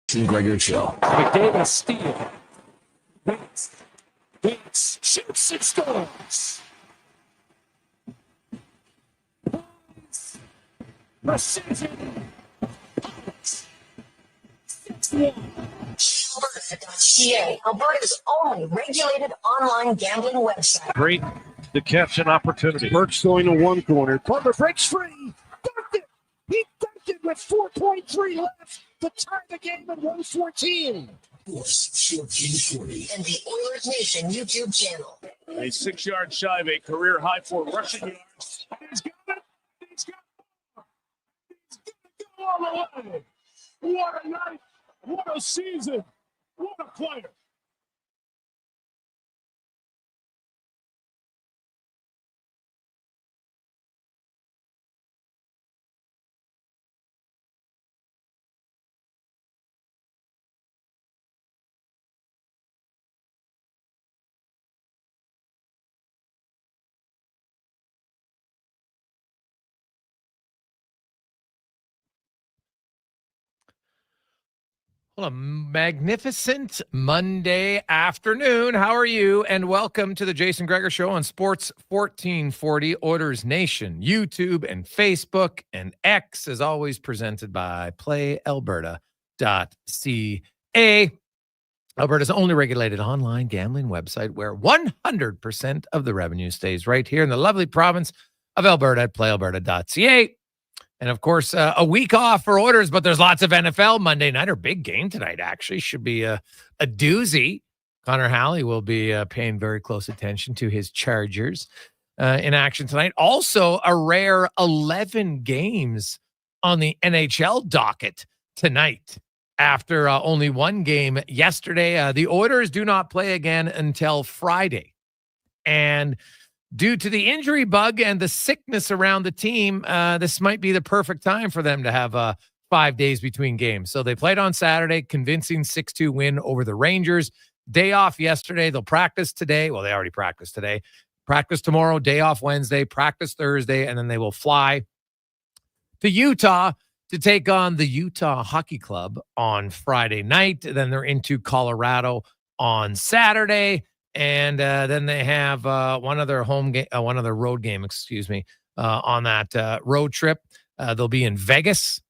Jason Gregor Show. McDavid steal. Bates shoots and scores. Precision. Alberta.ca, Alberta's only regulated online gambling website. Great to catch an opportunity. Burke's going to one corner. Butler breaks free. Dunked it. He dunked it with 4.3 left to tie the game at 114. And the Oilers Nation YouTube channel. A 6 yard shy of a career high for rushing yards. He's got it. He's got more. He's going to go all the way. What a night. What a season. What a player. Well, a magnificent Monday afternoon. How are you? And welcome to the Jason Gregor Show on Sports 1440, Oilers Nation, YouTube and Facebook, and X, as always, presented by PlayAlberta.ca. Alberta's only regulated online gambling website where 100% of the revenue stays right here in the lovely province of Alberta at PlayAlberta.ca. And, of course, a week off for Oilers, but there's lots of NFL Monday night, or big game tonight, actually. Should be a doozy. Connor Halley will be paying very close attention to his Chargers in action tonight. Also, a rare 11 games on the NHL docket tonight after only one game yesterday. The Oilers do not play again until Friday. And due to the injury bug and the sickness around the team, this might be the perfect time for them to have 5 days between games. So they played on Saturday, convincing 6-2 win over the Rangers. Day off yesterday. They'll practice today. Well, they already practiced today. Practice tomorrow, day off Wednesday, practice Thursday, and then they will fly to Utah to take on the Utah Hockey Club on Friday night. Then they're into Colorado on Saturday. And then they have one other road game, on that road trip. They'll be in Vegas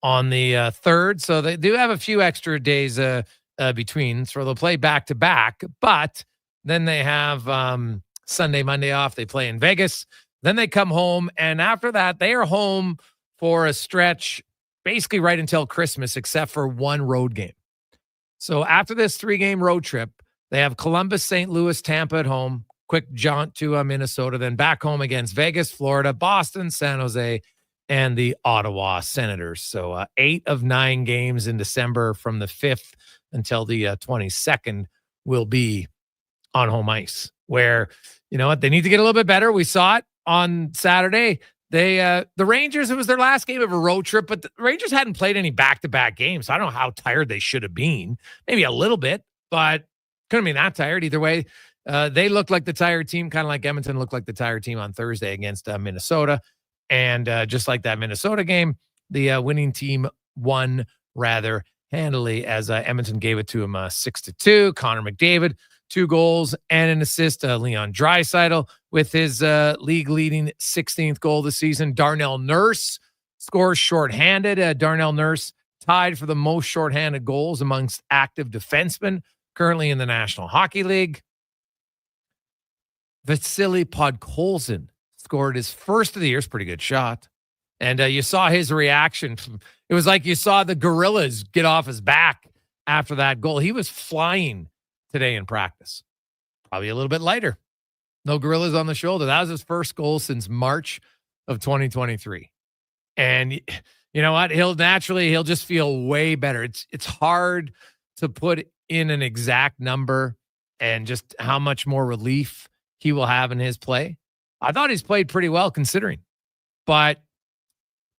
on the 3rd. So they do have a few extra days between. So they'll play back-to-back. But then they have Sunday, Monday off. They play in Vegas. Then they come home. And after that, they are home for a stretch basically right until Christmas, except for one road game. So after this 3-game road trip, they have Columbus, St. Louis, Tampa at home, quick jaunt to Minnesota, then back home against Vegas, Florida, Boston, San Jose, and the Ottawa Senators. So 8 of 9 games in December from the 5th until the 22nd will be on home ice, where, you know what, they need to get a little bit better. We saw it on Saturday. The Rangers, it was their last game of a road trip, but the Rangers hadn't played any back-to-back games. So I don't know how tired they should have been. Maybe a little bit, but couldn't be that tired either way. They looked like the tired team, kind of like Edmonton looked like the tired team on Thursday against Minnesota. And just like that Minnesota game, the winning team won rather handily as Edmonton gave it to him 6-2. Connor McDavid, 2 goals and an assist. Leon Draisaitl with his league-leading 16th goal this season. Darnell Nurse scores shorthanded. Darnell Nurse tied for the most shorthanded goals amongst active defensemen currently in the National Hockey League. Vasily Podkolzin scored his first of the year. It's a pretty good shot. And you saw his reaction. It was like you saw the gorillas get off his back after that goal. He was flying today in practice. Probably a little bit lighter. No gorillas on the shoulder. That was his first goal since March of 2023. And you know what? He'll just feel way better. It's hard to put in an exact number and just how much more relief he will have in his play. I thought he's played pretty well considering. But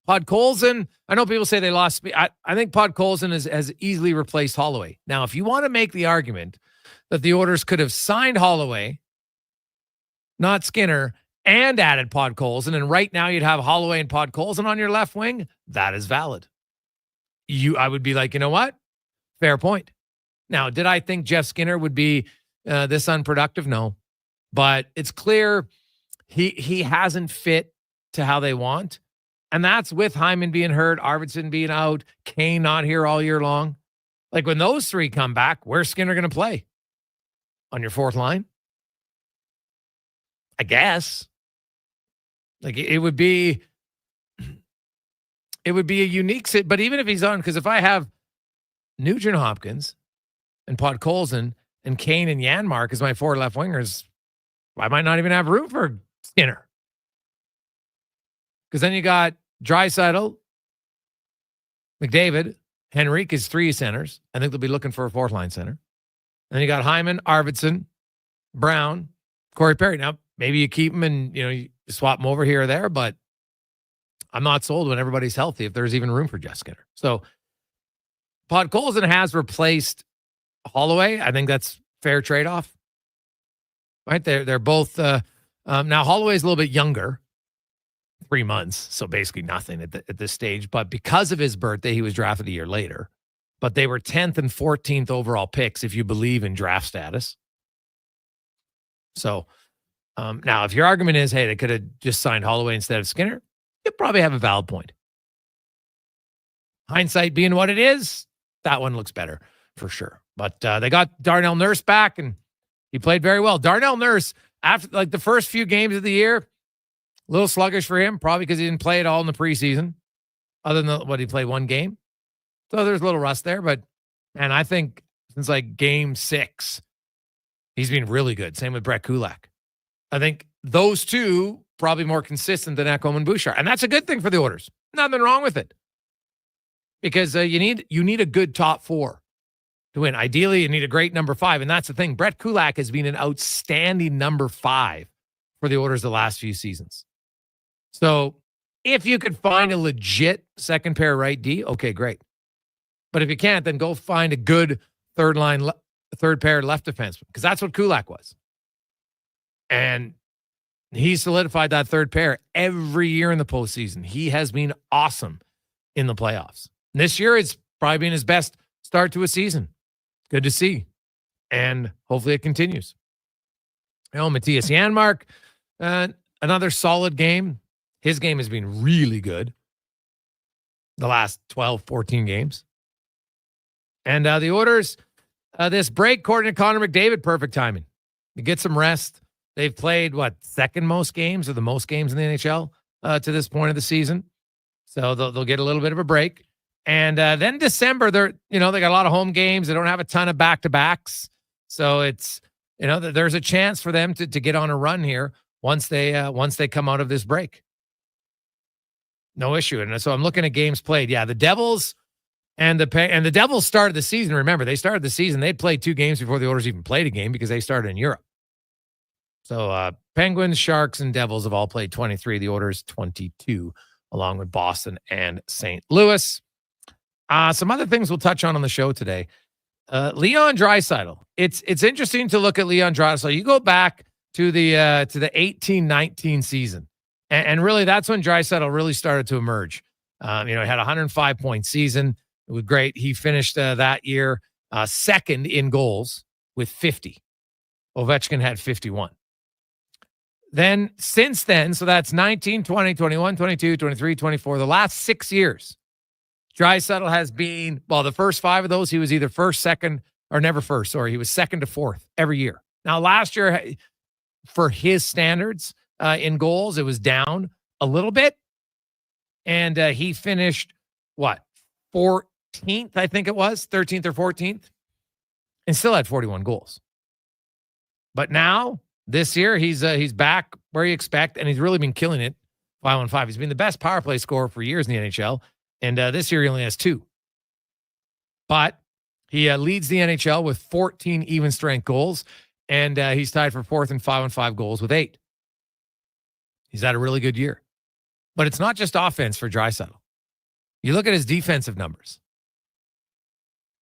Podkolzin, I know people say they lost speed. I think Podkolzin has easily replaced Holloway. Now, if you want to make the argument that the Oilers could have signed Holloway, not Skinner, and added Podkolzin, and right now you'd have Holloway and Podkolzin on your left wing, that is valid. I would be like, you know what? Fair point. Now, did I think Jeff Skinner would be this unproductive? No. But it's clear he hasn't fit to how they want. And that's with Hyman being hurt, Arvidsson being out, Kane not here all year long. Like when those three come back, where's Skinner going to play? On your fourth line? I guess. Like it would be a unique sit, but even if he's on, because if I have Nugent Hopkins and Podkolzin and Kane and Janmark as my four left wingers, I might not even have room for Skinner. Because then you got Draisaitl, McDavid, Henrique is three centers. I think they'll be looking for a fourth line center. And then you got Hyman, Arvidsson, Brown, Corey Perry. Now, maybe you keep them and you swap them over here or there, but I'm not sold when everybody's healthy if there's even room for Jeff Skinner. So Podkolzin has replaced Holloway. I think that's fair trade-off. Right? They're both now Holloway's a little bit younger. 3 months, so basically nothing at this stage. But because of his birthday, he was drafted a year later. But they were 10th and 14th overall picks if you believe in draft status. So now, if your argument is, hey, they could have just signed Holloway instead of Skinner, you probably have a valid point. Hindsight being what it is, that one looks better for sure. But they got Darnell Nurse back, and he played very well. Darnell Nurse, after like the first few games of the year, a little sluggish for him, probably because he didn't play at all in the preseason, other than he played one game. So there's a little rust there, but man, I think since like game 6, he's been really good. Same with Brett Kulak. I think those two probably more consistent than Ekholm and Bouchard, and that's a good thing for the Oilers. Nothing wrong with it, because you need a good top 4 to win. Ideally, you need a great number 5, and that's the thing. Brett Kulak has been an outstanding number 5 for the Oilers the last few seasons. So if you could find a legit second pair right D, okay, great. But if you can't, then go find a good third pair left defenseman, because that's what Kulak was. And he solidified that third pair every year in the postseason. He has been awesome in the playoffs. And this year, it's probably been his best start to a season. Good to see. And hopefully it continues. Matthias Janmark, another solid game. His game has been really good the last 12, 14 games. And the Oilers, this break, according to Connor McDavid, perfect timing. You get some rest. They've played, second most games or the most games in the NHL to this point of the season. So they'll get a little bit of a break. And then December, they got a lot of home games. They don't have a ton of back-to-backs. So it's, there's a chance for them to get on a run here once they come out of this break. No issue. And so I'm looking at games played. Yeah, the Devils and the Devils started the season. Remember, they started the season. They played 2 games before the Oilers even played a game because they started in Europe. So Penguins, Sharks, and Devils have all played 23. The Oilers 22, along with Boston and St. Louis. Some other things we'll touch on the show today. Leon Draisaitl. It's interesting to look at Leon Draisaitl. You go back to the 18-19 season. And really, that's when Draisaitl really started to emerge. He had a 105-point season. It was great. He finished that year second in goals with 50. Ovechkin had 51. Then, since then, so that's 19, 20, 21, 22, 23, 24, the last 6 years, Draisaitl has been, the first 5 of those, he was either first, second, or never first. Sorry, he was second to fourth every year. Now, last year, for his standards, in goals, it was down a little bit. And he finished, 14th, I think it was, 13th or 14th, and still had 41 goals. But now, this year, he's back where you expect, and he's really been killing it 5-on-5. He's been the best power play scorer for years in the NHL, and this year he only has 2. But he leads the NHL with 14 even-strength goals, and he's tied for 4th in 5-on-5 goals with 8. He's had a really good year. But it's not just offense for Draisaitl. You look at his defensive numbers.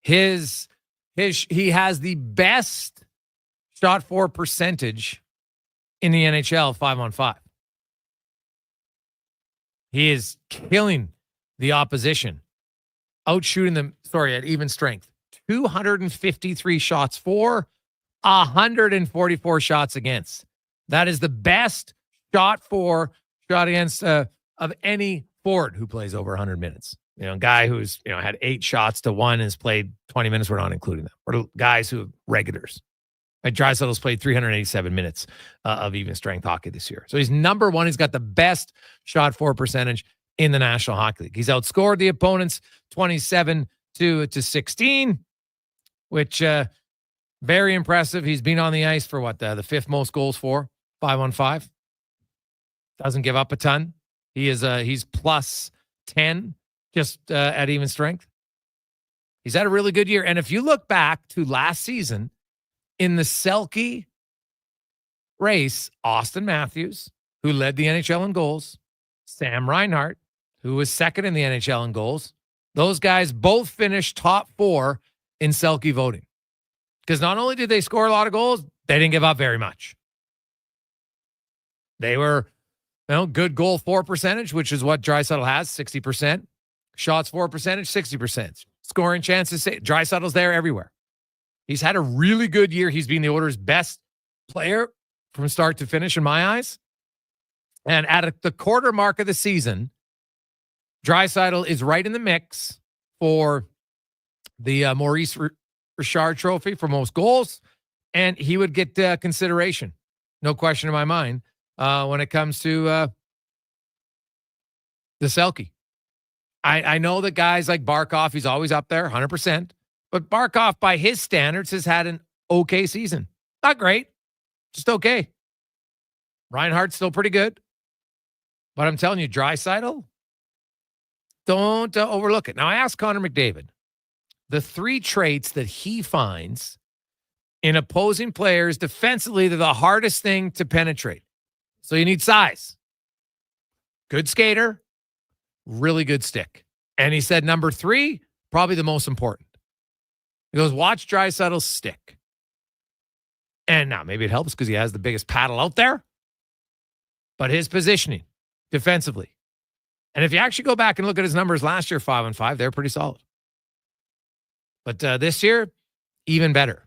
He has the best shot for percentage in the NHL 5-on-5. He is killing the opposition outshooting them, at even strength. 253 shots for, 144 shots against. That is the best shot against of any forward who plays over 100 minutes. Guy who's, had 8 shots to 1 and has played 20 minutes. We're not including them. Or guys who have regulars. Like Draisaitl's played 387 minutes of even strength hockey this year. So he's number 1. He's got the best shot for percentage in the National Hockey League. He's outscored the opponents 27 to 16, which very impressive. He's been on the ice for the 5th most goals for 5-on-5. Doesn't give up a ton. He's plus 10 just at even strength. He's had a really good year. And if you look back to last season in the Selke race, Austin Matthews, who led the NHL in goals, Sam Reinhart, who was second in the NHL in goals, those guys both finished top 4 in Selke voting. Because not only did they score a lot of goals, they didn't give up very much. They were, good goal for percentage, which is what Draisaitl has, 60%. Shots for percentage, 60%. Scoring chances, Draisaitl's there everywhere. He's had a really good year. He's been the Oilers' best player from start to finish in my eyes. And at the quarter mark of the season, Draisaitl is right in the mix for the Maurice Richard Trophy for most goals, and he would get consideration. No question in my mind when it comes to the Selke. I know that guys like Barkov, he's always up there, 100%. But Barkov, by his standards, has had an okay season. Not great, just okay. Reinhardt's still pretty good. But I'm telling you, Draisaitl, don't overlook it. Now, I asked Connor McDavid the 3 traits that he finds in opposing players defensively that are the hardest thing to penetrate. So you need size. Good skater, really good stick. And he said number 3, probably the most important. He goes, watch Draisaitl's stick. And now maybe it helps because he has the biggest paddle out there. But his positioning defensively. And if you actually go back and look at his numbers last year, 5-on-5, they're pretty solid. But this year, even better.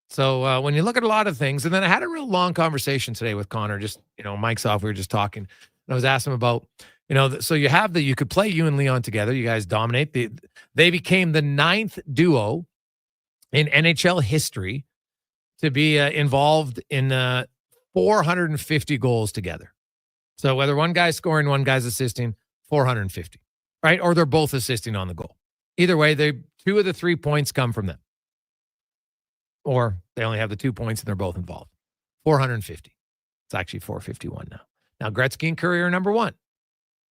So when you look at a lot of things, and then I had a real long conversation today with Connor, just, mic's off, we were just talking. And I was asking him about, so you have you could play you and Leon together. You guys dominate. They became the 9th duo in NHL history to be involved in 450 goals together. So whether one guy's scoring, one guy's assisting, 450, right? Or they're both assisting on the goal. Either way, 2 of the 3 points come from them. Or they only have the 2 points and they're both involved. 450. It's actually 451 now. Now, Gretzky and Curry are number 1.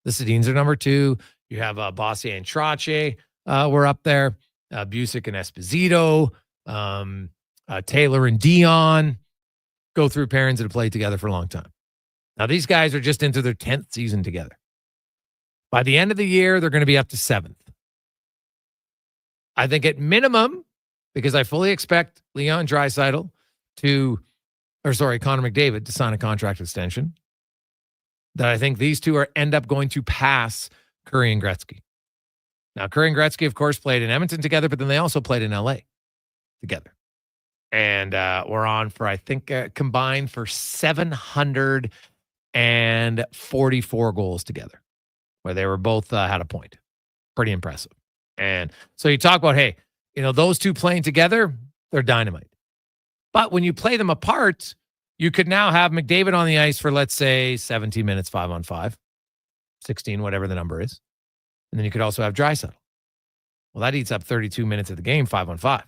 The Sedins are number 2. You have Bossier and Trottier were up there. Busick and Esposito. Taylor and Dion. Go through pairings that have played together for a long time. Now, these guys are just into their 10th season together. By the end of the year, they're going to be up to 7th. I think at minimum, because I fully expect Leon Draisaitl Connor McDavid to sign a contract extension, that I think these two end up going to pass Curry and Gretzky. Now, Curry and Gretzky, of course, played in Edmonton together, but then they also played in LA together. And we're on for, I think, combined for 744 goals together, where they were both had a point. Pretty impressive. And so you talk about, hey, those two playing together, they're dynamite. But when you play them apart, you could now have McDavid on the ice for, let's say, 17 minutes, 5-on-5, 16, whatever the number is. And then you could also have Draisaitl. Well, that eats up 32 minutes of the game, 5-on-5,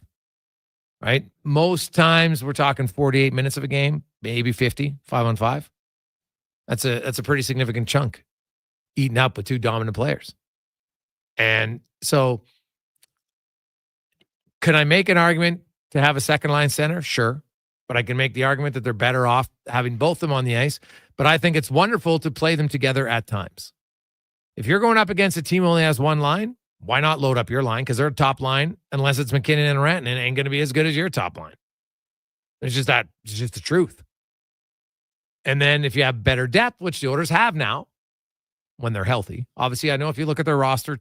right? Most times we're talking 48 minutes of a game, maybe 50, 5-on-5. That's a pretty significant chunk eaten up with 2 dominant players. And so could I make an argument to have a second line center? Sure. But I can make the argument that they're better off having both of them on the ice. But I think it's wonderful to play them together at times. If you're going up against a team who only has one line, why not load up your line? Because their top line, unless it's McKinnon and Rantanen, ain't going to be as good as your top line. It's just the truth. And then if you have better depth, which the Oilers have now, when they're healthy. Obviously, I know if you look at their roster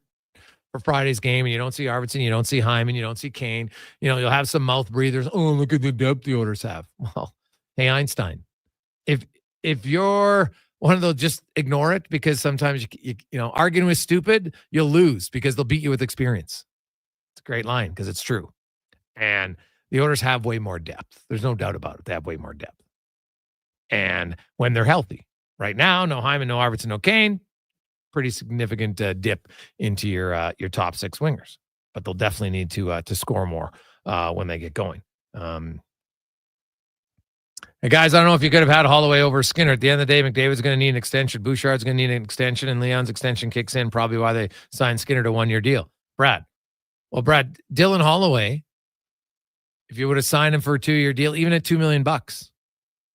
for Friday's game, and you don't see Arvidsson, you don't see Hyman, you don't see Kane. You'll have some mouth breathers. Oh, look at the depth the Oilers have. Well, hey, Einstein, if you're one of those, just ignore it, because sometimes arguing with stupid, you'll lose because they'll beat you with experience. It's a great line because it's true. And the Oilers have way more depth. There's no doubt about it. They have way more depth. And when they're healthy, right now, no Hyman, no Arvidsson, no Kane, pretty significant dip into your top six wingers. But they'll definitely need to score more when they get going. Hey guys, I don't know if you could have had Holloway over Skinner. At the end of the day, McDavid's going to need an extension. Bouchard's going to need an extension, and Leon's extension kicks in, probably why they signed Skinner to a 1-year deal. Brad, Dylan Holloway, if you would have signed him for a 2-year deal, even at $2 million,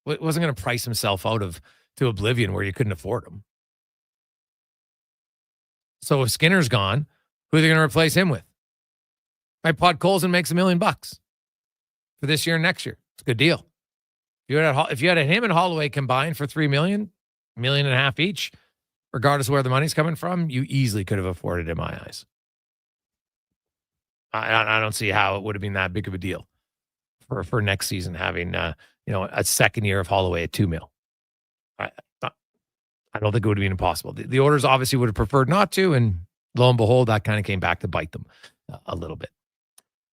wasn't going to price himself out to oblivion where you couldn't afford him. So if Skinner's gone, who are they going to replace him with? My Pod Colson makes $1 million for this year and next year. It's a good deal. If you had him and Holloway combined for $3 million, $1.5 million each, regardless of where the money's coming from, you easily could have afforded it in my eyes. I don't see how it would have been that big of a deal for next season, having a second year of Holloway at $2 million. I don't think it would have been impossible. The Oilers obviously would have preferred not to, and lo and behold, that kind of came back to bite them a little bit.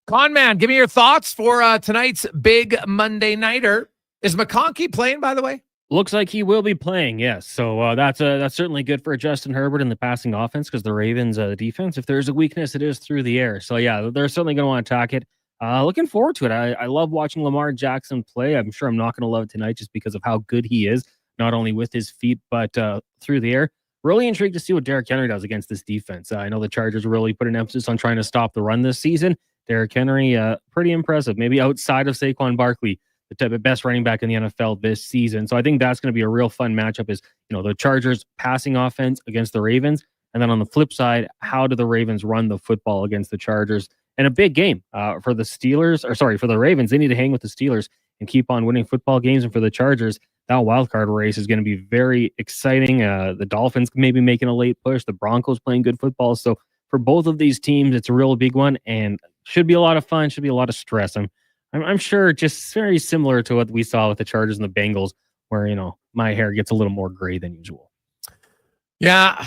Conman, give me your thoughts for tonight's big Monday nighter. Is McConkey playing, by the way? Looks like he will be playing, yes. So that's certainly good for Justin Herbert in the passing offense, because the Ravens' defense, if there's a weakness, it is through the air. So, yeah, they're certainly going to want to attack it. Looking forward to it. I love watching Lamar Jackson play. I'm sure I'm not going to love it tonight just because of how good he is, not only with his feet, but through the air. Really intrigued to see what Derrick Henry does against this defense. I know the Chargers really put an emphasis on trying to stop the run this season. Derrick Henry, pretty impressive. Maybe outside of Saquon Barkley, the type of best running back in the NFL this season. So I think that's going to be a real fun matchup, is, the Chargers passing offense against the Ravens. And then on the flip side, how do the Ravens run the football against the Chargers? And a big game for the Ravens. They need to hang with the Steelers and keep on winning football games. And for the Chargers, that wild card race is going to be very exciting. The Dolphins maybe making a late push. The Broncos playing good football. So for both of these teams, it's a real big one, and should be a lot of fun. Should be a lot of stress. I'm sure just very similar to what we saw with the Chargers and the Bengals, where, my hair gets a little more gray than usual. Yeah,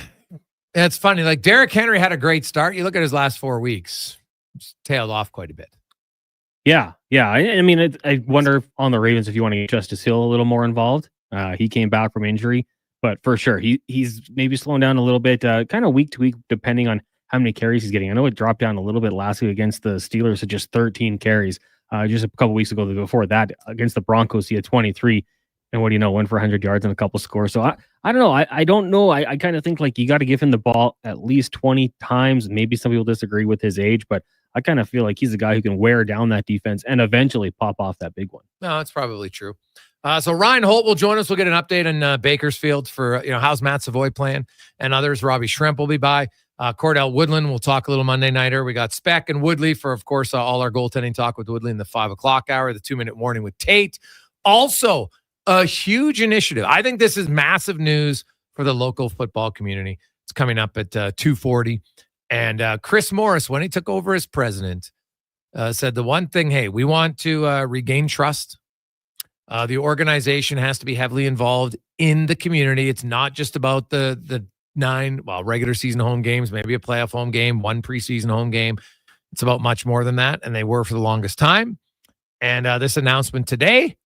it's funny. Like, Derrick Henry had a great start. You look at his last 4 weeks, it's tailed off quite a bit. Yeah. I mean, I wonder on the Ravens if you want to get Justice Hill a little more involved. He came back from injury, but for sure, he's maybe slowing down a little bit, kind of week to week, depending on how many carries he's getting. I know it dropped down a little bit last week against the Steelers to just 13 carries. Just a couple weeks ago, before that, against the Broncos, he had 23. And what do you know, went for 100 yards and a couple scores. So I don't know. I don't know. I kind of think like you got to give him the ball at least 20 times. Maybe some people disagree with his age, but I kind of feel like he's a guy who can wear down that defense and eventually pop off that big one. No, that's probably true. So Ryan Holt will join us. We'll get an update on Bakersfield for, how's Matt Savoy playing and others. Robbie Schremp will be by. Cordell Woodland, we'll talk a little Monday nighter. We got Speck and Woodley for, of course, all our goaltending talk with Woodley in the 5 o'clock hour, the 2-minute warning with Tate. Also, a huge initiative. I think this is massive news for the local football community. It's coming up at 2:40. And Chris Morris, when he took over as president, said the one thing, hey, we want to regain trust. The organization has to be heavily involved in the community. It's not just about the 9 regular season home games, maybe a playoff home game, 1 preseason home game. It's about much more than that, and they were for the longest time. And this announcement today,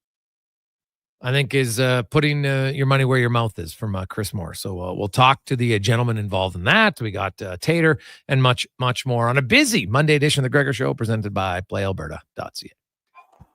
I think, is putting your money where your mouth is from Chris Moore. So we'll talk to the gentleman involved in that. We got Tater and much, much more on a busy Monday edition of the Gregor Show, presented by PlayAlberta.ca.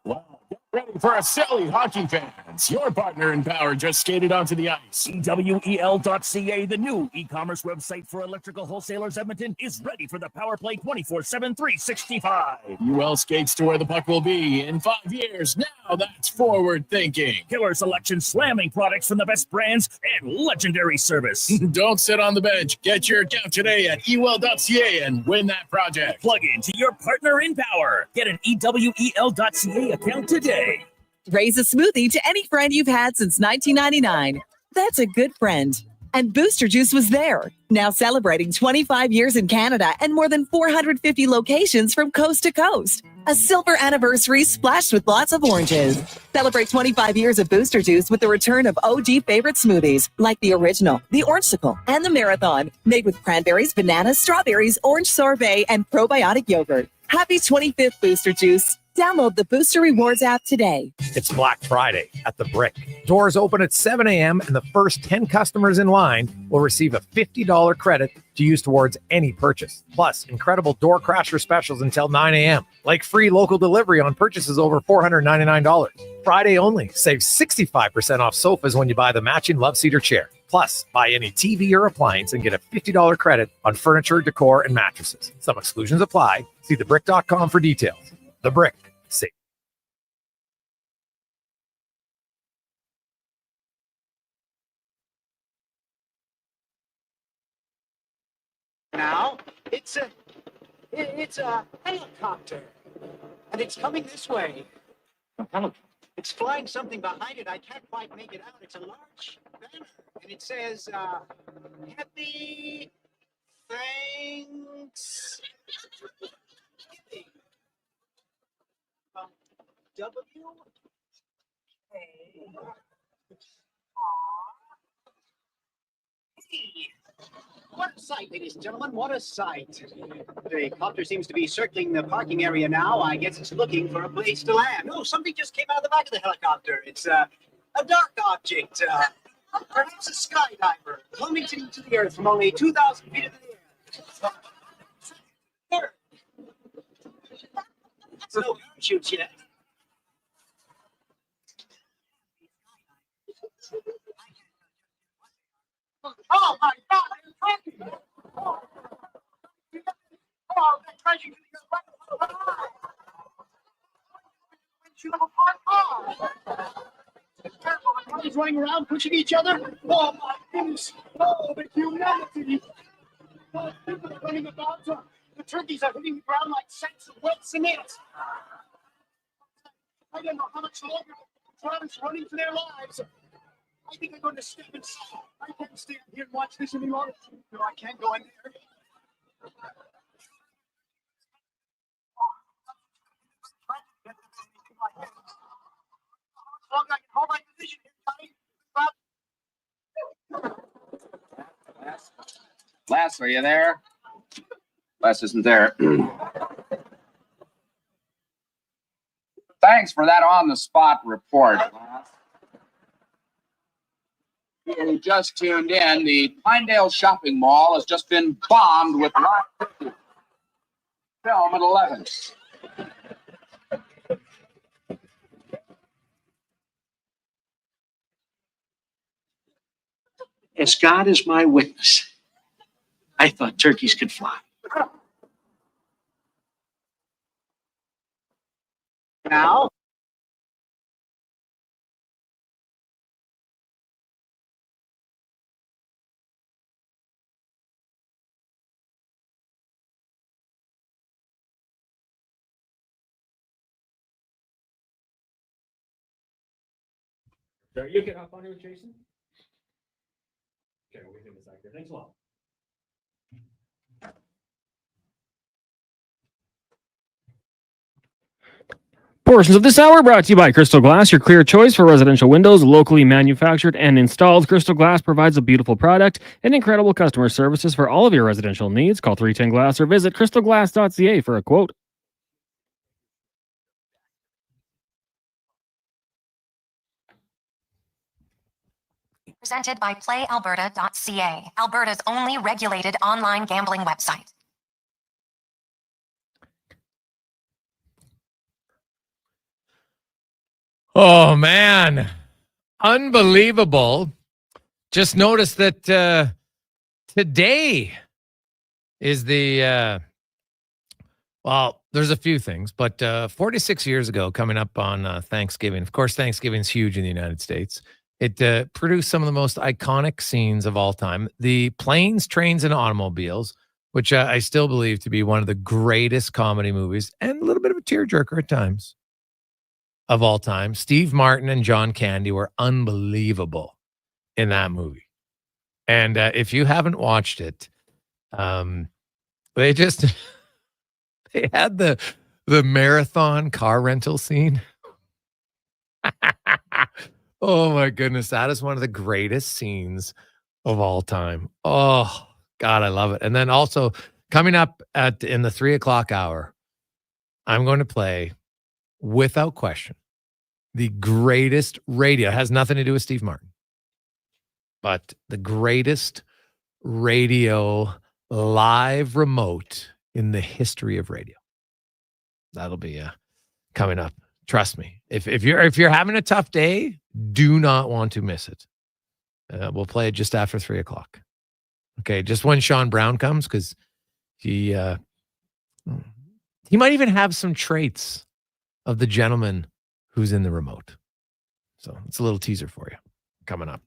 Wow. Get ready for a silly hockey fans. Your partner in power just skated onto the ice. EWEL.ca, the new e-commerce website for electrical wholesalers Edmonton, is ready for the Power Play 24/7 365. UL skates to where the puck will be in 5 years. Now that's forward thinking. Killer selection, slamming products from the best brands, and legendary service. Don't sit on the bench. Get your account today at ewell.ca and win that project. Plug into your partner in power. Get an EWEL.ca account today. Raise a smoothie to any friend you've had since 1999. That's a good friend. And Booster Juice was there, now celebrating 25 years in Canada and more than 450 locations from coast to coast. A silver anniversary splashed with lots of oranges. Celebrate 25 years of Booster Juice with the return of OG favorite smoothies, like the original, the Orangesicle, and the Marathon, made with cranberries, bananas, strawberries, orange sorbet, and probiotic yogurt. Happy 25th Booster Juice. Download the Booster Rewards app today. It's Black Friday at the Brick. Doors open at 7 a.m. and the first 10 customers in line will receive a $50 credit to use towards any purchase. Plus, incredible door crasher specials until 9 a.m. Like free local delivery on purchases over $499. Friday only. Save 65% off sofas when you buy the matching Love Seater chair. Plus, buy any TV or appliance and get a $50 credit on furniture, decor, and mattresses. Some exclusions apply. See thebrick.com for details. The Brick. Safe. Now, it's a helicopter, and it's coming this way. It's flying something behind it. I can't quite make it out. It's a large banner, and it says, "Happy Thanks." What a sight, ladies and gentlemen, what a sight. The copter seems to be circling the parking area now. I guess it's looking for a place to land. Oh, something just came out of the back of the helicopter. It's a dark object, perhaps a skydiver, plummeting to the earth from only 2,000 feet in the air. It's no parachutes yet. Oh my God! Oh, that treasure He's running around pushing each other. Oh my goodness! Oh, the humanity! Oh, people are running about. The turkeys are hitting the ground like sacks of wet cement. I don't know how much longer the crowd is running for their lives. I think I'm going to step inside. I can't stand here and watch this any longer. No, I can't go in there. Hold my position here, Les, are you there? Les isn't there. Thanks for that on-the-spot report. You just tuned in. The Pinedale Shopping Mall has just been bombed with live film at 11. As God is my witness, I thought turkeys could fly. Now, You get hop on here with Jason? Okay, we'll give him a second. Thanks a lot. Portions of this hour brought to you by Crystal Glass, your clear choice for residential windows, locally manufactured and installed. Crystal Glass provides a beautiful product and incredible customer services for all of your residential needs. Call 310 Glass or visit crystalglass.ca for a quote. Presented by PlayAlberta.ca, Alberta's only regulated online gambling website. Oh, man. Unbelievable. Just noticed that today is the, well, there's a few things, but 46 years ago, coming up on Thanksgiving. Of course, Thanksgiving's huge in the United States. It produced some of the most iconic scenes of all time. The Planes, Trains, and Automobiles, which I still believe to be one of the greatest comedy movies and a little bit of a tearjerker at times of all time. Steve Martin and John Candy were unbelievable in that movie. And if you haven't watched it, they just they had the marathon car rental scene. Oh my goodness, that is one of the greatest scenes of all time. Oh God, I love it. And then also coming up in the 3:00 hour, I'm going to play, without question, the greatest radio. It has nothing to do with Steve Martin, but the greatest radio live remote in the history of radio. That'll be coming up. Trust me. If you're having a tough day, do not want to miss it. We'll play it just after 3:00. Okay, just when Sean Brown comes, because he might even have some traits of the gentleman who's in the remote. So it's a little teaser for you coming up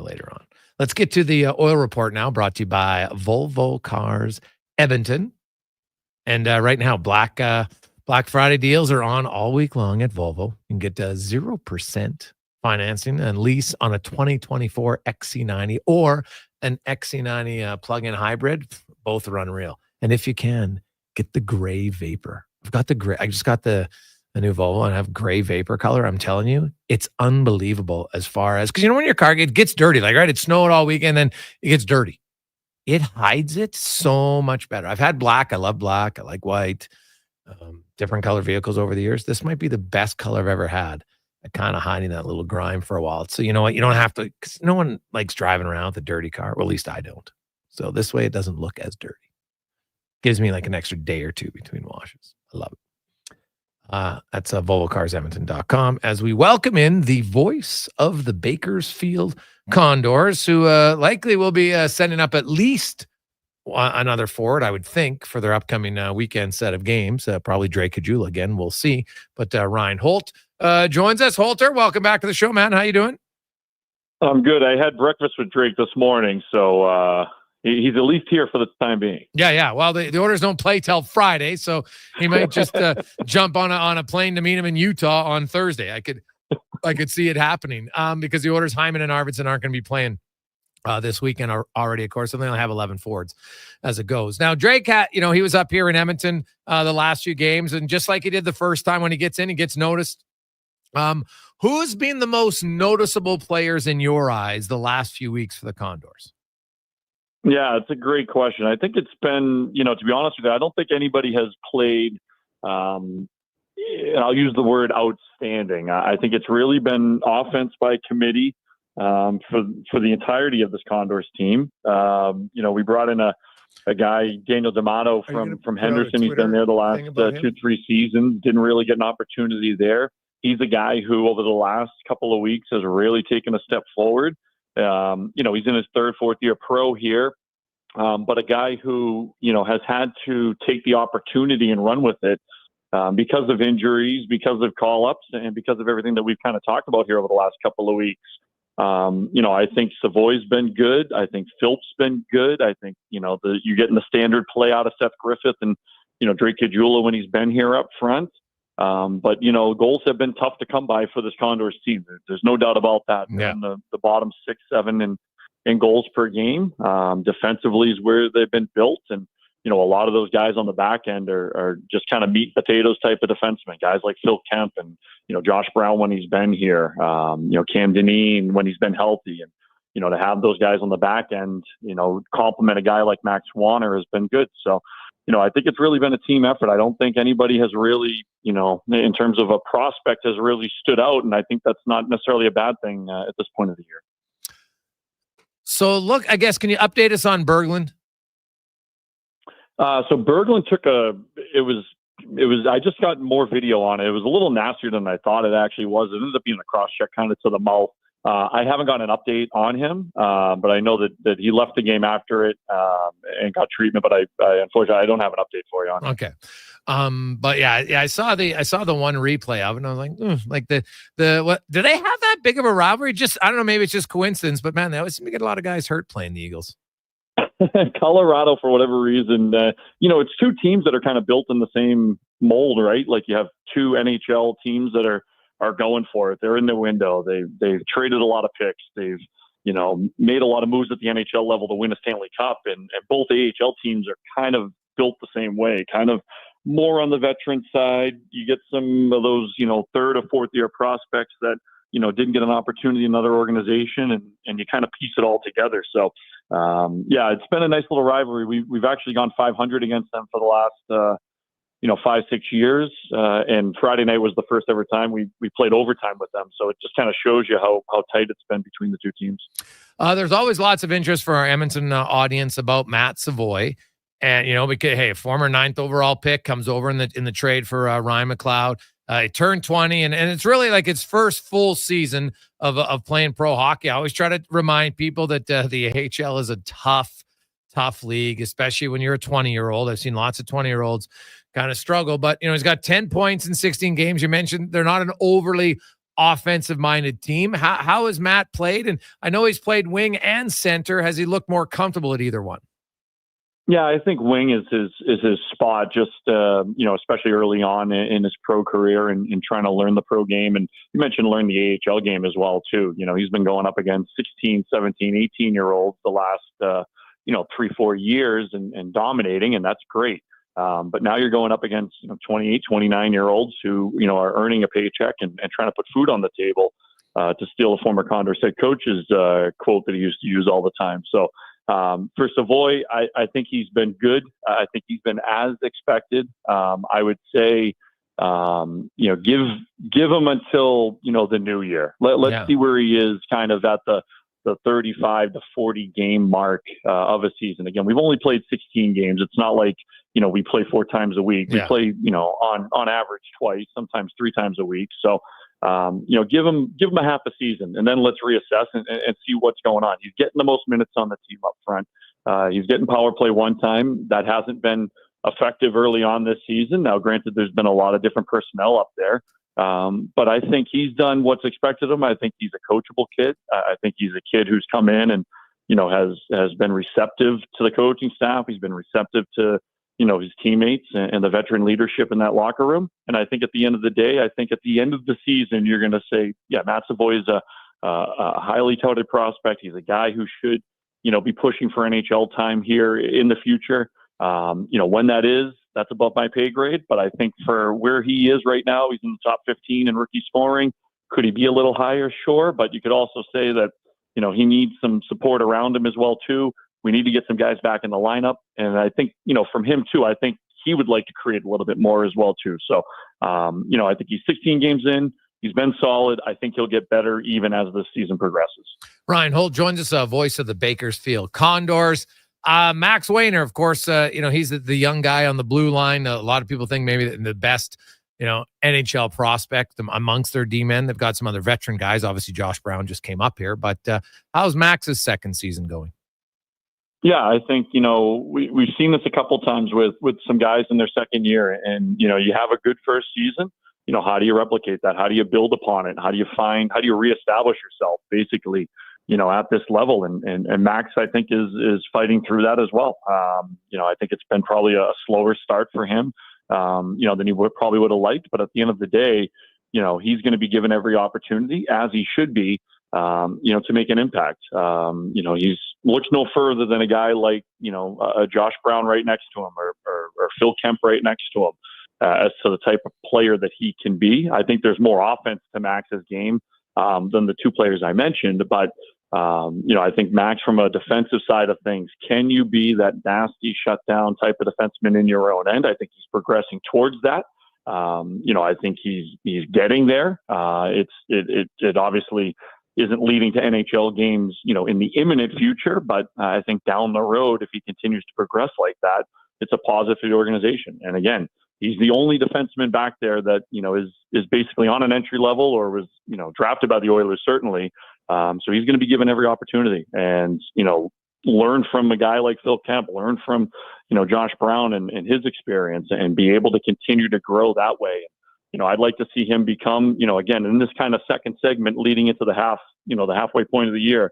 later on. Let's get to the oil report now, brought to you by Volvo Cars Edmonton. And right now, Black Friday deals are on all week long at Volvo. You can get 0% financing and lease on a 2024 XC90 or an XC90 plug-in hybrid. Both are unreal. And if you can, get the gray Vapor. I just got the new Volvo and I have gray Vapor color. I'm telling you, it's unbelievable as far as, because you know, when your car gets dirty, like, right, it snowed all weekend, then it gets dirty. It hides it so much better. I've had black. I love black. I like white. Different color vehicles over the years. This might be the best color I've ever had at kind of hiding that little grime for a while. So you know what? You don't have to, because no one likes driving around with a dirty car. Well, at least I don't. So this way it doesn't look as dirty. Gives me like an extra day or two between washes. I love it. That's VolvoCarsEdmonton.com as we welcome in the voice of the Bakersfield Condors, who likely will be sending up at least another forward, I would think, for their upcoming weekend set of games. Probably Drake Kajula again. We'll see. But Ryan Holt joins us. Holter, welcome back to the show, man. How you doing? I'm good. I had breakfast with Drake this morning, so he's at least here for the time being. Yeah. Well, the Oilers don't play till Friday, so he might just jump on a plane to meet him in Utah on Thursday. I could see it happening because the Oilers, Hyman and Arvidsson aren't going to be playing this weekend already, of course, and they only have 11 forwards as it goes. Now, Drake, he was up here in Edmonton the last few games, and just like he did the first time when he gets in, he gets noticed. Who's been the most noticeable players in your eyes the last few weeks for the Condors? Yeah, it's a great question. I think it's been, to be honest with you, I don't think anybody has played, I'll use the word outstanding. I think it's really been offense by committee. For the entirety of this Condors team. We brought in a guy, Daniel D'Amato from Henderson. He's been there the last 2-3 seasons. Didn't really get an opportunity there. He's a guy who over the last couple of weeks has really taken a step forward. He's in his 3rd, 4th year pro here. But a guy who, has had to take the opportunity and run with it because of injuries, because of call-ups, and because of everything that we've kind of talked about here over the last couple of weeks. I think Savoy's been good. I think Philp's been good. I think, you're getting the standard play out of Seth Griffith and, Drake Kajula when he's been here up front. But goals have been tough to come by for this Condors team. There's no doubt about that. Yeah. In the bottom 6-7 in goals per game. Defensively is where they've been built. And, a lot of those guys on the back end are just kind of meat and potatoes type of defensemen, guys like Phil Kemp and, Josh Brown when he's been here, Cam Dineen when he's been healthy. And, to have those guys on the back end, complement a guy like Max Wanner has been good. So, I think it's really been a team effort. I don't think anybody has really, in terms of a prospect has really stood out. And I think that's not necessarily a bad thing at this point of the year. So look, I guess, can you update us on Berglund? So Berglund I just got more video on it. It was a little nastier than I thought it actually was. It ended up being a cross check kind of to the mouth. I haven't got an update on him, but I know that he left the game after it and got treatment. But I unfortunately I don't have an update for you on it. Okay. But yeah, I saw the one replay of it, and I was like, what do they have that big of a rivalry? Just, I don't know, maybe it's just coincidence, but man, they always seem to get a lot of guys hurt playing the Eagles. Colorado, for whatever reason, it's two teams that are kind of built in the same mold, right? Like you have two NHL teams that are going for it. They're in the window. They've traded a lot of picks. They've made a lot of moves at the NHL level to win a Stanley Cup, and both AHL teams are kind of built the same way, kind of more on the veteran side. You get some of those, third or fourth year prospects that, didn't get an opportunity in another organization, and you kind of piece it all together. So, it's been a nice little rivalry. We've actually gone 500 against them for the last, 5-6 years. And Friday night was the first ever time we played overtime with them. So it just kind of shows you how tight it's been between the two teams. There's always lots of interest for our Edmonton audience about Matt Savoy. And, because, hey, a former 9th overall pick comes over in the trade for Ryan McLeod. He turned 20, and it's really like his first full season of playing pro hockey. I always try to remind people that the AHL is a tough league, especially when you're a 20-year-old. I've seen lots of 20-year-olds kind of struggle, but, he's got 10 points in 16 games. You mentioned they're not an overly offensive-minded team. How has Matt played? And I know he's played wing and center. Has he looked more comfortable at either one? Yeah, I think wing is his spot, just, especially early on in his pro career and trying to learn the pro game. And you mentioned learn the AHL game as well, too. He's been going up against 16, 17, 18-year-olds the last, 3-4 years and dominating, and that's great. But now you're going up against, 28, 29-year-olds who, are earning a paycheck and trying to put food on the table, to steal a former Condors head coach's quote that he used to use all the time. So, for Savoy, I think he's been good. I think he's been as expected. I would say, give him until, the new year. Let's see where he is kind of at the 35 to 40 game mark of a season. Again, we've only played 16 games. It's not like, we play 4 times a week. We play, on average twice, sometimes 3 times a week. So, give him a half a season, and then let's reassess and see what's going on. He's getting the most minutes on the team up front. He's getting power play one time. That hasn't been effective early on this season. Now, granted, there's been a lot of different personnel up there, but I think he's done what's expected of him. I think he's a coachable kid. I think he's a kid who's come in and, has been receptive to the coaching staff. He's been receptive to, his teammates and the veteran leadership in that locker room. And I think at the end of the day, at the end of the season, you're going to say, yeah, Matt Savoy is a highly touted prospect. He's a guy who should, be pushing for NHL time here in the future. When that is, that's above my pay grade. But I think for where he is right now, he's in the top 15 in rookie scoring. Could he be a little higher? Sure. But you could also say that, he needs some support around him as well, too. We need to get some guys back in the lineup. And I think, from him, too, I think he would like to create a little bit more as well, too. So, I think he's 16 games in. He's been solid. I think he'll get better even as the season progresses. Ryan Holt joins us, voice of the Bakersfield Condors. Max Wayner, of course, he's the young guy on the blue line. A lot of people think maybe the best, NHL prospect amongst their D-men. They've got some other veteran guys. Obviously, Josh Brown just came up here. But how's Max's second season going? Yeah, I think, we've seen this a couple times with some guys in their second year. And, you have a good first season. How do you replicate that? How do you build upon it? How do you reestablish yourself, basically, at this level? And Max, I think, is fighting through that as well. I think it's been probably a slower start for him, than he probably would have liked. But at the end of the day, he's going to be given every opportunity, as he should be, to make an impact. He's looks no further than a guy like, a Josh Brown right next to him or Philp right next to him, as to the type of player that he can be. I think there's more offense to Max's game, than the two players I mentioned. But, I think Max, from a defensive side of things, can you be that nasty shutdown type of defenseman in your own end? I think he's progressing towards that. I think he's getting there. It obviously isn't leading to NHL games, in the imminent future, but I think down the road, if he continues to progress like that, it's a positive for the organization. And again, he's the only defenseman back there that, is basically on an entry level or was, drafted by the Oilers, certainly. So he's going to be given every opportunity and, learn from a guy like Philp, learn from, Josh Brown and his experience and be able to continue to grow that way. I'd like to see him become, again, in this kind of second segment leading into the halfway point of the year,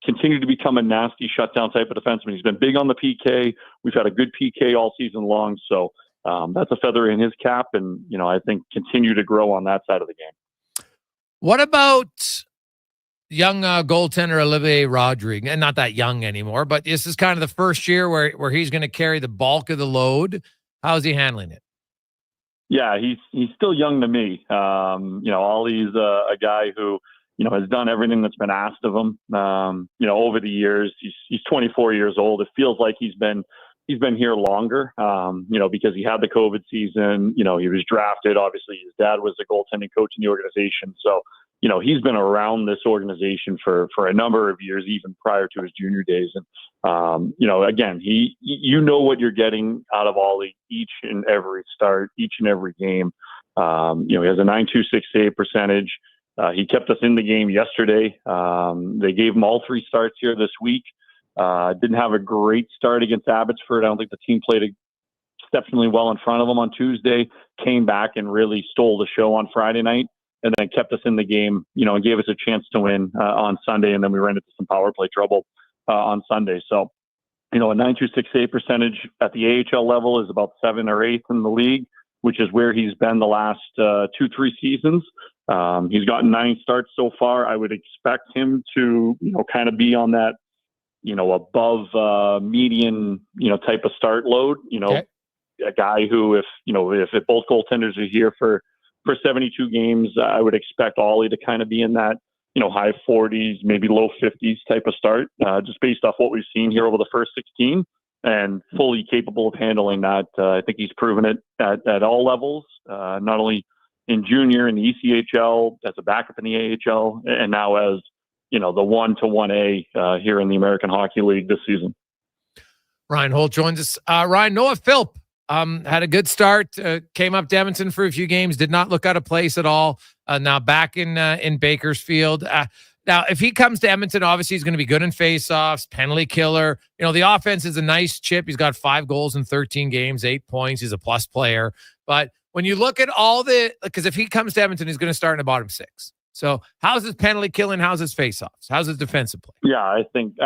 continue to become a nasty shutdown type of defenseman. He's been big on the PK. We've had a good PK all season long. So that's a feather in his cap. And, I think continue to grow on that side of the game. What about, young goaltender Olivier Rodrigue, and not that young anymore, but this is kind of the first year where he's going to carry the bulk of the load. How's he handling it? Yeah, he's still young to me. Ollie's a guy who, has done everything that's been asked of him. Over the years, he's 24 years old. It feels like he's been here longer, because he had the COVID season. He was drafted. Obviously, his dad was the goaltending coach in the organization. So, he's been around this organization for a number of years, even prior to his junior days. And, again, what you're getting out of Ollie each and every start, each and every game. He has a .926 save percentage. He kept us in the game yesterday. They gave him all 3 starts here this week. Didn't have a great start against Abbotsford. I don't think the team played exceptionally well in front of them on Tuesday. Came back and really stole the show on Friday night, and then kept us in the game, and gave us a chance to win on Sunday. And then we ran into some power play trouble on Sunday. So, a .926 save percentage at the AHL level is about 7th or 8th in the league, which is where he's been the last 2-3 seasons. He's gotten 9 starts so far. I would expect him to, kind of be on that, above median, type of start load. Okay. A guy who, if both goaltenders are here for 72 games, I would expect Ollie to kind of be in that, high 40s, maybe low 50s type of start, just based off what we've seen here over the first 16, and fully capable of handling that. I think he's proven it at all levels, not only in junior and the ECHL, as a backup in the AHL, and now as, the 1 to 1A here in the American Hockey League this season. Ryan Holt joins us. Ryan, Noah Philp had a good start, came up to Edmonton for a few games, did not look out of place at all. Now back in Bakersfield. Now, if he comes to Edmonton, obviously he's going to be good in faceoffs, penalty killer. The offense is a nice chip. He's got 5 goals in 13 games, 8 points. He's a plus player. But when you look at because if he comes to Edmonton, he's going to start in the bottom 6. So how's his penalty killing? How's his faceoffs? How's his defensive play? Yeah, I think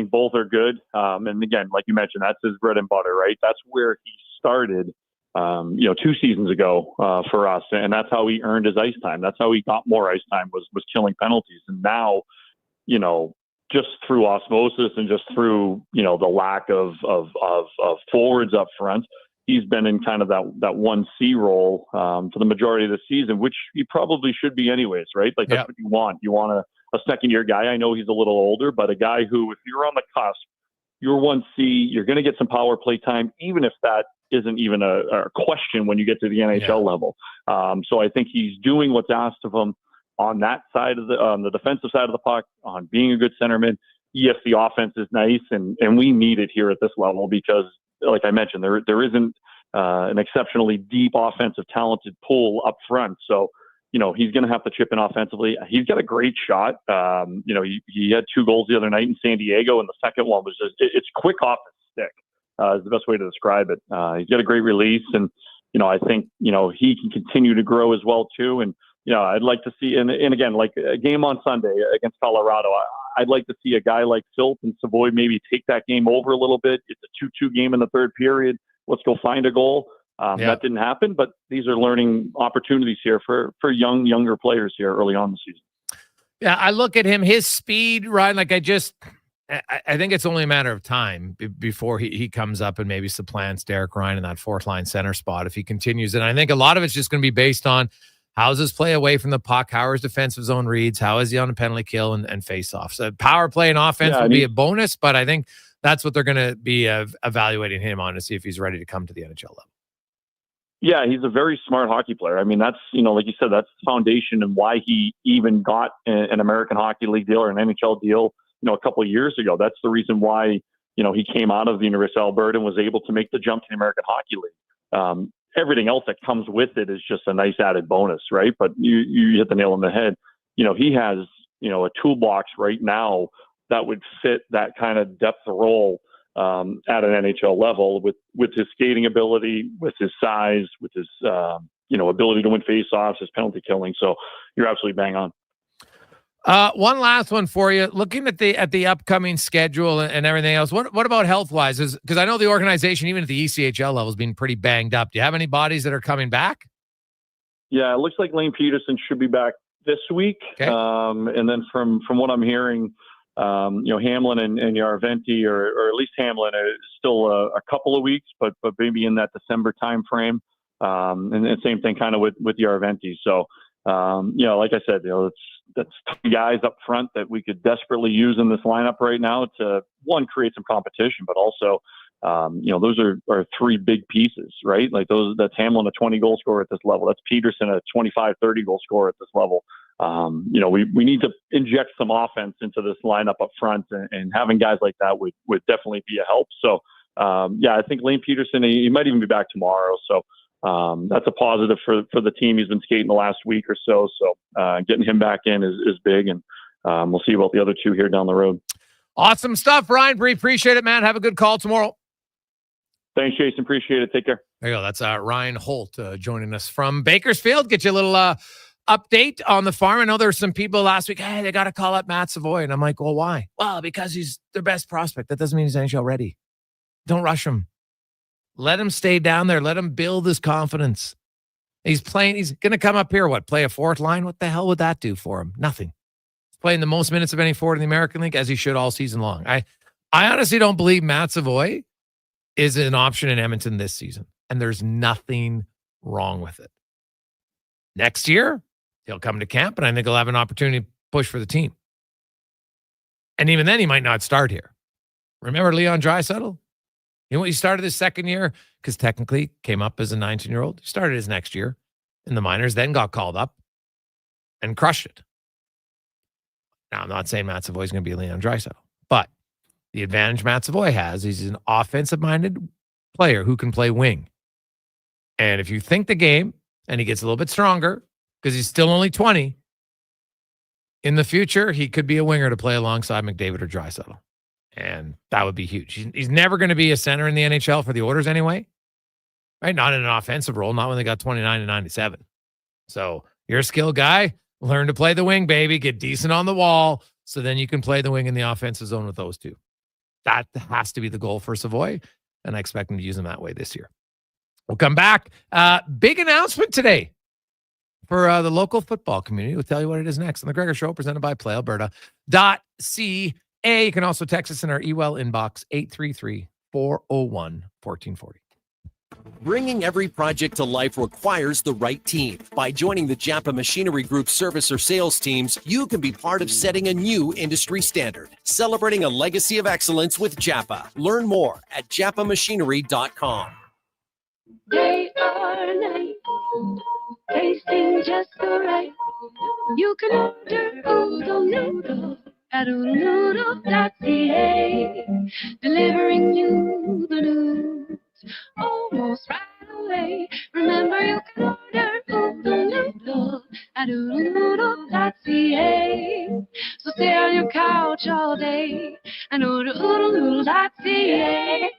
both are good. And again, like you mentioned, that's his bread and butter, right? That's where he started, 2 seasons ago for us, and that's how he earned his ice time. That's how he got more ice time, was killing penalties. And now, just through osmosis and just through the lack of forwards up front, he's been in kind of that 1C role for the majority of the season, which he probably should be anyways, right? Like, that's what you want. You want a second-year guy. I know he's a little older, but a guy who, if you're on the cusp, you're 1C, you're going to get some power play time, even if that isn't even a question when you get to the NHL level. So I think he's doing what's asked of him on that side of the defensive side of the puck, on being a good centerman. Yes, the offense is nice, and we need it here at this level because, like I mentioned, there isn't an exceptionally deep offensive talented pool up front. So, he's going to have to chip in offensively. He's got a great shot. He had 2 goals the other night in San Diego, and the second one was it's quick off the stick. Is the best way to describe it. He's got a great release, and I think he can continue to grow as well too. And I'd like to see, and again, like a game on Sunday against Colorado, I'd like to see a guy like Philp and Savoy maybe take that game over a little bit. It's a 2-2 game in the third period. Let's go find a goal. That didn't happen, but these are learning opportunities here for younger players here early on in the season. Yeah, I look at him, his speed, Ryan, like I think it's only a matter of time before he comes up and maybe supplants Derek Ryan in that 4th-line center spot if he continues. And I think a lot of it's just going to be based on how's his play away from the puck, how are his defensive zone reads, how is he on a penalty kill and face-off. So power play and offense will be a bonus, but I think that's what they're going to be evaluating him on to see if he's ready to come to the NHL level. Yeah, he's a very smart hockey player. I mean, that's, like you said, that's the foundation and why he even got an American Hockey League deal or an NHL deal a couple of years ago. That's the reason why, he came out of the University of Alberta and was able to make the jump to the American Hockey League. Everything else that comes with it is just a nice added bonus, right? But you hit the nail on the head. He has, a toolbox right now that would fit that kind of depth role at an NHL level with his skating ability, with his size, with his, ability to win faceoffs, his penalty killing. So you're absolutely bang on. One last one for you. Looking at the upcoming schedule and everything else, what about health-wise? Because I know the organization, even at the ECHL level, has been pretty banged up. Do you have any bodies that are coming back? Yeah, it looks like Lane Peterson should be back this week. Okay. And then from what I'm hearing, Hamlin and Yarventi, or at least Hamlin, is still a couple of weeks, but maybe in that December time frame. And same thing kind of with Yarventi. So, like I said, that's 3 guys up front that we could desperately use in this lineup right now to, one, create some competition, but also, those are 3 big pieces, right? Like that's Hamlin, a 20 goal scorer at this level. That's Peterson, a 25, 30 goal scorer at this level. We need to inject some offense into this lineup up front, and having guys like that would definitely be a help. So, I think Lane Peterson, he might even be back tomorrow. So, that's a positive for the team. He's been skating the last week or so. So, getting him back in is big, and we'll see about the other 2 here down the road. Awesome stuff, Ryan. Appreciate it, man. Have a good call tomorrow. Thanks, Jason. Appreciate it. Take care. There you go. That's Ryan Holt joining us from Bakersfield. Get you a little update on the farm. I know there's some people last week, hey, they got to call up Matt Savoy. And I'm like, well, why? Well, because he's their best prospect. That doesn't mean he's NHL ready. Don't rush him. Let him stay down there. Let him build his confidence. He's playing. He's going to come up here, play a 4th line? What the hell would that do for him? Nothing. He's playing the most minutes of any forward in the American League, as he should all season long. I honestly don't believe Matt Savoy is an option in Edmonton this season, and there's nothing wrong with it. Next year, he'll come to camp, and I think he'll have an opportunity to push for the team. And even then, he might not start here. Remember Leon Draisaitl? He started his 2nd year because technically came up as a 19-year-old. He started his next year in the minors, then got called up and crushed it. Now, I'm not saying Matt Savoy's going to be Leon Draisaitl, but the advantage Matt Savoy has is he's an offensive-minded player who can play wing. And if you think the game and he gets a little bit stronger, because he's still only 20, in the future, he could be a winger to play alongside McDavid or Draisaitl. And that would be huge. He's never going to be a center in the NHL for the Oilers anyway, right? Not in an offensive role, not when they got 29 and 97. So you're a skilled guy. Learn to play the wing, baby. Get decent on the wall, so then you can play the wing in the offensive zone with those 2. That has to be the goal for Savoy, and I expect him to use him that way this year. We'll come back. Big announcement today for the local football community. We'll tell you what it is next on the Gregor Show, presented by PlayAlberta.ca. You can also text us in our email inbox, 833-401-1440. Bringing every project to life requires the right team. By joining the Japa Machinery Group service or sales teams, you can be part of setting a new industry standard. Celebrating a legacy of excellence with Japa. Learn more at japamachinery.com. Day or night, tasting just so right. You can order oodle noodle at oodlenoodle.ca, delivering you the news almost right away. Remember, you can order oodle noodle at oodlenoodle.ca. So stay on your couch all day and order oodlenoodle.ca.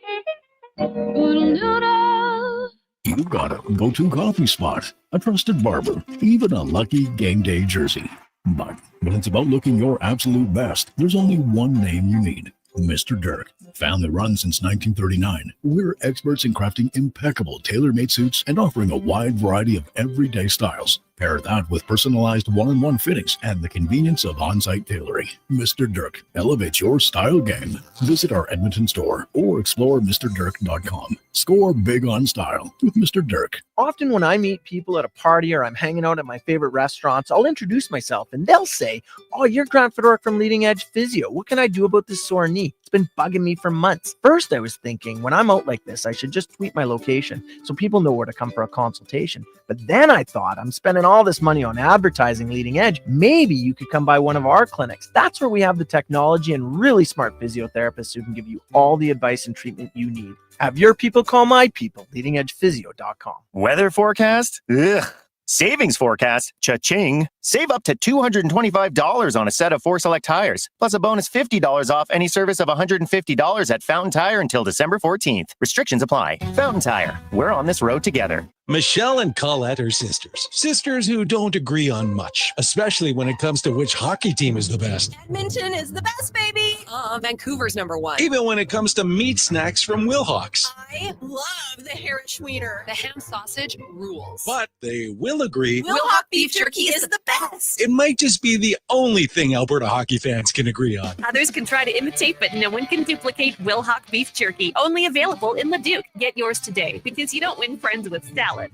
Oodle noodle. You got a go-to coffee spot, a trusted barber, even a lucky game day jersey. But when it's about looking your absolute best, there's only one name you need: Mr. Dirk. Family run since 1939, we're experts in crafting impeccable tailor-made suits and offering a wide variety of everyday styles. Pair that with personalized one-on-one fittings and the convenience of on-site tailoring. Mr. Dirk elevates your style game. Visit our Edmonton store or explore MrDirk.com. Score big on style with Mr. Dirk. Often when I meet people at a party or I'm hanging out at my favorite restaurants, I'll introduce myself and they'll say, "Oh, you're Grant Fedoruk from Leading Edge Physio. What can I do about this sore knee? It's been bugging me for months." First, I was thinking, when I'm out like this, I should just tweet my location so people know where to come for a consultation. But then I thought, I'm spending all this money on advertising Leading Edge. Maybe you could come by one of our clinics. That's where we have the technology and really smart physiotherapists who can give you all the advice and treatment you need. Have your people call my people. LeadingEdgePhysio.com. Weather forecast? Ugh. Savings forecast? Cha-ching. Save up to $225 on a set of 4 select tires, plus a bonus $50 off any service of $150 at Fountain Tire until December 14th. Restrictions apply. Fountain Tire. We're on this road together. Michelle and Colette are sisters. Sisters who don't agree on much, especially when it comes to which hockey team is the best. Edmonton is the best, baby. Vancouver's #1. Even when it comes to meat snacks from Wilhawks. I love the Harris Schwiener. The ham sausage rules. But they will agree. Wilhawk beef jerky is the best. Yes! It might just be the only thing Alberta hockey fans can agree on. Others can try to imitate, but no one can duplicate Wilhauk beef jerky. Only available in Leduc. Get yours today, because you don't win friends with salad.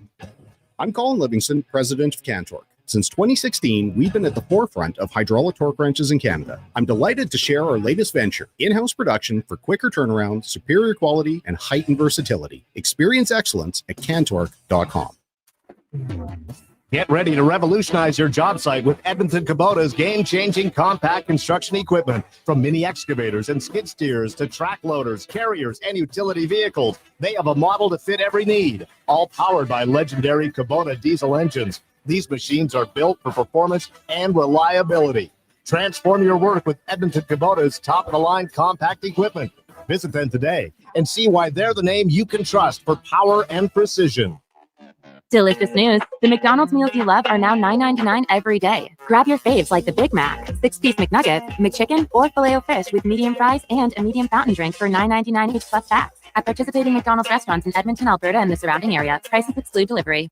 I'm Colin Livingston, president of Cantork. Since 2016, we've been at the forefront of hydraulic torque wrenches in Canada. I'm delighted to share our latest venture, in-house production for quicker turnaround, superior quality, and heightened versatility. Experience excellence at cantork.com. Get ready to revolutionize your job site with Edmonton Kubota's game-changing compact construction equipment. From mini excavators and skid steers to track loaders, carriers, and utility vehicles, they have a model to fit every need, all powered by legendary Kubota diesel engines. These machines are built for performance and reliability. Transform your work with Edmonton Kubota's top-of-the-line compact equipment. Visit them today and see why they're the name you can trust for power and precision. Delicious news. The McDonald's meals you love are now $9.99 every day. Grab your faves like the Big Mac, 6-piece McNuggets, McChicken, or Filet-O-Fish with medium fries and a medium fountain drink for $9.99 each plus tax. At participating McDonald's restaurants in Edmonton, Alberta, and the surrounding area. Prices exclude delivery.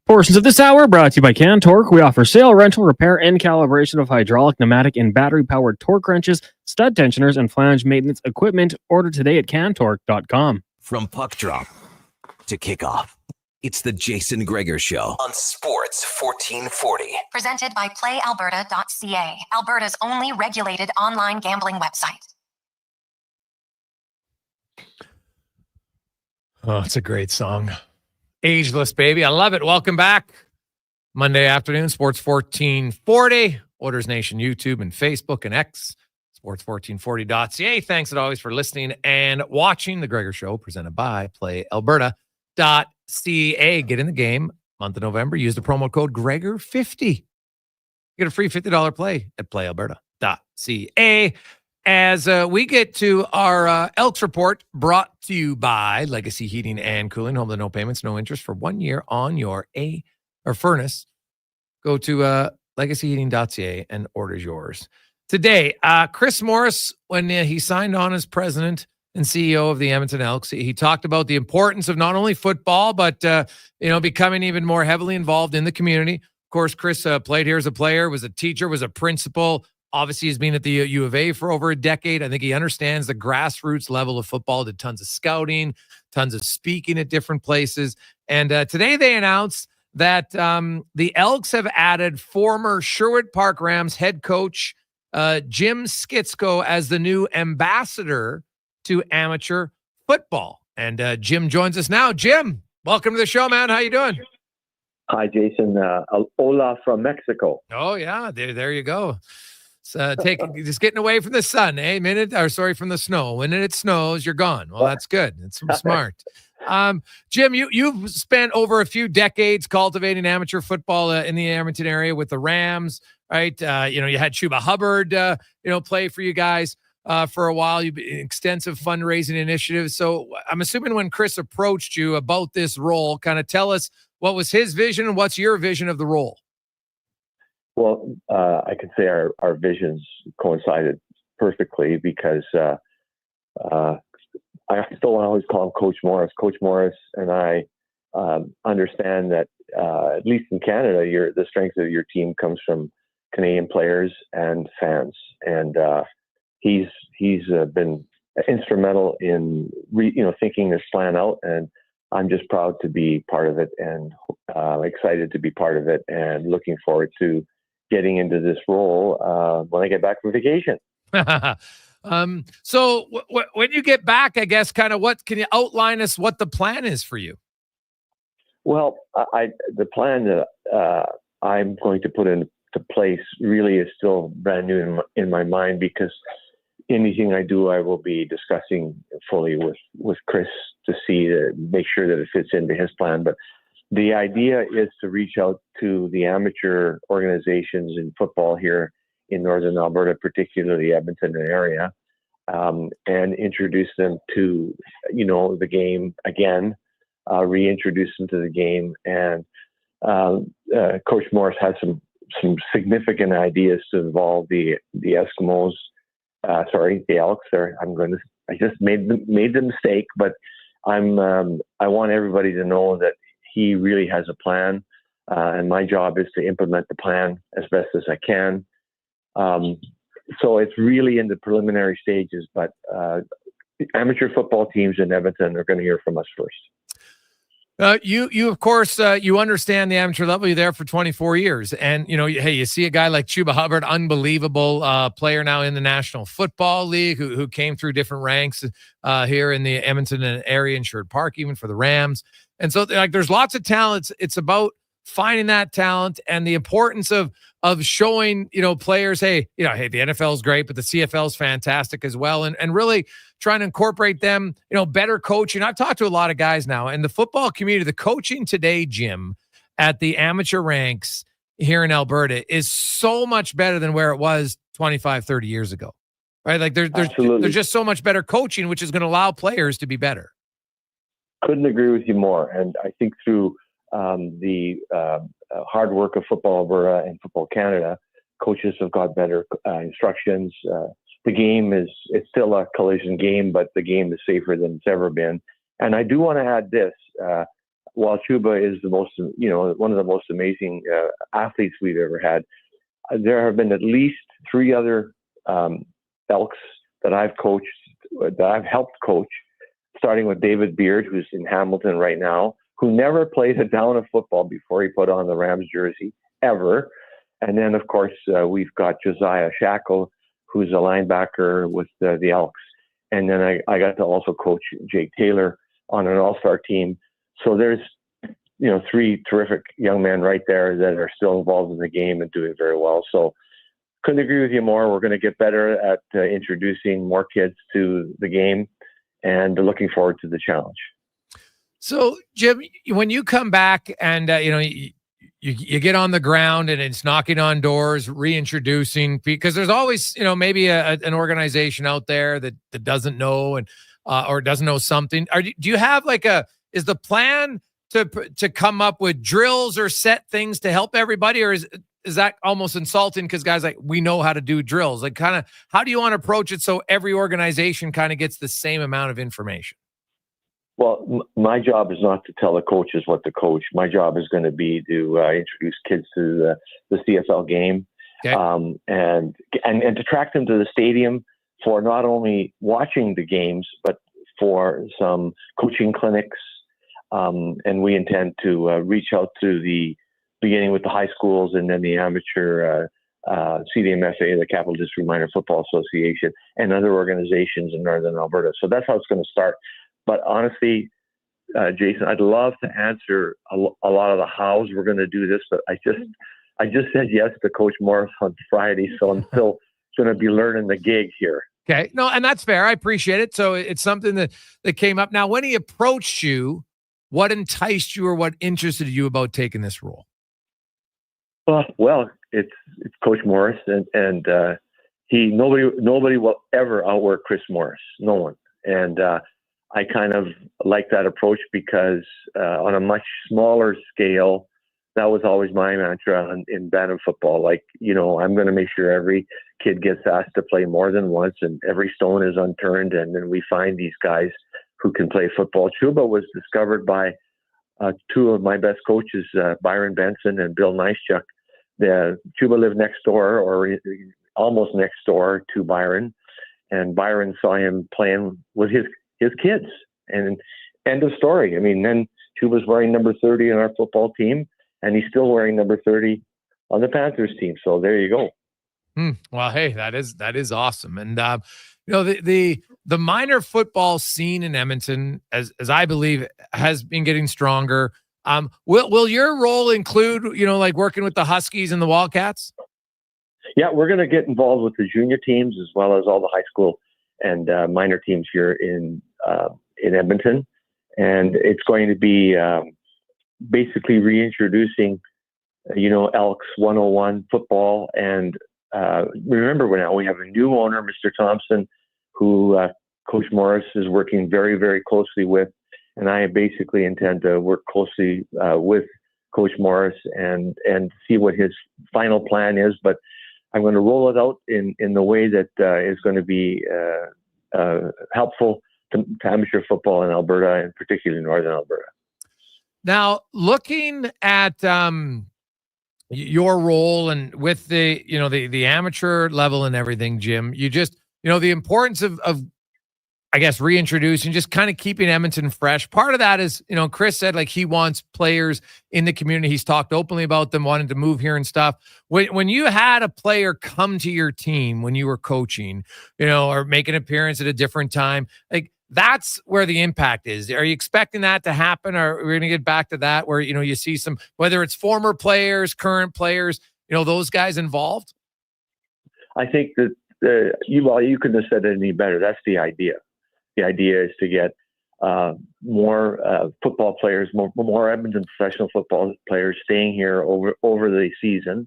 Portions of this hour brought to you by Cantork. We offer sale, rental, repair, and calibration of hydraulic, pneumatic, and battery-powered torque wrenches, stud tensioners, and flange maintenance equipment. Order today at cantork.com. From puck drop to kickoff, it's the Jason Gregor Show on Sports 1440. Presented by PlayAlberta.ca, Alberta's only regulated online gambling website. Oh, it's a great song. Ageless, baby. I love it. Welcome back. Monday afternoon, Sports 1440. Orders Nation YouTube and Facebook and X. Sports1440.ca. Thanks as always for listening and watching the Gregor Show, presented by PlayAlberta.ca. Get in the game. Month of November. Use the promo code Gregor50. Get a free $50 play at PlayAlberta.ca. As we get to our Elks report, brought to you by Legacy Heating and Cooling, home to no payments, no interest for 1 year on your furnace. Go to legacyheating.ca and order yours. Today, Chris Morris, when he signed on as president and CEO of the Edmonton Elks, he talked about the importance of not only football, but becoming even more heavily involved in the community. Of course, Chris played here as a player, was a teacher, was a principal. Obviously, he's been at the U of A for over a decade. I think he understands the grassroots level of football, did tons of scouting, tons of speaking at different places. And today they announced that the Elks have added former Sherwood Park Rams head coach Jim Skitsko as the new ambassador to amateur football. And Jim joins us now. Jim, welcome to the show, man. How you doing? Hi, Jason. Hola from Mexico. Oh, yeah. There you go. Just getting away from the sun, from the snow. When it snows, you're gone. Well, that's good. It's smart. Jim, you've spent over a few decades cultivating amateur football in the Edmonton area with the Rams, right? You had Chuba Hubbard, play for you guys for a while. You've been extensive fundraising initiatives. So I'm assuming when Chris approached you about this role, kind of tell us what was his vision and what's your vision of the role? Well, I could say our visions coincided perfectly because I still always call him Coach Morris. Coach Morris and I understand that at least in Canada, the strength of your team comes from Canadian players and fans, and he's been instrumental in thinking this plan out, and I'm just proud to be part of it and excited to be part of it, and looking forward to getting into this role when I get back from vacation. So when you get back, I guess, kind of what can you outline us what the plan is for you? Well, the plan that I'm going to put into place really is still brand new in my mind, because anything I do, I will be discussing fully with Chris to make sure that it fits into his plan. But the idea is to reach out to the amateur organizations in football here in Northern Alberta, particularly Edmonton area, and introduce them to, the game again, reintroduce them to the game. And Coach Morris has some significant ideas to involve the Eskimos, the Elks. I just made the mistake, but I want everybody to know that he really has a plan, and my job is to implement the plan as best as I can. So it's really in the preliminary stages, but amateur football teams in Edmonton are going to hear from us first. You of course, you understand the amateur level. You're there for 24 years. And, hey, you see a guy like Chuba Hubbard, unbelievable player now in the National Football League, who came through different ranks here in the Edmonton area in Sherwood Park, even for the Rams. And so there's lots of talent. It's about finding that talent and the importance of showing, players, hey, the NFL is great, but the CFL is fantastic as well. And really trying to incorporate them, better coaching. I've talked to a lot of guys now in the football community. The coaching today, Jim, at the amateur ranks here in Alberta is so much better than where it was 25, 30 years ago, right? Like there's just so much better coaching, which is going to allow players to be better. Couldn't agree with you more. And I think through the hard work of Football Alberta and Football Canada, coaches have got better instructions. The game it's still a collision game, but the game is safer than it's ever been. And I do want to add this: while Chuba is one of the most amazing athletes we've ever had, there have been at least 3 other Elks that I've coached, that I've helped coach, starting with David Beard, who's in Hamilton right now, who never played a down of football before he put on the Rams jersey, ever. And then, of course, we've got Josiah Shackle, who's a linebacker with the Elks. And then I got to also coach Jake Taylor on an all-star team. So there's, 3 terrific young men right there that are still involved in the game and doing very well. So couldn't agree with you more. We're going to get better at introducing more kids to the game, and looking forward to the challenge. So, Jim, when you come back and, you get on the ground and it's knocking on doors, reintroducing, because there's always, maybe an organization out there that doesn't know and or doesn't know something. Do you have is the plan to come up with drills or set things to help everybody, or is that almost insulting because guys we know how to do drills? Kind of, how do you want to approach it so every organization kind of gets the same amount of information? Well, my job is not to tell the coaches what to coach. My job is going to be to introduce kids to the CFL game, okay. and to track them to the stadium for not only watching the games, but for some coaching clinics. And we intend to reach out to beginning with the high schools and then the amateur CDMFA, the Capital District Minor Football Association, and other organizations in Northern Alberta. So that's how it's going to start. But honestly, Jason, I'd love to answer a lot of the hows we're going to do this, but I just said yes to Coach Morris on Friday, so I'm still going to be learning the gig here. Okay, no, and that's fair. I appreciate it. So it's something that came up. Now, when he approached you, what enticed you or what interested you about taking this role? Well, it's Coach Morris, and nobody will ever outwork Chris Morris. No one, and I kind of like that approach because on a much smaller scale, that was always my mantra in bantam football. I'm going to make sure every kid gets asked to play more than once and every stone is unturned. And then we find these guys who can play football. Chuba was discovered by 2 of my best coaches, Byron Benson and Bill Nicechuck. Chuba lived next door or almost next door to Byron. And Byron saw him playing with his kids, and end of story. I mean, then Chuba's wearing number 30 on our football team, and he's still wearing number 30 on the Panthers team. So there you go. Well, hey, that is awesome. And the minor football scene in Edmonton, as I believe, has been getting stronger. Will your role include, working with the Huskies and the Wildcats? Yeah, we're going to get involved with the junior teams as well as all the high school and minor teams here in Edmonton, and it's going to be basically reintroducing, Elks 101 football. And remember, now we have a new owner, Mr. Thompson, who Coach Morris is working very, very closely with, and I basically intend to work closely with Coach Morris and see what his final plan is. But I'm going to roll it out in the way that is going to be helpful to amateur football in Alberta, and particularly Northern Alberta. Now, looking at your role and with the the amateur level and everything, Jim, you just the importance of I guess reintroducing, just kind of keeping Edmonton fresh. Part of that is, Chris said like he wants players in the community. He's talked openly about them wanting to move here and stuff. When you had a player come to your team when you were coaching, or make an appearance at a different time, like that's where the impact is. Are you expecting that to happen? Or we're going to get back to that where, you see some, whether it's former players, current players, those guys involved? I think that you couldn't have said it any better. That's the idea. The idea is to get more football players, more Edmonton professional football players staying here over the season,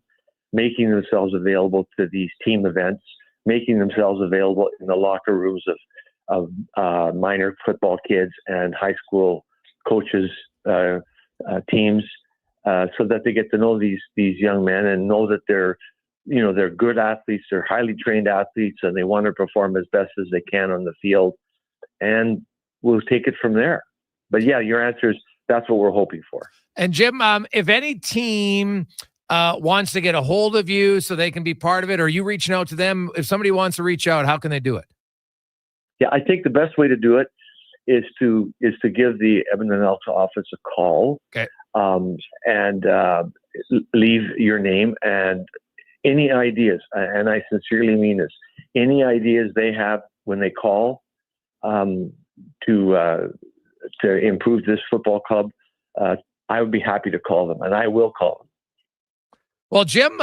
making themselves available to these team events, making themselves available in the locker rooms of minor football kids and high school coaches, teams, so that they get to know these young men and know that they're good athletes, they're highly trained athletes, and they want to perform as best as they can on the field. And we'll take it from there. But yeah, your answer is that's what we're hoping for. And Jim, if any team wants to get a hold of you so they can be part of it, or you reaching out to them, if somebody wants to reach out, how can they do it? Yeah, I think the best way to do it is to give the Edmonton Elks office a call. Okay. And leave your name and any ideas. And I sincerely mean this. Any ideas they have when they call to improve this football club, I would be happy to call them, and I will call them. Well, Jim,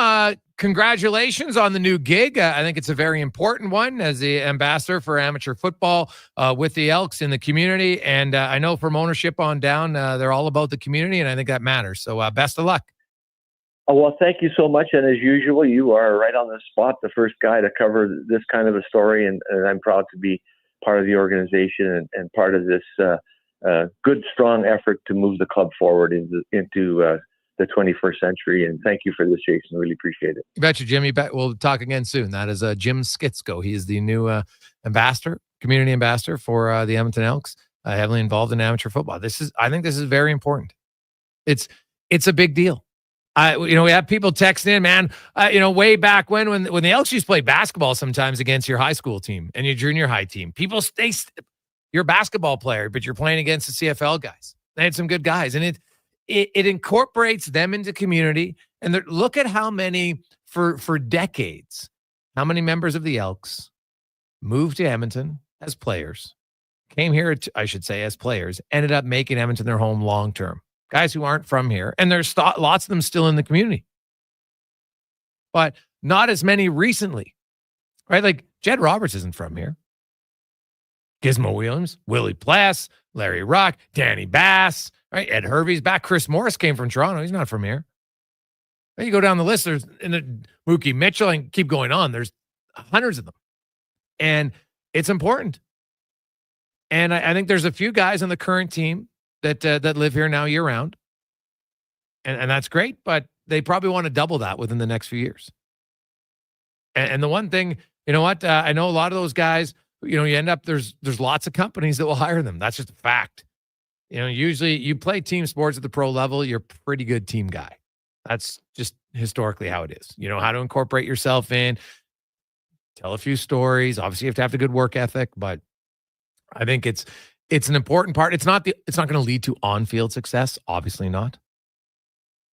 congratulations on the new gig. I think it's a very important one as the ambassador for amateur football with the Elks in the community. And I know from ownership on down, they're all about the community, and I think that matters. So best of luck. Oh, well, thank you so much. And as usual, you are right on the spot, the first guy to cover this kind of a story, and I'm proud to be part of the organization and part of this good, strong effort to move the club forward into the 21st century. And thank you for this, Jason. Really appreciate it. You betcha, Jim. We'll talk again soon. That is Jim Skitsko. He is the new ambassador, community ambassador for the Edmonton Elks, heavily involved in amateur football. I think this is very important. It's a big deal. We have people texting in, man, way back when the Elks used to play basketball sometimes against your high school team and your junior high team. People you're a basketball player, but you're playing against the CFL guys. They had some good guys, and it incorporates them into community. And look at how many for decades, how many members of the Elks moved to Edmonton as players, came here, I should say, as players, ended up making Edmonton their home long term. Guys who aren't from here, and there's lots of them still in the community, but not as many recently, right? Like Jed Roberts isn't from here. Gizmo Williams, Willie Pless, Larry Rock, Danny Bass, right? Ed Hervey's back. Chris Morris came from Toronto. He's not from here. Then you go down the list. There's Mookie Mitchell, and keep going on. There's hundreds of them, and it's important. And I think there's a few guys on the current team that live here now year round. And that's great, but they probably want to double that within the next few years. And the one thing, I know a lot of those guys, you end up, there's lots of companies that will hire them. That's just a fact. Usually you play team sports at the pro level, you're a pretty good team guy. That's just historically how it is. You know how to incorporate yourself in, tell a few stories. Obviously you have to have a good work ethic, but I think it's an important part. It's not going to lead to on-field success, obviously not.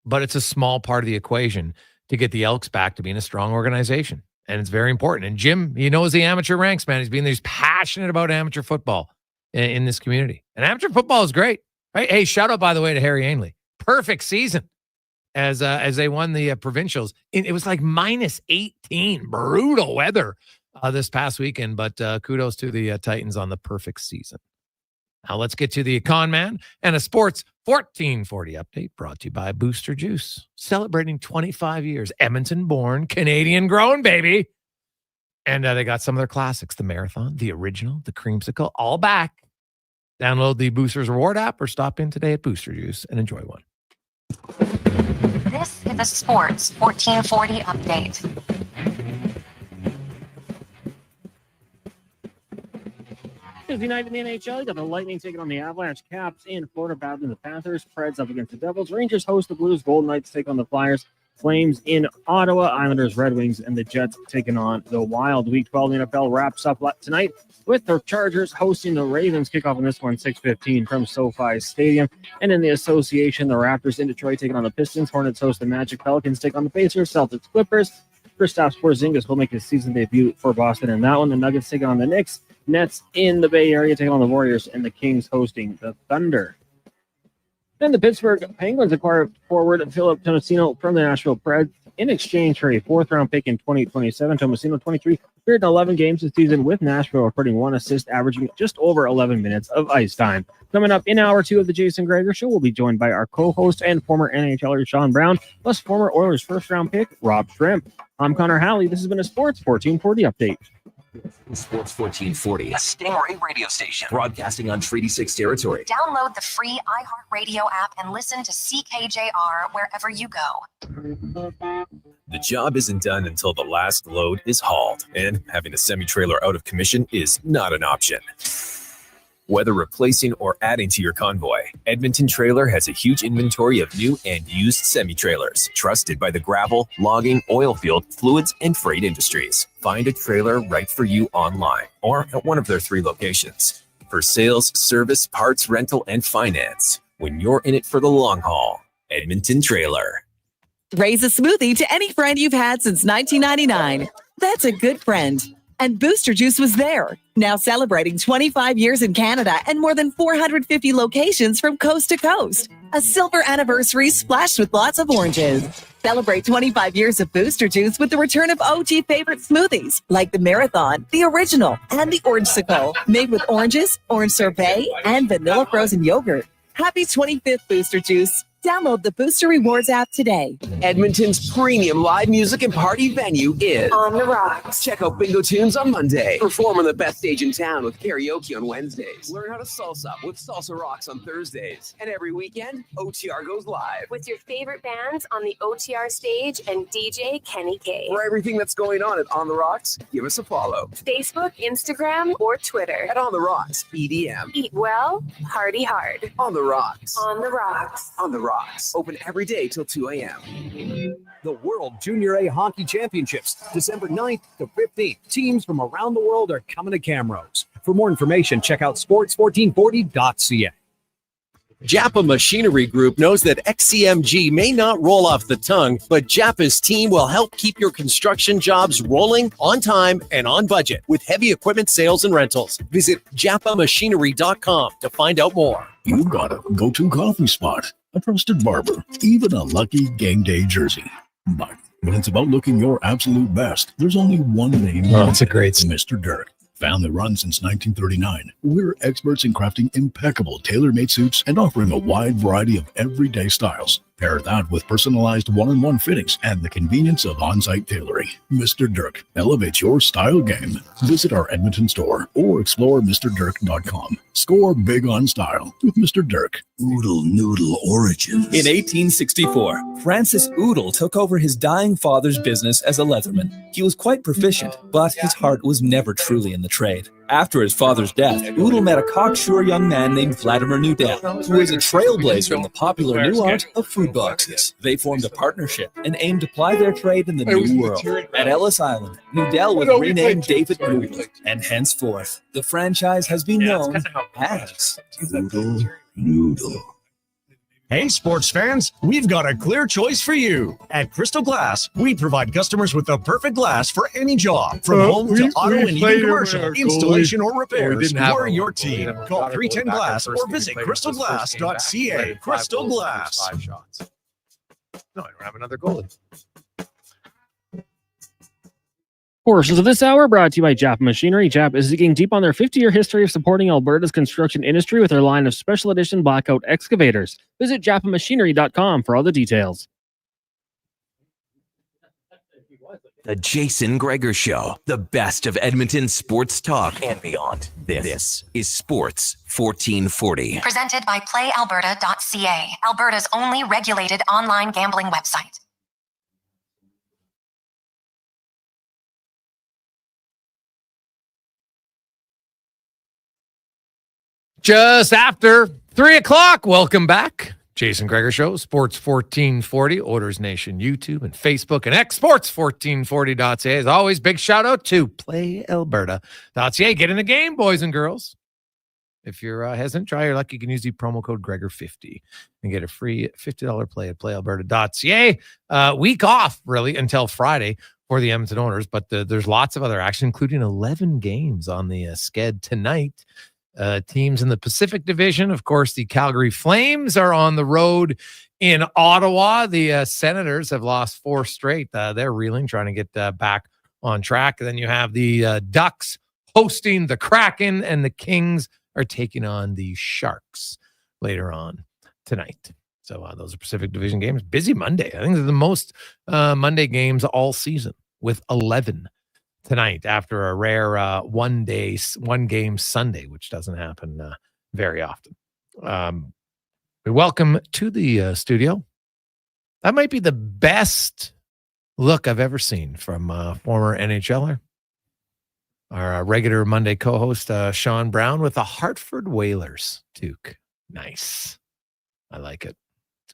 But it's a small part of the equation to get the Elks back to being a strong organization. And it's very important. And Jim, he knows the amateur ranks, man. He's passionate about amateur football in this community. And amateur football is great. Right? Hey, shout out, by the way, to Harry Ainley. Perfect season. as they won the provincials. It was like minus 18, brutal weather this past weekend, but kudos to the Titans on the perfect season. Now let's get to the Con Man and a Sports 1440 update brought to you by Booster Juice, celebrating 25 years. Edmonton born, Canadian grown, baby. And they got some of their classics, the Marathon, the Original, the Creamsicle, all back. Download the Boosters Reward app or stop in today at Booster Juice and enjoy one. This is the Sports 1440 update. United in the NHL, you got the Lightning taking on the Avalanche, Caps in Florida battling the Panthers, Preds up against the Devils, Rangers host the Blues, Golden Knights take on the Flyers, Flames in Ottawa, Islanders, Red Wings, and the Jets taking on the Wild. Week 12 in the NFL wraps up tonight with the Chargers hosting the Ravens. Kickoff in this one, 6:15 from SoFi Stadium. And in the association, the Raptors in Detroit taking on the Pistons, Hornets host the Magic, Pelicans take on the Pacers, Celtics, Clippers. Kristaps Porzingis will make his season debut for Boston in that one. The Nuggets taking on the Knicks, Nets in the Bay Area taking on the Warriors, and the Kings hosting the Thunder. Then the Pittsburgh Penguins acquire forward Philp Tomasino from the Nashville Preds in exchange for a fourth-round pick in 2027. Tomasino, 23, appeared in 11 games this season with Nashville, recording 1 assist, averaging just over 11 minutes of ice time. Coming up in hour 2 of the Jason Gregor Show, we'll be joined by our co-host and former NHLer Sean Brown, plus former Oilers first-round pick Rob Schremp. I'm Connor Halley. This has been a Sports 1440 update. Sports 1440, a Stingray radio station broadcasting on Treaty 6 territory. Download the free iHeartRadio app and listen to CKJR wherever you go. The job isn't done until the last load is hauled, and having a semi-trailer out of commission is not an option. Whether replacing or adding to your convoy, Edmonton Trailer has a huge inventory of new and used semi-trailers, trusted by the gravel, logging, oil field, fluids, and freight industries. Find a trailer right for you online or at one of their 3 locations. For sales, service, parts, rental, and finance, when you're in it for the long haul, Edmonton Trailer. Raise a smoothie to any friend you've had since 1999. That's a good friend. And Booster Juice was there, now celebrating 25 years in Canada and more than 450 locations from coast to coast. A silver anniversary splashed with lots of oranges. Celebrate 25 years of Booster Juice with the return of OG favorite smoothies like the Marathon, the Original, and the Orangesicle, made with oranges, orange sorbet, and vanilla frozen yogurt. Happy 25th, Booster Juice. Download the Booster Rewards app today. Edmonton's premium live music and party venue is On the Rocks. Check out Bingo Tunes on Monday. Perform on the best stage in town with karaoke on Wednesdays. Learn how to salsa with Salsa Rocks on Thursdays. And every weekend, OTR goes live. With your favorite bands on the OTR stage and DJ Kenny K. For everything that's going on at On the Rocks, give us a follow. Facebook, Instagram, or Twitter. At On the Rocks, EDM. Eat well, party hard. On the Rocks. On the Rocks. On the Rocks. Open every day till 2 a.m. The World Junior A Hockey Championships, December 9th to 15th. Teams from around the world are coming to Camrose. For more information, check out sports1440.ca. Japa Machinery Group knows that XCMG may not roll off the tongue, but Japa's team will help keep your construction jobs rolling on time and on budget with heavy equipment sales and rentals. Visit japamachinery.com to find out more. You've got a go-to coffee spot, a trusted barber, even a lucky game day jersey. But when it's about looking your absolute best, there's only one name. Oh, it's a great Mr. Dirk. Family run since 1939. We're experts in crafting impeccable tailor-made suits and offering a wide variety of everyday styles. Pair that with personalized one-on-one fittings and the convenience of on-site tailoring. Mr. Dirk elevates your style game. Visit our Edmonton store or explore MrDirk.com. Score big on style with Mr. Dirk. Oodle Noodle Origins. In 1864, Francis Oodle took over his dying father's business as a leatherman. He was quite proficient, but his heart was never truly in the trade. After his father's death, Oodle met a cocksure young man named Vladimir Nudell, who is a trailblazer in the popular new art of food boxes. They formed a partnership and aimed to ply their trade in the new world. At Ellis Island, Nudell was renamed David Noodle, and henceforth, the franchise has been known as Oodle Noodle. Hey, sports fans, we've got a clear choice for you. At Crystal Glass, we provide customers with the perfect glass for any job, from home to auto and even commercial, installation or repairs. We're your team. Call 310 Glass or visit crystalglass.ca. Crystal Glass. No, I don't have another goalie. Portions of this hour brought to you by Japa Machinery. Japa is digging deep on their 50-year history of supporting Alberta's construction industry with their line of special edition blackout excavators. Visit japamachinery.com for all the details. The Jason Gregor Show, the best of Edmonton sports talk and beyond. This is Sports 1440. Presented by PlayAlberta.ca, Alberta's only regulated online gambling website. Just after 3 o'clock. Welcome back. Jason Gregor Show, Sports 1440, Oilers Nation, YouTube and Facebook, and X Sports1440.ca. As always, big shout out to PlayAlberta.ca. Get in the game, boys and girls. If you're hesitant, try your luck. You can use the promo code Gregor50 and get a free $50 play at PlayAlberta.ca. Week off, really, until Friday for the Edmonton Oilers, but there's lots of other action, including 11 games on the sked tonight. Teams in the Pacific Division, of course, the Calgary Flames are on the road in Ottawa. The Senators have lost 4 straight. They're reeling, trying to get back on track. And then you have the Ducks hosting the Kraken, and the Kings are taking on the Sharks later on tonight. So those are Pacific Division games. Busy Monday. I think they're the most Monday games all season, with 11 tonight after a rare one game Sunday, which doesn't happen very often. We welcome to the studio. That might be the best look I've ever seen from former NHLer. Our regular Monday co-host, Sean Brown, with the Hartford Whalers toque. Nice. I like it.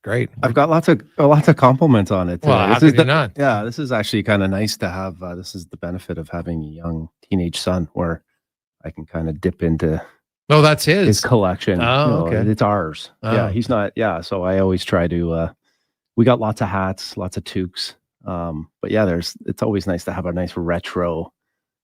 Great. I've got lots of compliments on it. Well, how could you not? Yeah, this is actually kind of nice to have. This is the benefit of having a young teenage son, where I can kind of dip into. Oh, that's his collection. Oh, okay. It's ours. Oh. Yeah, he's not. Yeah, so I always try to. We got lots of hats, lots of toques. But yeah, it's always nice to have a nice retro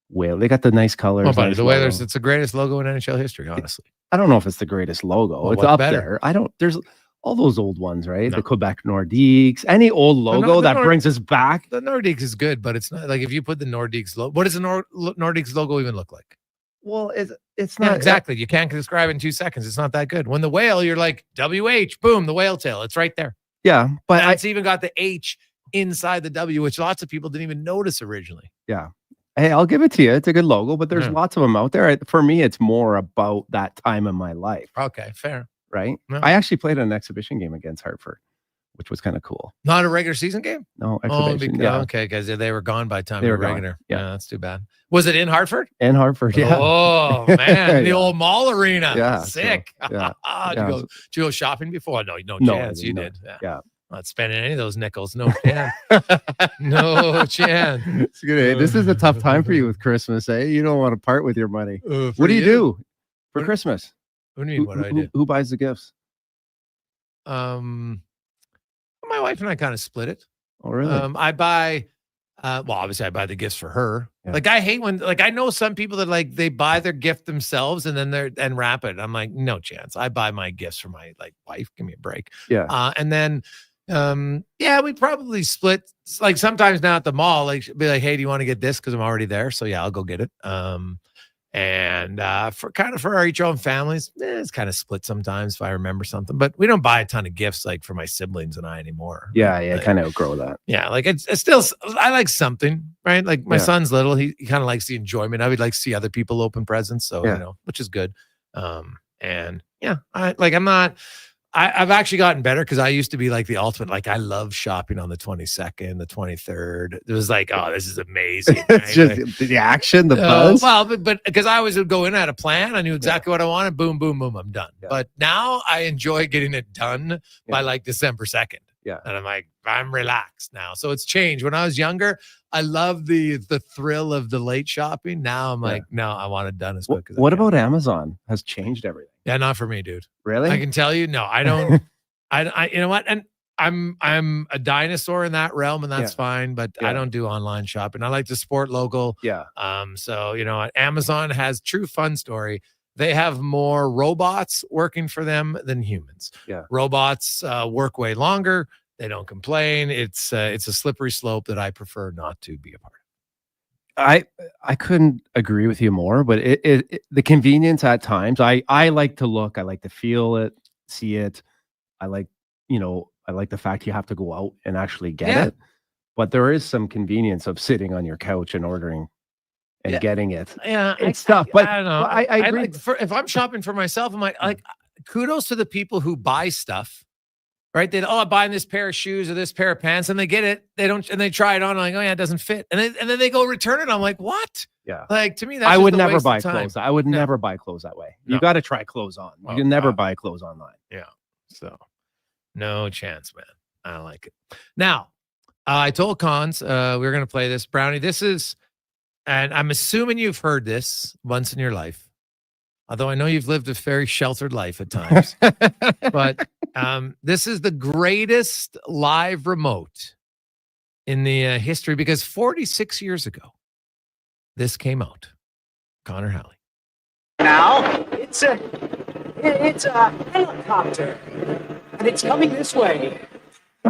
whale. They got the nice colors. Oh, but nice the logo. Whalers, it's the greatest logo in NHL history, honestly. I don't know if it's the greatest logo. Well, it's what's up better? there. There's all those old ones, right? No. The Quebec Nordiques, any old logo that brings us back. The Nordiques is good, but it's not like if you put the Nordiques logo. What does the Nordiques logo even look like? Well, it's Yeah, not exactly. You can't describe it in 2 seconds. It's not that good. When the whale, you're like WH, boom, the whale tail. It's right there. Yeah, but and it's even got the H inside the W, which lots of people didn't even notice originally. Yeah. Hey, I'll give it to you. It's a good logo, but there's lots of them out there. For me, it's more about that time in my life. Okay, fair. Right? No. I actually played an exhibition game against Hartford, which was kind of cool. Not a regular season game? No, Oh, exhibition. Yeah. okay, because they were gone by the time They they were were gone. regular. Yeah. That's too bad. Was it in Hartford? In Hartford, yeah. Oh, man. The Yeah. old mall arena. Yeah, Sick. so, yeah. Did, Yeah. you go shopping before? No, no No, chance. You no. did. Yeah. Not spending any of those nickels. No chance. No chance. It's good. Hey, this is a tough time for you with Christmas, eh? You don't want to part with your money. For What do you you? do for Christmas? What do you mean, what do I do? Who buys the gifts? My wife and I kind of split it. Oh, really? I buy, well, obviously I buy the gifts for her. Yeah. Like I hate when, like I know some people that like they buy their gift themselves and then and wrap it. I'm like, no chance. I buy my gifts for my wife. Give me a break. Yeah. And then, yeah, we probably split. Like sometimes now at the mall, like she'll be like, hey, do you want to get this? Because I'm already there. So yeah, I'll go get it. And for our each own families, it's kind of split sometimes if I remember something. But we don't buy a ton of gifts like for my siblings and I anymore. Yeah, Like, kind of outgrow that. yeah, like it's still, I like something, right? Like my Yeah. son's little, he kind of likes the enjoyment. I would like to see other people open presents, so Yeah. which is good. And yeah, I've actually gotten better because I used to be like the ultimate. Like I love shopping on the 22nd, the 23rd. It was like, oh, this is amazing. It's just the action, the buzz. Well, but because I always would go in at a plan, I knew exactly what I wanted. Boom, boom, boom, I'm done. Yeah. But now I enjoy getting it done by like December 2nd. Yeah. And I'm like, I'm relaxed now. So it's changed. When I was younger, I loved the thrill of the late shopping. Now I'm like, no, I want it done as quick as I What can. about Amazon? Has changed everything. Yeah, not for me, dude. Really? I can tell you, no, I don't. I you know what? And I'm a dinosaur in that realm, and that's Yeah. fine. But Yeah. I don't do online shopping. I like to support local. Yeah. So you know, Amazon has true fun story. They have more robots working for them than humans. Yeah. Robots work way longer. They don't complain. It's a slippery slope that I prefer not to be a part of. I couldn't agree with you more, but the convenience at times, I like to look, I like to feel it, see it. I like the fact you have to go out and actually get it. But there is some convenience of sitting on your couch and ordering and getting it. Yeah, it's tough. But I don't know. I agree. If I'm shopping for myself, I'm like kudos to the people who buy stuff. Right? I'm buying this pair of shoes or this pair of pants, and they get it. They don't, and they try it on. I'm like, oh yeah, it doesn't fit, and then they go return it. I'm like, what? Yeah. Like to me, that's I just would a never waste buy of time. clothes. I would never buy clothes that way. You got to try clothes on. You can never buy clothes online. Yeah. So no chance, man. I don't like it. Now, I told Cons we were going to play this. Brownie, this is, and I'm assuming you've heard this once in your life. Although I know you've lived a very sheltered life at times, but this is the greatest live remote in the history, because 46 years ago, this came out. Connor Halley. Now, it's a helicopter, and it's coming this way.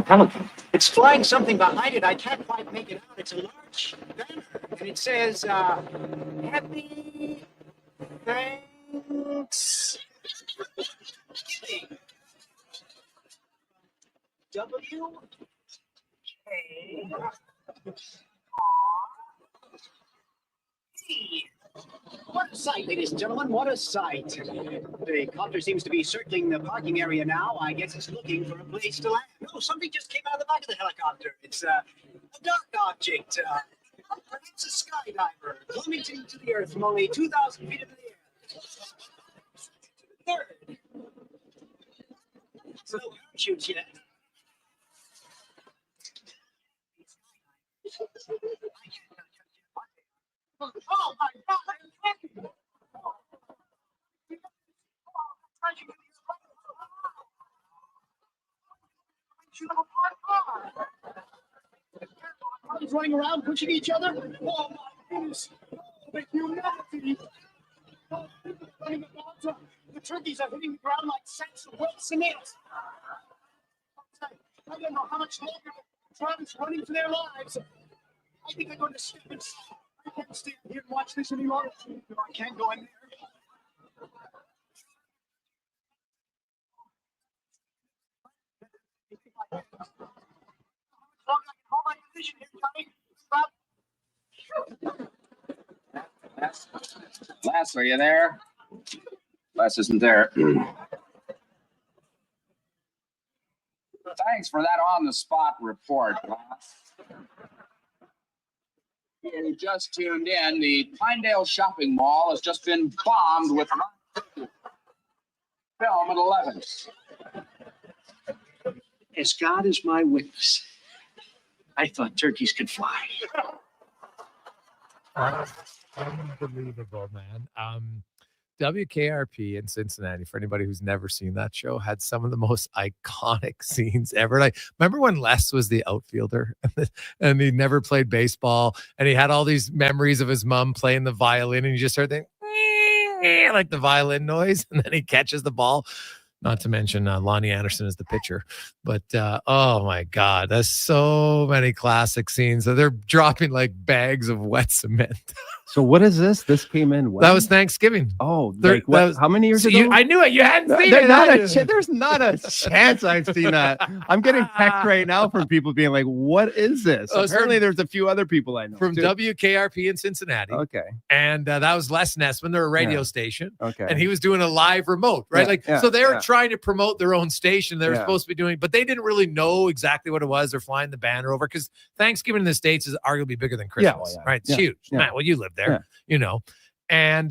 Helicopter. It's flying something behind it. I can't quite make it out. It's a large banner, and it says, happy thanks. W K R P. What a sight, ladies and gentlemen, what a sight. The copter seems to be circling the parking area now. I guess it's looking for a place to land. No, something just came out of the back of the helicopter. It's a dark object. Perhaps a skydiver plummeting to the earth from only 2,000 feet into the air. Third. So no parachutes yet. Oh my God! Everybody's running around pushing each other. Oh my goodness! The humanity! Oh, people running about. The turkeys are hitting the ground like sacks of wet cement. I don't know how much longer the drums running for their lives. I think they're going to step inside. I can't stand here and watch this any longer. No, I can't go in there. Les, are you there? Les isn't there. Thanks for that on-the-spot report, Les. You just tuned in. The Pinedale Shopping Mall has just been bombed with film at 11. As God is my witness, I thought turkeys could fly. Unbelievable, man. WKRP in Cincinnati, for anybody who's never seen that show, had some of the most iconic scenes ever. Like, remember when Les was the outfielder and he never played baseball, and he had all these memories of his mom playing the violin, and you just heard like the violin noise, and then he catches the ball. Not to mention Lonnie Anderson is the pitcher. But, oh, my God, there's so many classic scenes. So they're dropping like bags of wet cement. So what is this? This came in when? That was Thanksgiving. Oh, like what, how many years ago? I knew it. You hadn't seen it. There's not a chance I've seen that. I'm getting text right now from people being like, what is this? Apparently, there's a few other people I know. From too. WKRP in Cincinnati. Okay. And that was Les Nessman. They're a radio station. Okay. And he was doing a live remote, right? So they were trying to promote their own station. They were supposed to be doing, but they didn't really know exactly what it was. They're flying the banner over because Thanksgiving in the States is arguably bigger than Christmas, right? It's huge. Man, well, you live there, you know. And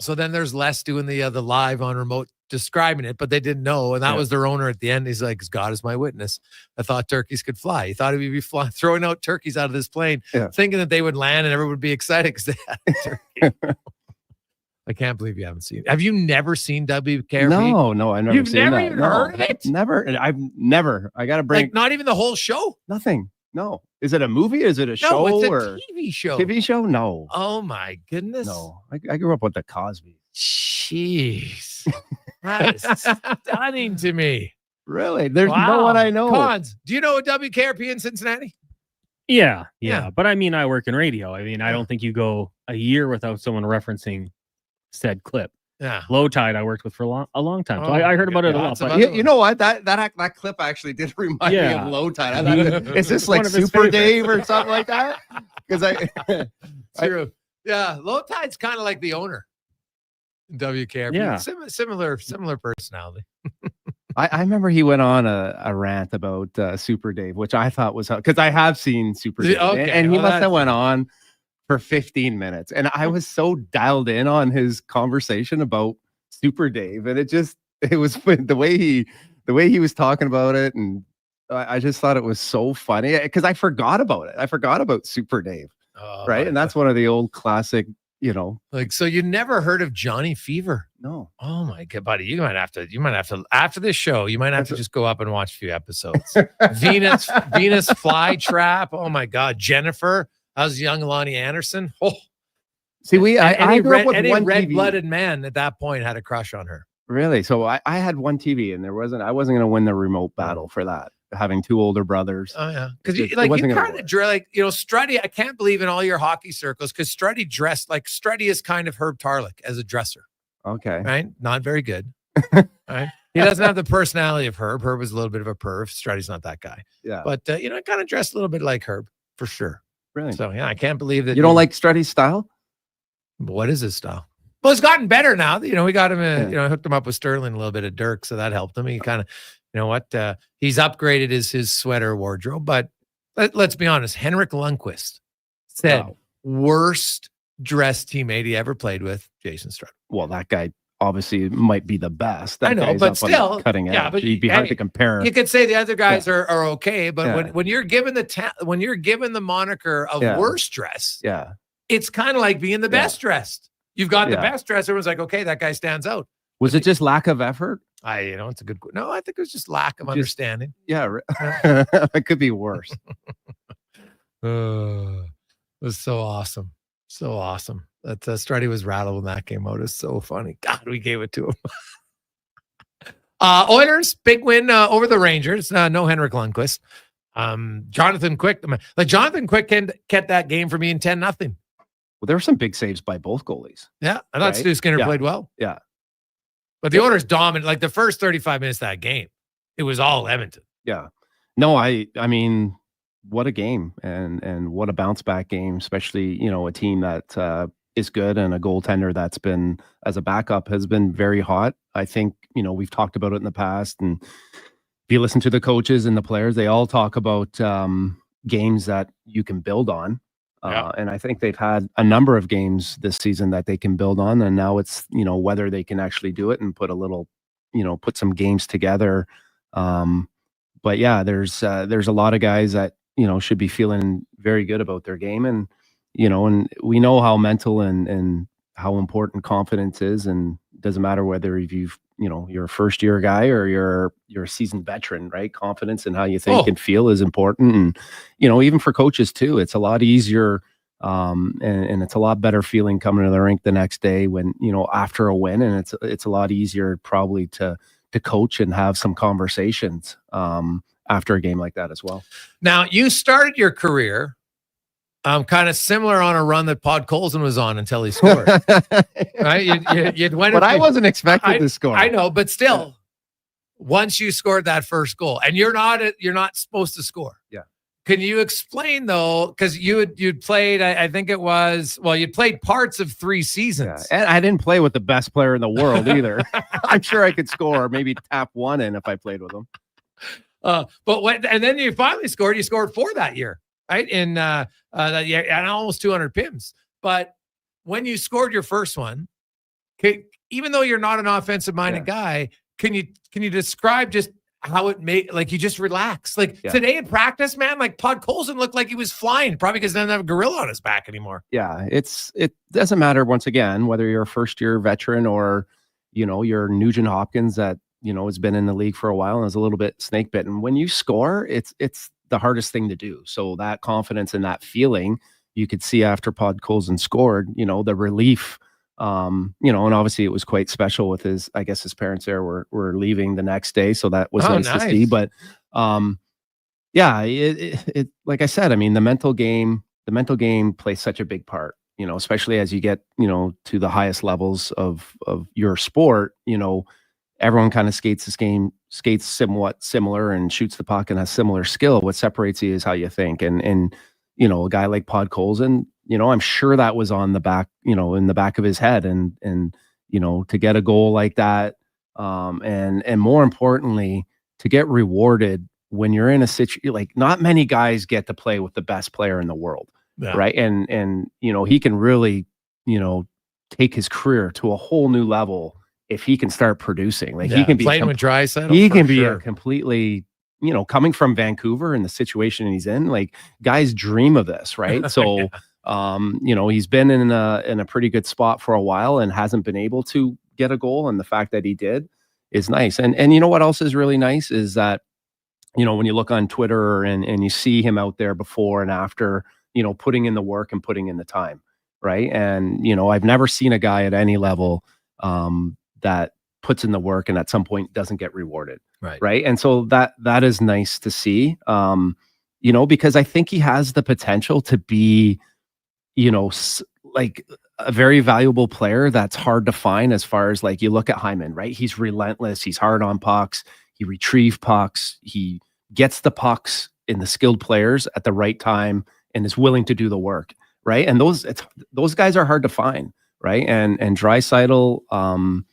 so then there's Les doing the live on remote describing it, but they didn't know. And that was their owner at the end. He's like, God is my witness. I thought turkeys could fly. He thought he'd be throwing out turkeys out of this plane, thinking that they would land and everyone would be excited because they had a turkey. I can't believe you haven't seen it. Have you never seen WKRP? No, I've never You've seen never that. even heard of it? Never. I've never. I got to bring. Like, not even the whole show? Nothing. No. Is it a movie? Is it a show? No, it's a or TV show. TV show? No. Oh, my goodness. No. I grew up with the Cosby. Jeez. That is stunning to me. Really? There's no one I know. Cons, do you know a WKRP in Cincinnati? Yeah. Yeah. But I mean, I work in radio. I mean, I don't think you go a year without someone referencing said clip. Yeah. Low Tide I worked with for a long time. So Oh, I heard about it a lot. lots of But other You know what? That clip actually did remind me Yeah. of Low Tide. I thought, is this like One of his Super favorites. Dave or something like that? Because True. Yeah. Low Tide's kind of like the owner. WKRP. Yeah. Similar personality. I remember he went on a rant about Super Dave, which I thought was because I have seen Super Dave, Okay, and he well, must have that's- went on for 15 minutes, and I was so dialed in on his conversation about Super Dave, and it was the way he was talking about it, and I just thought it was so funny because I forgot about it. I forgot about Super Dave, right? And that's one of the old classic, Like, so you never heard of Johnny Fever? No. Oh my god, buddy, you might have to after this show, you might have to just go up and watch a few episodes. Venus Flytrap. Oh my god, Jennifer. How's young Lonnie Anderson? Oh, See, I grew up with any one TV. red-blooded man at that point had a crush on her. Really? So I had one TV, and I wasn't going to win the remote battle for that. Having two older brothers. Oh yeah, because It you wasn't gonna kind of like Struddy. I can't believe in all your hockey circles because Struddy dressed like Struddy is kind of Herb Tarlick as a dresser. Okay. Right? Not very good. Right? He doesn't have the personality of Herb. Herb is a little bit of a perv. Struddy's not that guy. Yeah. But kind of dressed a little bit like Herb for sure. Really? So yeah, I can't believe that You don't like Struddy's style? What is his style? Well, it's gotten better now. We got him. Hooked him up with Sterling, a little bit of Dirk, so that helped him. He kind of, he's upgraded his sweater wardrobe. But let's be honest, Henrik Lundqvist said worst dressed teammate he ever played with, Jason Strud. Well, that guy obviously might be the best. That I know, guy's but up on the still, cutting edge. yeah, but It'd be hard to compare. You could say the other guys are okay, but Yeah. when you're given when you're given the moniker of Yeah. worst dress, Yeah. it's kind of like being the best dressed. You've got the Yeah. best dress. Everyone's like, okay, that guy stands out. Was it just lack of effort? It's a good. No, I think it was just lack of Just- understanding. Yeah. It could be worse. It was so awesome. So awesome. That Struddy was rattled when that came out. It's so funny. God, we gave it to him. Oilers, big win over the Rangers. No Henrik Lundqvist. Jonathan Quick. Jonathan Quick kept that game for me in 10-0. Well, there were some big saves by both goalies. Yeah, I thought Right? Stu Skinner Yeah. played well. Yeah. But the Oilers dominated. Like the first 35 minutes of that game, it was all Edmonton. Yeah. No, I mean, what a game and what a bounce back game, especially, a team that is good and a goaltender that's been as a backup has been very hot. I think, we've talked about it in the past, and if you listen to the coaches and the players, they all talk about games that you can build on. And I think they've had a number of games this season that they can build on. And now it's, whether they can actually do it and put a little, put some games together. But yeah, there's a lot of guys that, should be feeling very good about their game. And, and we know how mental and how important confidence is. And it doesn't matter whether you're a first year guy or you're a seasoned veteran, right? Confidence and how you think and feel is important. And, even for coaches too, it's a lot easier and it's a lot better feeling coming to the rink the next day when, after a win, and it's a lot easier probably to coach and have some conversations after a game like that as well. Now, you started your career kind of similar on a run that Pod Colson was on until he scored. Right? You'd went But I wasn't expected to score. I know, but still, once you scored that first goal, and you're not supposed to score. Yeah. Can you explain though? Because you'd played, I think it was, you'd played parts of 3 seasons. And I didn't play with the best player in the world either. I'm sure I could score, maybe tap one in if I played with him. And then you finally scored. You scored 4 that year, right? In that year, and almost 200 PIMs. But when you scored your first one, even though you're not an offensive-minded guy, can you describe just how it made, like, you just relax? Like today in practice, man, like Pod Colson looked like he was flying, probably because he doesn't have a gorilla on his back anymore. Yeah, it doesn't matter, once again, whether you're a first-year veteran or, you're Nugent Hopkins that, has been in the league for a while and is a little bit snake bitten. When you score, it's the hardest thing to do. So that confidence and that feeling, you could see after Pod Colson scored, the relief You know, and obviously it was quite special with his, I guess his parents there were leaving the next day. So that was nice to see. But yeah, it like I said, I mean, the mental game plays such a big part, you know, especially as you get, you know, to the highest levels of your sport. You know, everyone kind of skates somewhat similar and shoots the puck and has similar skill. What separates you is how you think. And you know, a guy like Podkolzin, you know, I'm sure that was on the back, you know, in the back of his head, and you know, to get a goal like that, and more importantly, to get rewarded when you're in a situation, like not many guys get to play with the best player in the world, right? And you know, he can really, you know, take his career to a whole new level if he can start producing. Like he can be playing with Draisaitl. He can be a completely, you know, coming from Vancouver and the situation he's in, like guys dream of this, right? So, you know, he's been in a pretty good spot for a while and hasn't been able to get a goal. And the fact that he did is nice. And you know what else is really nice is that, you know, when you look on Twitter and you see him out there before and after, you know, putting in the work and putting in the time, right? And, you know, I've never seen a guy at any level that puts in the work and at some point doesn't get rewarded. Right. And so that is nice to see, you know, because I think he has the potential to be, you know, like a very valuable player that's hard to find. As far as like, you look at Hyman, right? He's relentless. He's hard on pucks. He retrieves pucks. He gets the pucks in the skilled players at the right time and is willing to do the work. Right. And those guys are hard to find. Right. And Draisaitl,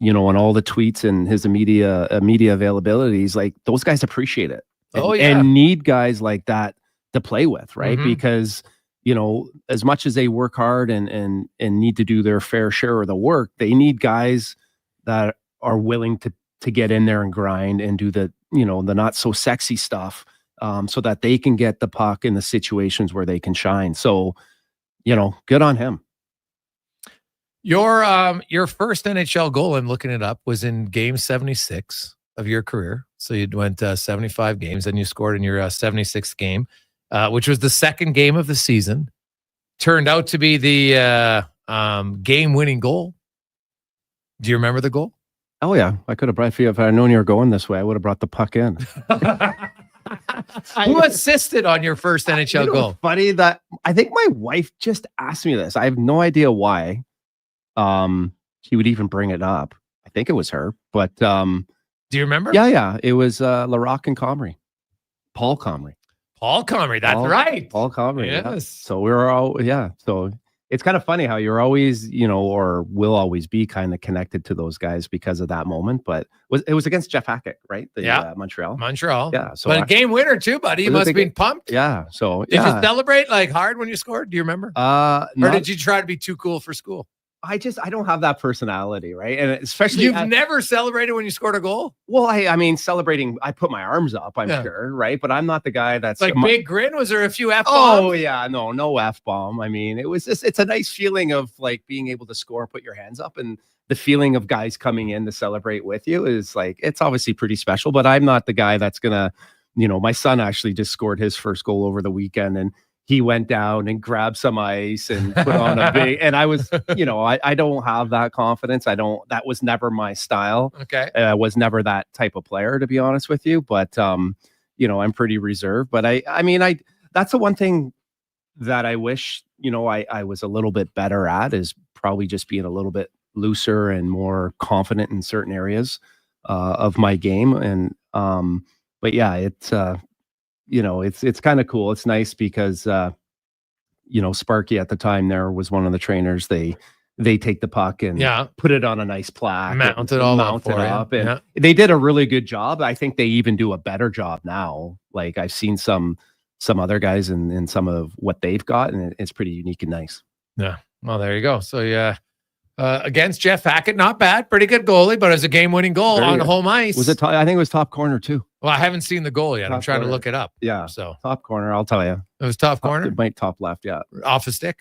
you know, and all the tweets and his media availabilities, like those guys appreciate it. And need guys like that to play with, right? Because, you know, as much as they work hard and need to do their fair share of the work, they need guys that are willing to get in there and grind and do the, you know, the not so sexy stuff, so that they can get the puck in the situations where they can shine. So, you know, good on him. Your first NHL goal, I'm looking it up, was in game 76 of your career. So you went 75 games, and you scored in your 76th game, which was the second game of the season. Turned out to be the game-winning goal. Do you remember the goal? Oh yeah, I could have brought you if I had known you were going this way. I would have brought the puck in. Who assisted on your first NHL goal? Funny that I think my wife just asked me this. I have no idea why. She would even bring it up. I think it was her, but do you remember? Yeah. It was LaRock and Comrie. Paul Comrie. That's right. Paul Comrie. Yes. Yeah. So we were all So it's kind of funny how you're always, you know, or will always be kind of connected to those guys because of that moment. But it was against Jeff Hackett, right? Montreal. Yeah. So but a game winner too, buddy. You must have been pumped. Yeah. So did you celebrate like hard when you scored? Do you remember? Or did you try to be too cool for school? I don't have that personality, right? And especially you've never celebrated when you scored a goal. Well, I mean, celebrating, I put my arms up, I'm sure, right? But I'm not the guy that's like big grin. Was there a few F-bombs? Oh yeah, no F-bomb. I mean, it's a nice feeling of like being able to score, put your hands up, and the feeling of guys coming in to celebrate with you is like, it's obviously pretty special. But I'm not the guy that's gonna, you know, my son actually just scored his first goal over the weekend, and he went down and grabbed some ice and put on a big, and I was, you know, I don't have that confidence. That was never my style. Okay. I was never that type of player, to be honest with you. But, you know, I'm pretty reserved, but I mean, that's the one thing that I wish, you know, I was a little bit better at, is probably just being a little bit looser and more confident in certain areas, of my game. And, but yeah, it's, you know, it's kind of cool. It's nice because, you know, Sparky at the time there was one of the trainers. They take the puck and put it on a nice plaque, mount it up, and they did a really good job. I think they even do a better job now. Like I've seen some other guys and some of what they've got, and it's pretty unique and nice. Yeah. Well, there you go. So yeah. Against Jeff Hackett, not bad, pretty good goalie, but as a game-winning goal on home ice. Was it? I think it was top corner too. Well, I haven't seen the goal yet. I'm trying to look it up. Yeah, so top corner. I'll tell you, it was top corner. It might top left. Yeah, off a stick,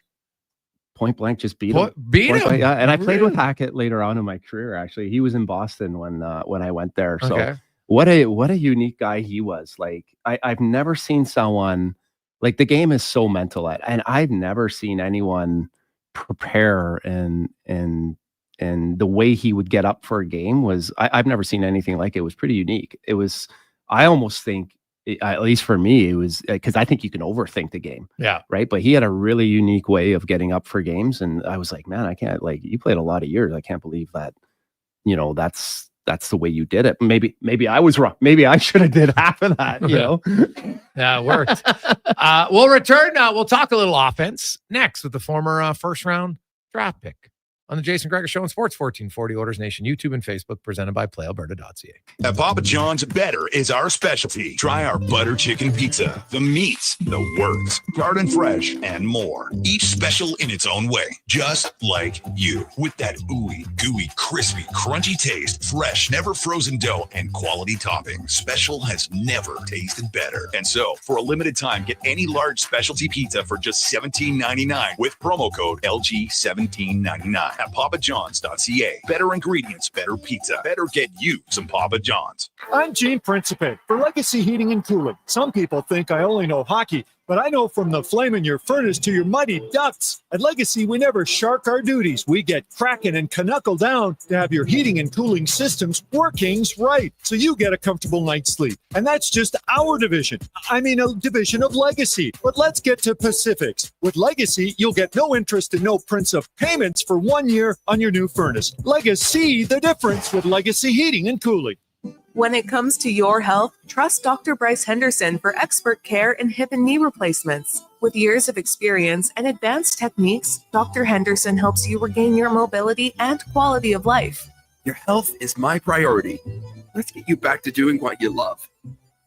point blank, just beat him. Yeah, and I played with Hackett later on in my career. Actually, he was in Boston when I went there. So what a unique guy he was. Like I've never seen someone like, the game is so mental, and I've never seen anyone prepare and the way he would get up for a game was I've never seen anything like it. It was pretty unique. It was, I almost think, at least for me, it was because I think you can overthink the game. Yeah. Right. But he had a really unique way of getting up for games. And I was like, man, I can't, like, you played a lot of years. I can't believe that, that's the way you did it. Maybe I was wrong. Maybe I should have did half of that, Yeah, it worked. We'll return now. We'll talk a little offense next with the former first round draft pick on the Jason Gregor Show on Sports 1440 Orders Nation, YouTube and Facebook, presented by PlayAlberta.ca. At Papa John's, better is our specialty. Try our butter chicken pizza, the meats, the works, garden fresh, and more. Each special in its own way, just like you. With that ooey, gooey, crispy, crunchy taste, fresh, never frozen dough, and quality topping. Special has never tasted better. And so, for a limited time, get any large specialty pizza for just $17.99 with promo code LG1799 at papajohns.ca. Better ingredients, better pizza. Better get you some Papa John's. I'm Gene Principe for Legacy Heating and Cooling. Some people think I only know hockey, but I know from the flame in your furnace to your muddy ducts. At Legacy, we never shark our duties. We get cracking and knuckle down to have your heating and cooling systems workings right, so you get a comfortable night's sleep. And that's just our division. I mean, a division of Legacy. But let's get to Pacifics. With Legacy, you'll get no interest and no principal payments for 1 year on your new furnace. Legacy, the difference with Legacy Heating and Cooling. When it comes to your health, trust Dr. Bryce Henderson for expert care in hip and knee replacements. With years of experience and advanced techniques, Dr. Henderson helps you regain your mobility and quality of life. Your health is my priority. Let's get you back to doing what you love.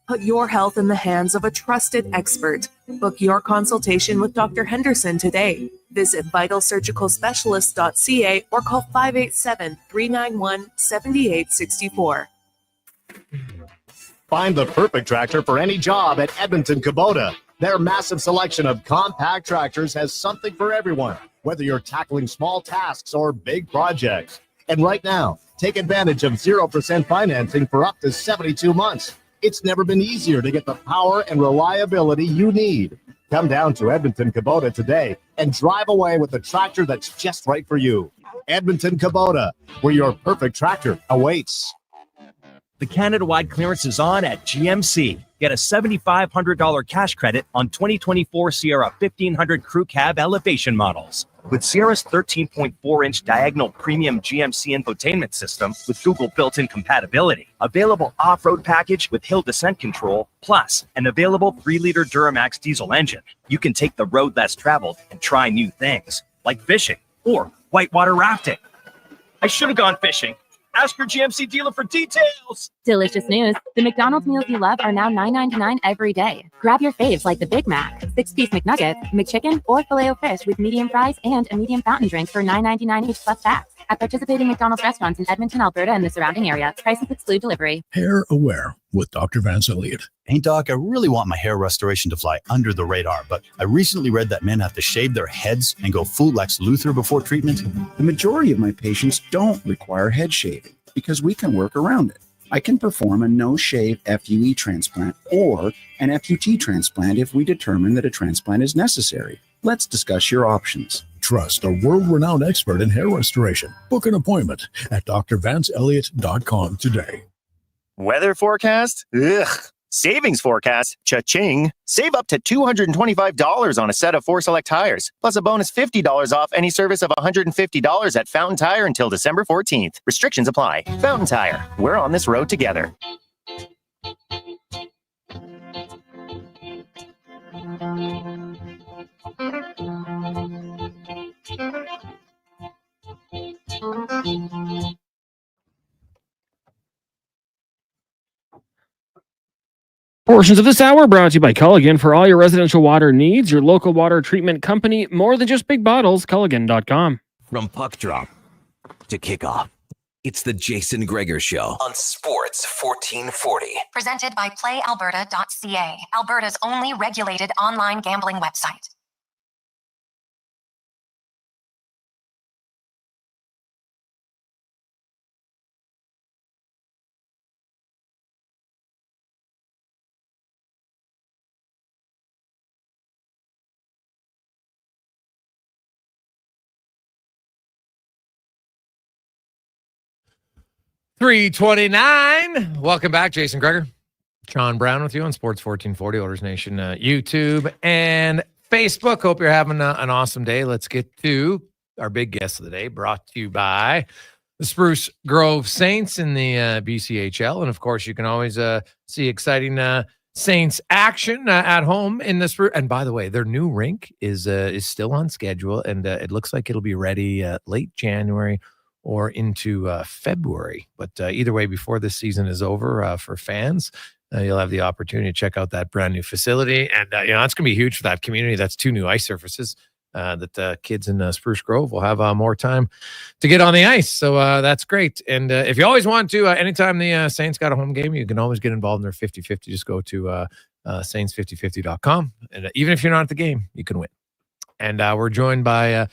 Put your health in the hands of a trusted expert. Book your consultation with Dr. Henderson today. Visit vitalsurgicalspecialist.ca or call 587-391-7864. Find the perfect tractor for any job at Edmonton Kubota. Their massive selection of compact tractors has something for everyone, whether you're tackling small tasks or big projects. And right now, take advantage of 0% financing for up to 72 months. It's never been easier to get the power and reliability you need. Come down to Edmonton Kubota today and drive away with the tractor that's just right for you. Edmonton Kubota, where your perfect tractor awaits. The Canada-wide clearance is on at GMC. Get a $7,500 cash credit on 2024 Sierra 1500 Crew Cab elevation models. With Sierra's 13.4-inch diagonal premium GMC infotainment system with Google built-in compatibility, available off-road package with hill descent control, plus an available 3-liter Duramax diesel engine, you can take the road less traveled and try new things, like fishing or whitewater rafting. I should have gone fishing. Ask your GMC dealer for details. Delicious news. The McDonald's meals you love are now $9.99 every day. Grab your faves like the Big Mac, 6-piece McNuggets, McChicken, or Filet-O-Fish with medium fries and a medium fountain drink for $9.99 each plus tax. At participating McDonald's restaurants in Edmonton, Alberta, and the surrounding area. Prices exclude delivery. Hair Aware with Dr. Vance Elliott. Hey, Doc, I really want my hair restoration to fly under the radar, but I recently read that men have to shave their heads and go full Lex Luthor before treatment. The majority of my patients don't require head shaving because we can work around it. I can perform a no-shave FUE transplant or an FUT transplant if we determine that a transplant is necessary. Let's discuss your options. Trust a world-renowned expert in hair restoration. Book an appointment at drvanceelliott.com today. Weather forecast? Ugh. Savings forecast? Cha-ching. Save up to $225 on a set of 4 select tires, plus a bonus $50 off any service of $150 at Fountain Tire until December 14th. Restrictions apply. Fountain Tire. We're on this road together. Portions of this hour brought to you by Culligan. For all your residential water needs, your local water treatment company, more than just big bottles, Culligan.com. From puck drop to kickoff, it's the Jason Gregor Show on Sports 1440. Presented by PlayAlberta.ca, Alberta's only regulated online gambling website. 3:29. Welcome back, Jason Gregor. Sean Brown with you on Sports 1440, Oilers Nation, YouTube and Facebook. Hope you're having an awesome day. Let's get to our big guest of the day, brought to you by the Spruce Grove Saints in the BCHL. And, of course, you can always see exciting Saints action at home in the Spruce. And, by the way, their new rink is still on schedule, and it looks like it'll be ready late January or into February. But either way, before this season is over for fans, you'll have the opportunity to check out that brand new facility. And, it's going to be huge for that community. That's 2 new ice surfaces that kids in Spruce Grove will have more time to get on the ice. So that's great. And if you always want to, anytime the Saints got a home game, you can always get involved in their 50-50. Just go to saints5050.com. And even if you're not at the game, you can win. And we're joined by...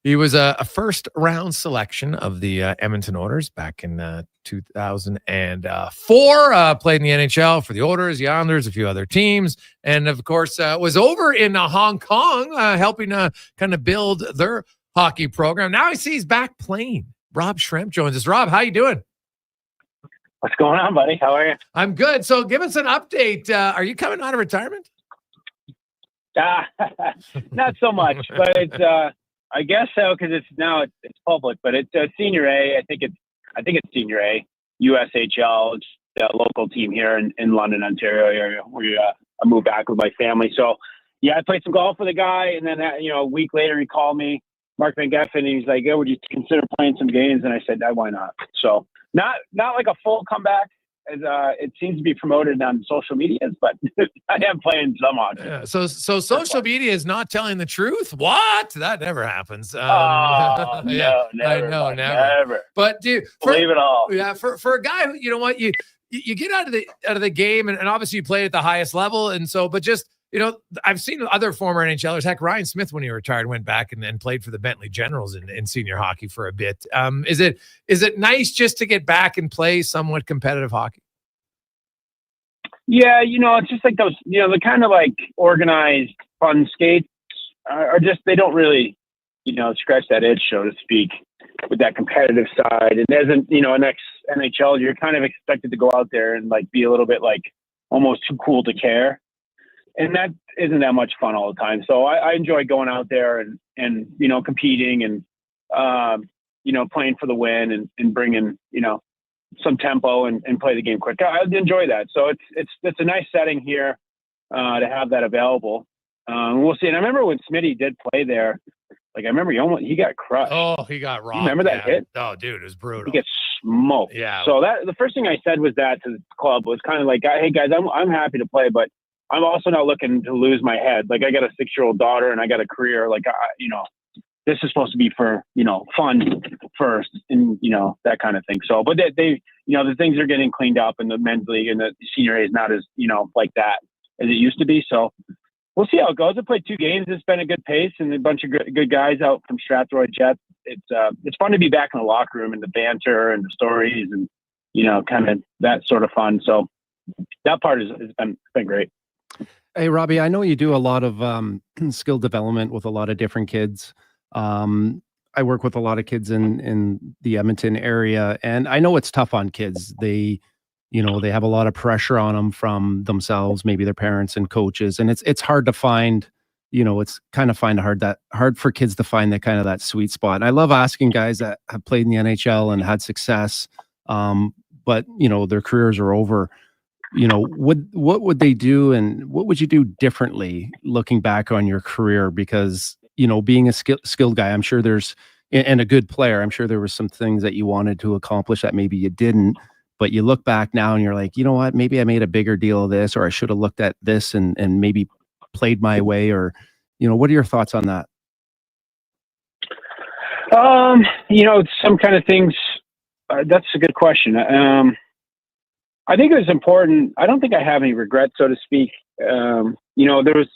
he was a first-round selection of the Edmonton Oilers back in 2004. Played in the NHL for the Oilers, the Islanders, a few other teams. And, of course, was over in Hong Kong helping kind of build their hockey program. Now he's back playing. Rob Schremp joins us. Rob, how you doing? What's going on, buddy? How are you? I'm good. So give us an update. Are you coming out of retirement? Not so much, but it's... I guess so, because it's public, but it's Senior A. I think it's Senior A, USHL. It's a local team here in London, Ontario area, where I moved back with my family. So yeah, I played some golf with a guy, and then a week later he called me, Mark Van Geffen, and he's like, "Oh, would you consider playing some games?" And I said, "Why not?" So not like a full comeback, as it seems to be promoted on social medias, but I am playing some hockey. Yeah, so social media is not telling the truth. What? That never happens. No, yeah, never. I know, never. But dude, believe it all. Yeah, for a guy who, you know what, you get out of the game, and obviously you played at the highest level, and so, but just, I've seen other former NHLers. Heck, Ryan Smith, when he retired, went back and played for the Bentley Generals in senior hockey for a bit. Is it nice just to get back and play somewhat competitive hockey? Yeah, it's just like those, the kind of like organized fun skates are just, they don't really, scratch that itch, so to speak, with that competitive side. And as an ex-NHL, you're kind of expected to go out there and like be a little bit like almost too cool to care. And that isn't that much fun all the time. So I enjoy going out there and competing and, playing for the win and bringing, some tempo and play the game quick. I enjoy that. So it's a nice setting here to have that available. We'll see. And I remember when Smitty did play there, like I remember he got crushed. Oh, he got robbed. You remember that hit? Oh, dude, it was brutal. He gets smoked. Yeah. So the first thing I said was that to the club was kind of like, "Hey guys, I'm happy to play, but I'm also not looking to lose my head. Like I got a 6-year-old daughter and I got a career. Like this is supposed to be for, fun first and, that kind of thing." So, but they the things are getting cleaned up in the men's league, and the senior A is not as, like that as it used to be. So we'll see how it goes. I played 2 games. It's been a good pace and a bunch of good guys out from Strathroy Jets. It's fun to be back in the locker room and the banter and the stories and, kind of that sort of fun. So that part has been great. Hey, Robbie, I know you do a lot of skill development with a lot of different kids. I work with a lot of kids in the Edmonton area, and I know it's tough on kids. They have a lot of pressure on them from themselves, maybe their parents and coaches, and it's hard to find. It's kind of hard for kids to find that sweet spot. And I love asking guys that have played in the NHL and had success, but their careers are over. What would they do, and what would you do differently looking back on your career? Because being a skilled guy, I'm sure and a good player, I'm sure there was some things that you wanted to accomplish that maybe you didn't, but you look back now and you're like, you know what, maybe I made a bigger deal of this, or I should have looked at this and maybe played my way, or, what are your thoughts on that? Some kind of things, that's a good question. I think it was important. I don't think I have any regrets, so to speak. There was,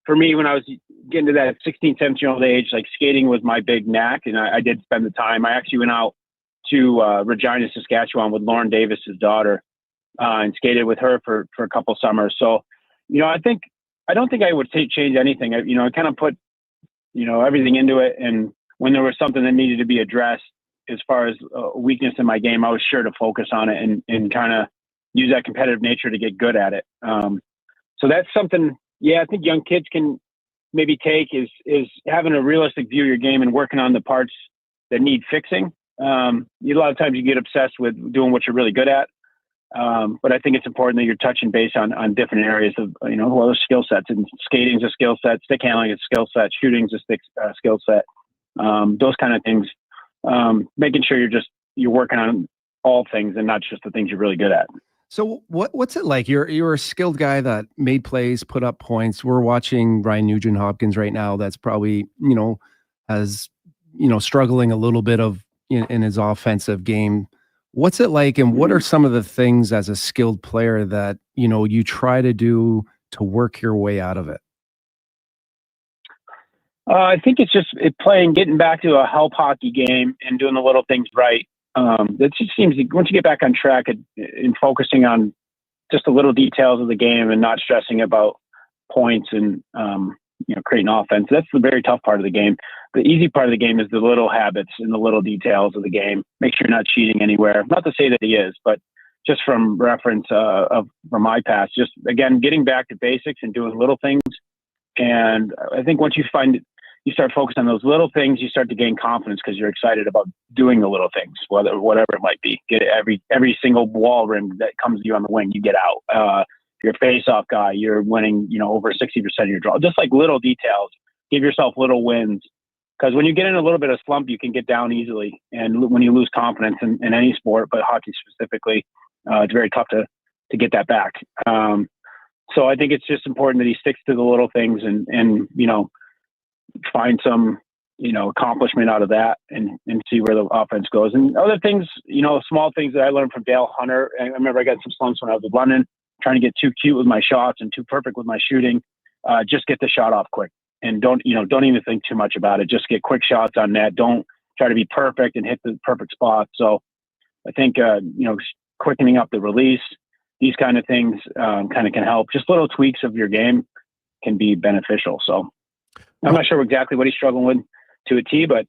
for me, when I was getting to that 16, 17-year-old age, like skating was my big knack, and I did spend the time. I actually went out to Regina, Saskatchewan with Lauren Davis's daughter and skated with her for a couple summers. So, I don't think I would change anything. I kind of put, everything into it. And when there was something that needed to be addressed, as far as weakness in my game, I was sure to focus on it and kind of use that competitive nature to get good at it. So that's something, I think young kids can maybe take is having a realistic view of your game and working on the parts that need fixing. A lot of times you get obsessed with doing what you're really good at. But I think it's important that you're touching base on different areas of, other skill sets. And skating's a skill set, stick handling is a skill set, shooting's a skill set. Those kind of things. Making sure you're working on all things and not just the things you're really good at. So what's it like? You're a skilled guy that made plays, put up points. We're watching Ryan Nugent Hopkins right now. That's probably, struggling a little bit in his offensive game. What's it like? And what are some of the things as a skilled player that, you try to do to work your way out of it? I think it's just getting back to a help hockey game and doing the little things right. It just seems once you get back on track and focusing on just the little details of the game and not stressing about points and, creating offense, that's the very tough part of the game. The easy part of the game is the little habits and the little details of the game. Make sure you're not cheating anywhere. Not to say that he is, but just from reference from my past, just again, getting back to basics and doing little things. And I think once you start focusing on those little things, you start to gain confidence because you're excited about doing the little things, whatever it might be. Get every single wall rim that comes to you on the wing, you get out. You're a face-off guy, you're winning, over 60% of your draw. Just like little details. Give yourself little wins. Because when you get in a little bit of slump, you can get down easily. And when you lose confidence in any sport, but hockey specifically, it's very tough to get that back. So I think it's just important that he sticks to the little things and find some, accomplishment out of that and see where the offense goes. And other things, small things that I learned from Dale Hunter. I remember I got some slumps when I was in London, trying to get too cute with my shots and too perfect with my shooting. Just get the shot off quick and don't even think too much about it. Just get quick shots on net. Don't try to be perfect and hit the perfect spot. So I think, quickening up the release, these kind of things kind of can help. Just little tweaks of your game can be beneficial. So I'm not sure exactly what he's struggling with to a T, but,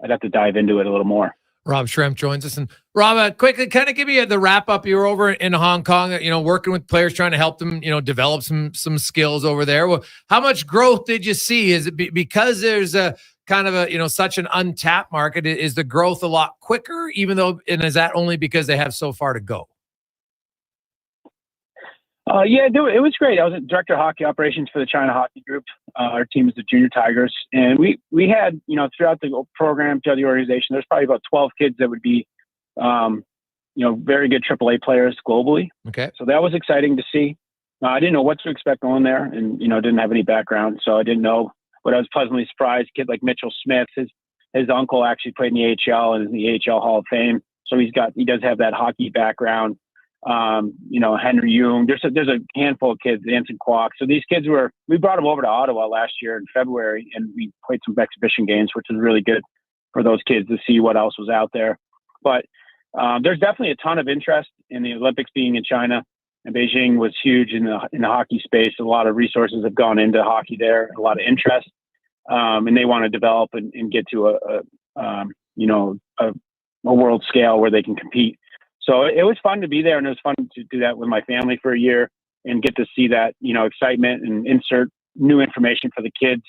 I'd have to dive into it a little more. Rob Schremp joins us. And Rob, quickly, kind of give me the wrap up. You were over in Hong Kong, working with players, trying to help them, develop some skills over there. Well, how much growth did you see? Is it because there's a kind of a, such an untapped market? Is the growth a lot quicker, and is that only because they have so far to go? It was great. I was a director of hockey operations for the China Hockey Group. Our team is the Junior Tigers. And we had, throughout the program, throughout the organization, there's probably about 12 kids that would be, very good AAA players globally. Okay. So that was exciting to see. I didn't know what to expect going there and, didn't have any background. So I didn't know, but I was pleasantly surprised. A kid like Mitchell Smith, his uncle actually played in the AHL and is in the AHL Hall of Fame. So he does have that hockey background. Henry Jung, there's a handful of kids, Anson Kwok. So these kids we brought them over to Ottawa last year in February and we played some exhibition games, which was really good for those kids to see what else was out there. But there's definitely a ton of interest in the Olympics being in China, and Beijing was huge in the hockey space. A lot of resources have gone into hockey there, a lot of interest. And they want to develop and get to a world scale where they can compete. So it was fun to be there, and it was fun to do that with my family for a year and get to see that, excitement and insert new information for the kids.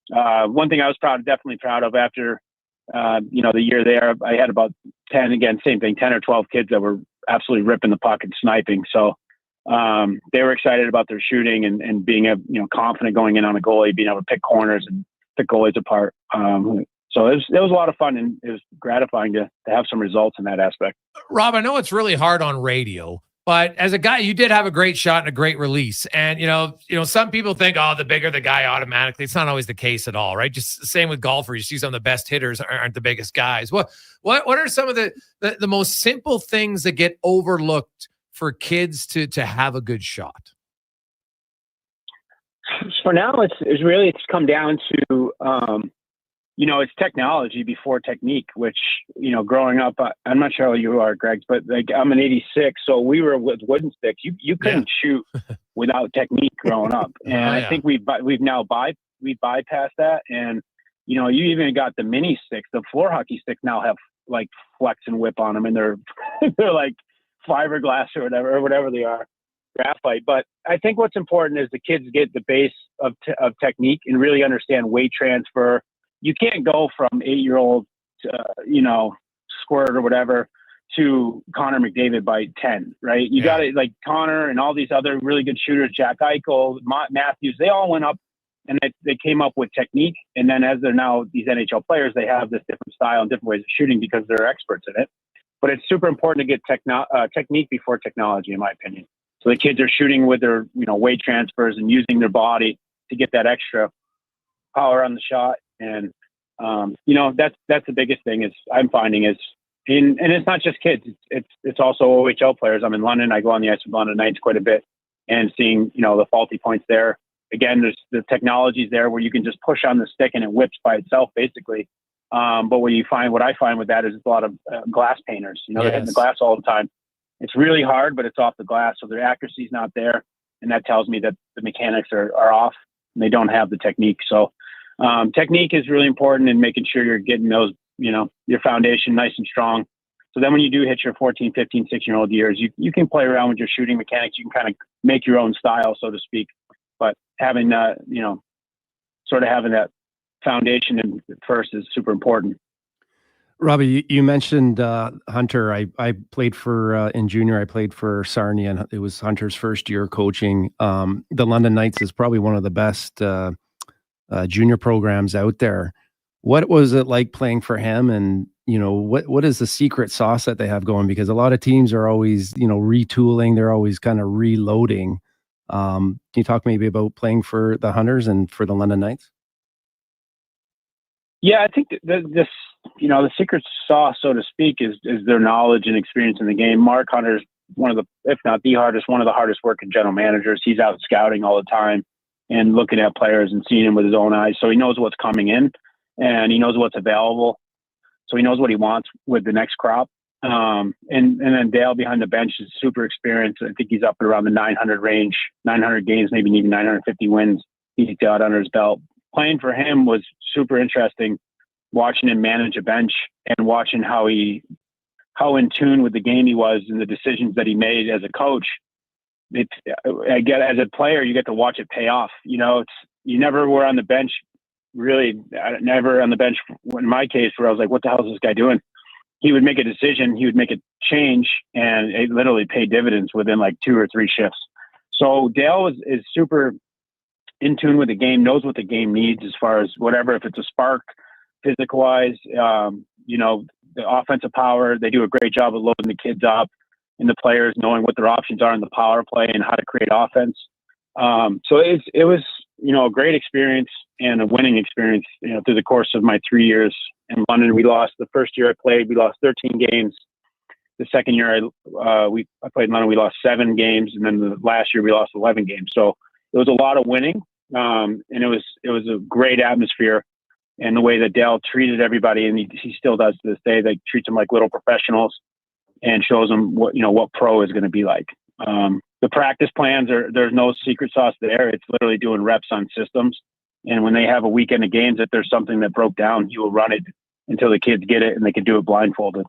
One thing I was definitely proud of after, the year there, I had about 10 or 12 kids that were absolutely ripping the puck and sniping. So they were excited about their shooting and being confident going in on a goalie, being able to pick corners and pick goalies apart. So it was a lot of fun, and it was gratifying to have some results in that aspect. Rob, I know it's really hard on radio, but as a guy, you did have a great shot and a great release. And, some people think, the bigger the guy automatically. It's not always the case at all, right? Just same with golfers. You see some of the best hitters aren't the biggest guys. What are some of the most simple things that get overlooked for kids to have a good shot? For now, it's come down to, it's technology before technique, which, growing up, I'm not sure how you are, Greg, but I'm an 86. So we were with wooden sticks. You couldn't shoot without technique growing up. And I think we've now bypassed that. And You even got the mini sticks. The floor hockey sticks now have like flex and whip on them, and they're like fiberglass or whatever they are, graphite. But I think what's important is the kids get the base of technique and really understand weight transfer. You can't go from 8-year-old, squirt or whatever, to Connor McDavid by 10, right? You got to, like Connor and all these other really good shooters, Jack Eichel, Matthews, they all went up and they came up with technique. And then as they're now these NHL players, they have this different style and different ways of shooting because they're experts in it. But it's super important to get technique before technology, in my opinion. So the kids are shooting with their, weight transfers and using their body to get that extra power on the shot. And, that's the biggest thing is I'm finding is, and it's not just kids. It's also OHL players. I'm in London. I go on the ice with London Knights quite a bit, and seeing the faulty points there. Again, there's the technologies there where you can just push on the stick and it whips by itself, basically. But what I find with that is a lot of glass painters. They're hitting the glass all the time. It's really hard, but it's off the glass, so their accuracy is not there, and that tells me that the mechanics are off and they don't have the technique. So technique is really important in making sure you're getting those. Your foundation nice and strong. So then when you do hit your 14, 15, 16-year-old years, you can play around with your shooting mechanics. You can kind of make your own style, so to speak. But having, sort of having that foundation in first is super important. Robbie, you mentioned Hunter. I played for, in junior, I played for Sarnia, and it was Hunter's first year coaching. The London Knights is probably one of the best junior programs out there. What was it like playing for him? And, what is the secret sauce that they have going? Because a lot of teams are always, retooling. They're always kind of reloading. Can you talk maybe about playing for the Hunters and for the London Knights? Yeah, I think the secret sauce, so to speak, is their knowledge and experience in the game. Mark Hunter's one of the, if not the hardest working general managers. He's out scouting all the time and looking at players and seeing them with his own eyes. So he knows what's coming in. And he knows what's available. So he knows what he wants with the next crop. And then Dale behind the bench is super experienced. I think he's up at around the 900 range, 900 games, maybe even 950 wins he's got under his belt. Playing for him was super interesting, watching him manage a bench and watching how in tune with the game he was and the decisions that he made as a coach. As a player, you get to watch it pay off. You never were on the bench. Really, never on the bench in my case where I was like, what the hell is this guy doing? He would make a decision, he would make a change, and it literally paid dividends within like 2 or 3 shifts. So Dale is super in tune with the game, knows what the game needs as far as whatever, if it's a spark, physical wise, the offensive power. They do a great job of loading the kids up and the players knowing what their options are in the power play and how to create offense. So it was, a great experience and a winning experience, through the course of my 3 years in London. The first year I played, we lost 13 games. The second year I played in London, we lost 7 games. And then the last year we lost 11 games. So it was a lot of winning. And it was a great atmosphere, and the way that Dale treated everybody. And he still does to this day. They treat them like little professionals and shows them what pro is going to be like. The practice plans there's no secret sauce there. It's literally doing reps on systems. And when they have a weekend of games, if there's something that broke down, you will run it until the kids get it and they can do it blindfolded.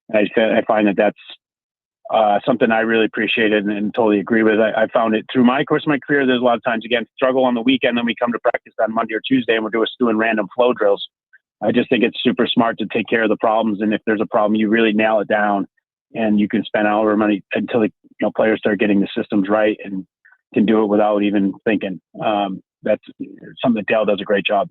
And I find that that's something I really appreciated and totally agree with. I found it through my course of my career. There's a lot of times, again, struggle on the weekend, then we come to practice on Monday or Tuesday and we're doing random flow drills. I just think it's super smart to take care of the problems. And if there's a problem, you really nail it down. And you can spend however money until the players start getting the systems right and can do it without even thinking. That's something that Dale does a great job.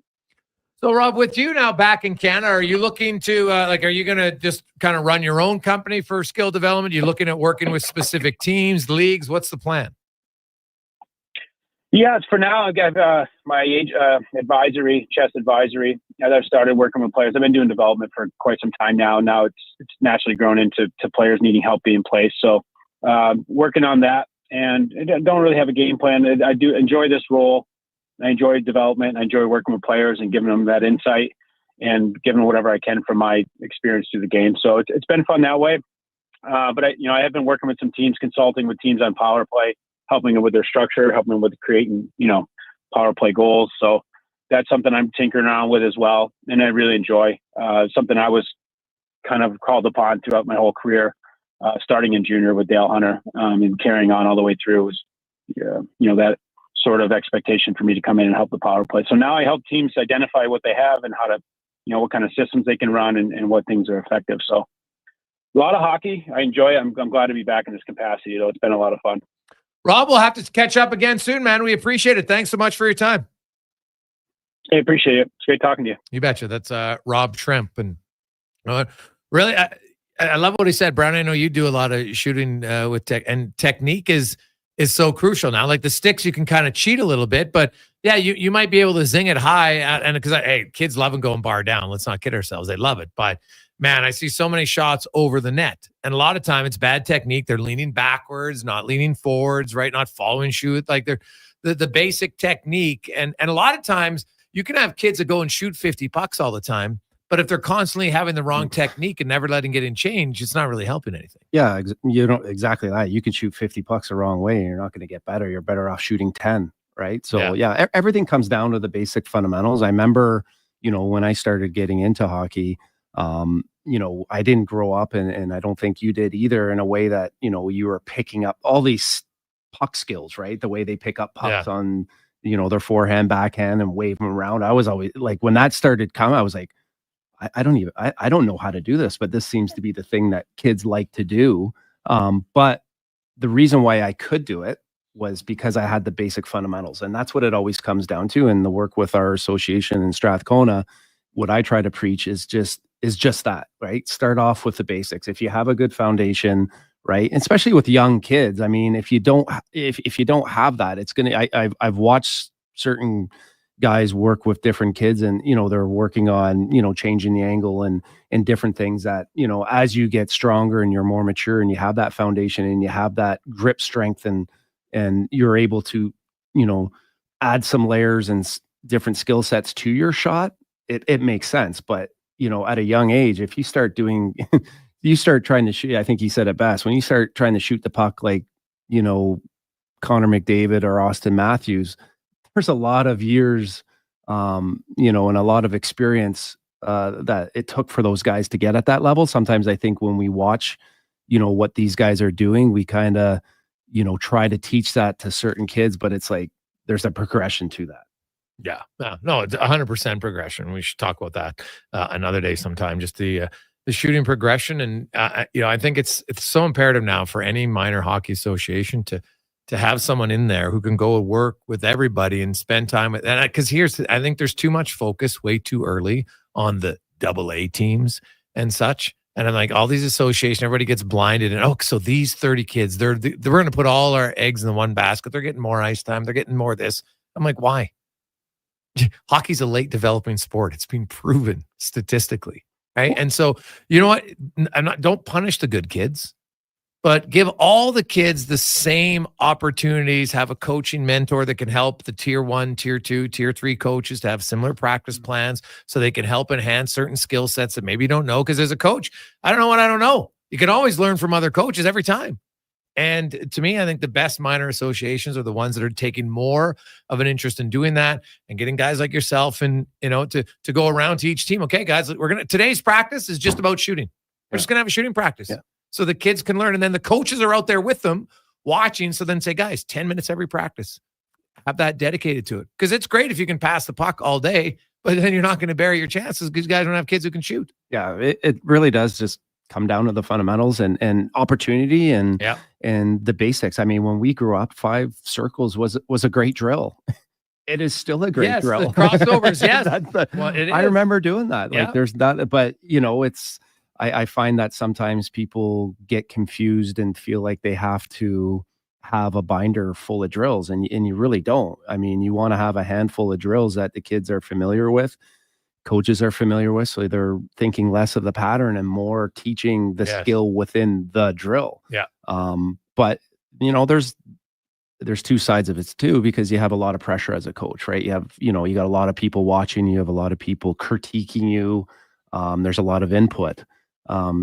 So, Rob, with you now back in Canada, are you looking to are you going to just kind of run your own company for skill development? Are you looking at working with specific teams, leagues? What's the plan? Yeah, for now, I've got my advisory, chess advisory. As I've started working with players, I've been doing development for quite some time now. Now it's naturally grown into players needing help being placed. So working on that, and I don't really have a game plan. I do enjoy this role. I enjoy development. I enjoy working with players and giving them that insight and giving them whatever I can from my experience through the game. So it's been fun that way. But I have been working with some teams, consulting with teams on power play, helping them with their structure, helping them with creating, power play goals. So that's something I'm tinkering around with as well, and I really enjoy. Something I was kind of called upon throughout my whole career, starting in junior with Dale Hunter, and carrying on all the way through was, that sort of expectation for me to come in and help the power play. So now I help teams identify what they have and how to, what kind of systems they can run and what things are effective. So a lot of hockey. I enjoy it. I'm glad to be back in this capacity, though. It's been a lot of fun. Rob, we'll have to catch up again soon, man. We appreciate it. Thanks so much for your time. Hey, appreciate it. It's great talking to you. You betcha. That's Rob Schremp. And really, I love what he said. Brown, I know you do a lot of shooting with tech, and technique is so crucial now. Like the sticks, you can kind of cheat a little bit, but yeah, you might be able to zing it high. And because kids love going bar down. Let's not kid ourselves. They love it. But man, I see so many shots over the net. And a lot of time it's bad technique. They're leaning backwards, not leaning forwards, right? Not following shoot. Like they're the basic technique. And a lot of times you can have kids that go and shoot 50 pucks all the time. But if they're constantly having the wrong technique and never letting it in change, it's not really helping anything. Yeah, you don't exactly that. You can shoot 50 pucks the wrong way and you're not going to get better. You're better off shooting 10, right? So yeah, everything comes down to the basic fundamentals. I remember, when I started getting into hockey, I didn't grow up and I don't think you did either in a way that, you were picking up all these puck skills, right? The way they pick up pucks on, their forehand, backhand and wave them around. I was always like, when that started coming, I was like, I don't know how to do this, but this seems to be the thing that kids like to do. But the reason why I could do it was because I had the basic fundamentals, and that's what it always comes down to. And the work with our association in Strathcona, what I try to preach is just that, right? Start off with the basics. If you have a good foundation, right? And especially with young kids. I mean, if you don't have that, it's gonna. I've watched certain guys work with different kids and they're working on changing the angle and different things that as you get stronger and you're more mature and you have that foundation and you have that grip strength and you're able to add some layers and different skill sets to your shot, it makes sense. But at a young age, if you start doing you start trying to shoot, I think he said it best, when you start trying to shoot the puck like Connor McDavid or Austin Matthews, there's a lot of years, and a lot of experience that it took for those guys to get at that level. Sometimes I think when we watch, what these guys are doing, we kind of, try to teach that to certain kids, but it's like there's a progression to that. Yeah, no, it's 100% progression. We should talk about that another day sometime. Just the shooting progression, and I think it's so imperative now for any minor hockey association to have someone in there who can go and work with everybody and spend time with. And because I think there's too much focus way too early on the AA teams and such. And I'm like, all these associations, everybody gets blinded. And so these 30 kids, we're going to put all our eggs in the one basket. They're getting more ice time. They're getting more of this. I'm like, why? Hockey's a late developing sport. It's been proven statistically, right? And so, you know what? Don't punish the good kids, but give all the kids the same opportunities. Have a coaching mentor that can help the tier 1, tier 2, tier 3 coaches to have similar practice plans so they can help enhance certain skill sets that maybe you don't know. Because as a coach, I don't know what I don't know. You can always learn from other coaches every time. And to me, I think the best minor associations are the ones that are taking more of an interest in doing that and getting guys like yourself and, to go around to each team. Okay, guys, today's practice is just about shooting. We're just going to have a shooting practice. Yeah. So the kids can learn, and then the coaches are out there with them watching. So then say, guys, 10 minutes every practice. Have that dedicated to it. Because it's great if you can pass the puck all day, but then you're not going to bury your chances because you guys don't have kids who can shoot. Yeah, it really does just come down to the fundamentals and opportunity and the basics. I mean, when we grew up, 5 circles was a great drill. It is still a great drill. The crossovers, yes. I remember doing that. Like there's not, but it's, I find that sometimes people get confused and feel like they have to have a binder full of drills, and you really don't. I mean, you want to have a handful of drills that the kids are familiar with, coaches are familiar with, so they're thinking less of the pattern and more teaching the skill within the drill. Yeah. But there's two sides of it too, because you have a lot of pressure as a coach, right? You have, you got a lot of people watching, you have a lot of people critiquing you. There's a lot of input.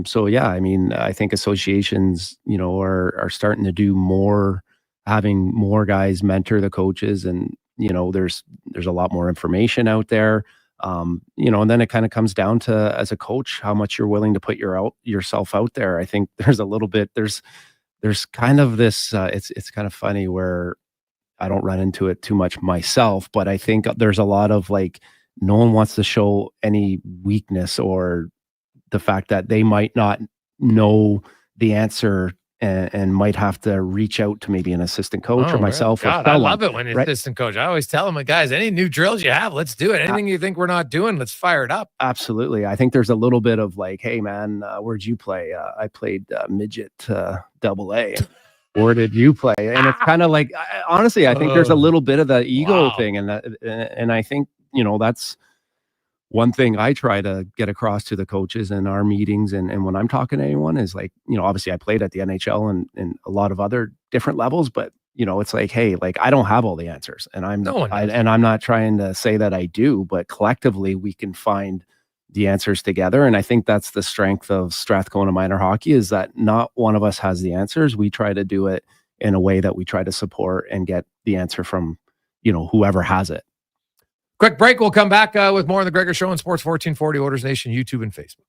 So yeah, I mean, I think associations, are starting to do more, having more guys mentor the coaches and, there's a lot more information out there. And then it kind of comes down to, as a coach, how much you're willing to put yourself out there. I think there's a little bit, there's kind of this, it's kind of funny where I don't run into it too much myself, but I think there's a lot of like, no one wants to show any weakness or the fact that they might not know the answer and might have to reach out to maybe an assistant coach or myself. God, I love it when an assistant coach. I always tell them, guys, any new drills you have, let's do it. Anything you think we're not doing, let's fire it up. Absolutely. I think there's a little bit of like, hey man, where'd you play? I played midget AA. Where did you play? And it's kind of like, honestly, I think there's a little bit of the ego thing. And I think, that's one thing I try to get across to the coaches in our meetings. And when I'm talking to anyone is like, obviously I played at the NHL and a lot of other different levels, but it's like, hey, like I don't have all the answers and I'm not trying to say that I do, but collectively we can find the answers together. And I think that's the strength of Strathcona minor hockey, is that not one of us has the answers. We try to do it in a way that we try to support and get the answer from, whoever has it. Quick break. We'll come back with more on the Gregor Show on Sports 1440, Oilers Nation, YouTube and Facebook.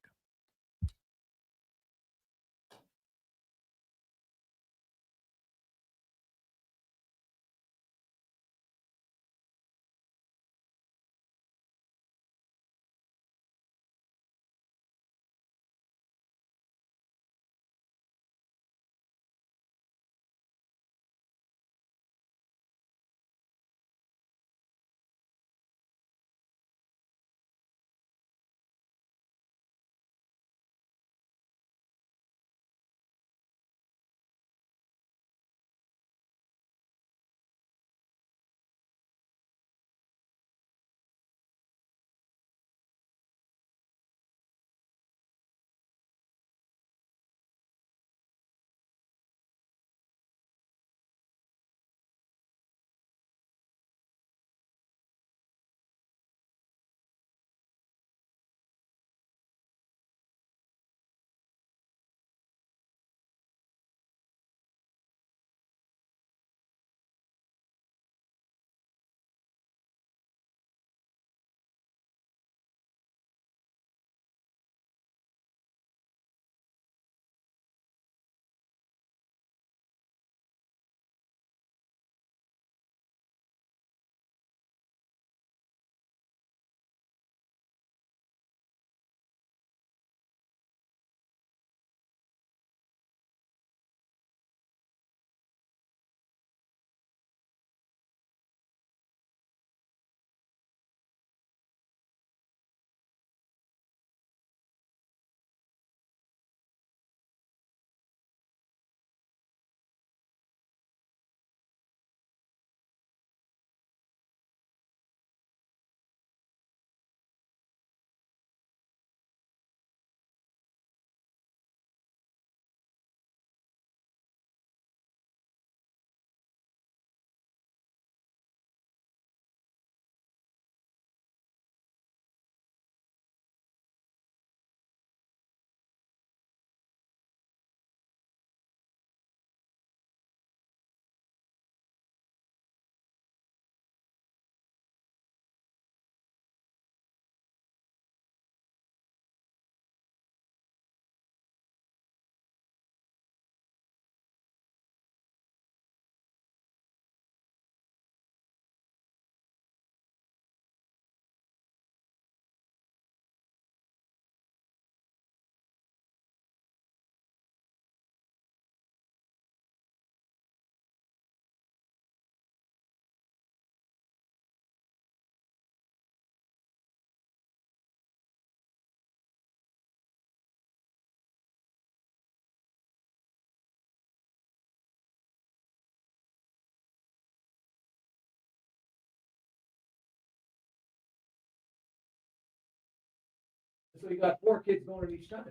So you got 4 kids going at each time.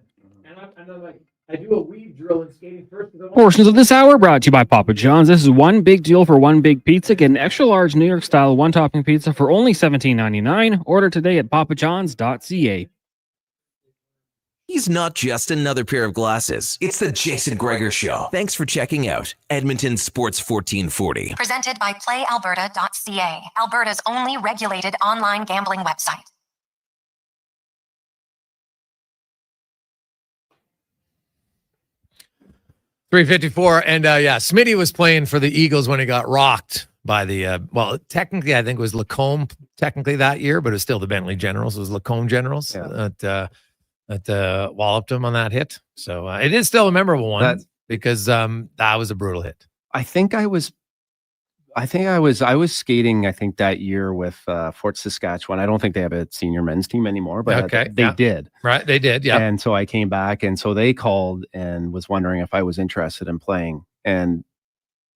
And I'm like, I do a weave drill and skating first. Portions of this hour brought to you by Papa John's. This is one big deal for one big pizza. Get an extra large New York style one topping pizza for only $17.99. Order today at papajohns.ca. He's not just another pair of glasses. It's the Jason Gregor Show. Thanks for checking out Edmonton Sports 1440. Presented by playalberta.ca, Alberta's only regulated online gambling website. .354, and Smitty was playing for the Eagles when he got rocked by the technically I think it was Lacombe technically that year, but it was still the Bentley Generals. It was Lacombe Generals that walloped him on that hit. So it is still a memorable one because that was a brutal hit. I think I was skating, I think that year with Fort Saskatchewan. I don't think they have a senior men's team anymore, but they did. Right, they did, yeah. And so I came back, and so they called and was wondering if I was interested in playing. And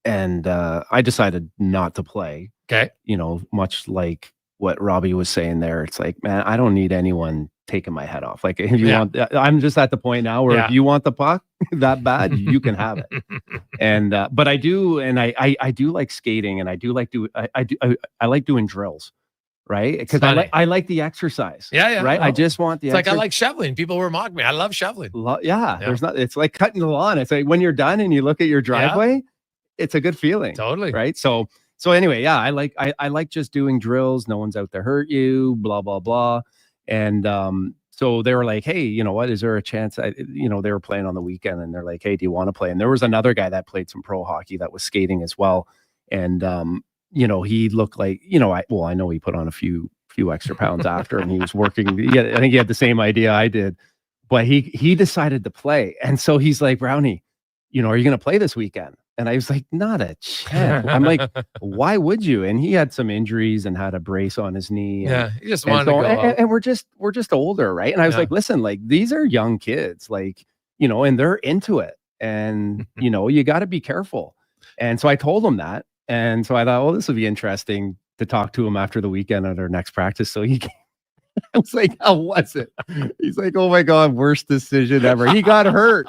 I decided not to play. Okay. You know, much like what Robbie was saying there. It's like, man, I don't need anyone taking my head off. Like, if you want, I'm just at the point now where if you want the puck that bad, you can have it. And but I do, and I do like skating, and I do like I like doing drills, right? Because I like the exercise. Yeah. Right. I just want the. It's like I like shoveling. People were mocking me. I love shoveling. There's not. It's like cutting the lawn. It's like when you're done and you look at your driveway, it's a good feeling. Totally. Right. So anyway, I like just doing drills. No one's out to hurt you. Blah blah blah. And so they were like, hey, you know what? Is there a chance? They were playing on the weekend, and they're like, hey, do you want to play? And there was another guy that played some pro hockey that was skating as well. And he looked like, I know he put on a few extra pounds after, and he was working. I think he had the same idea I did, but he decided to play. And so he's like, Brownie, are you going to play this weekend? And I was like, not a chance. I'm like, why would you? And he had some injuries and had a brace on his knee. He just wanted to go out. And we're just older, right? And I was like, listen, like, these are young kids, like, and they're into it. And, you got to be careful. And so I told him that. And so I thought, well, this would be interesting to talk to him after the weekend at our next practice. So he came. I was like, how was it? He's like, oh my God, worst decision ever. He got hurt.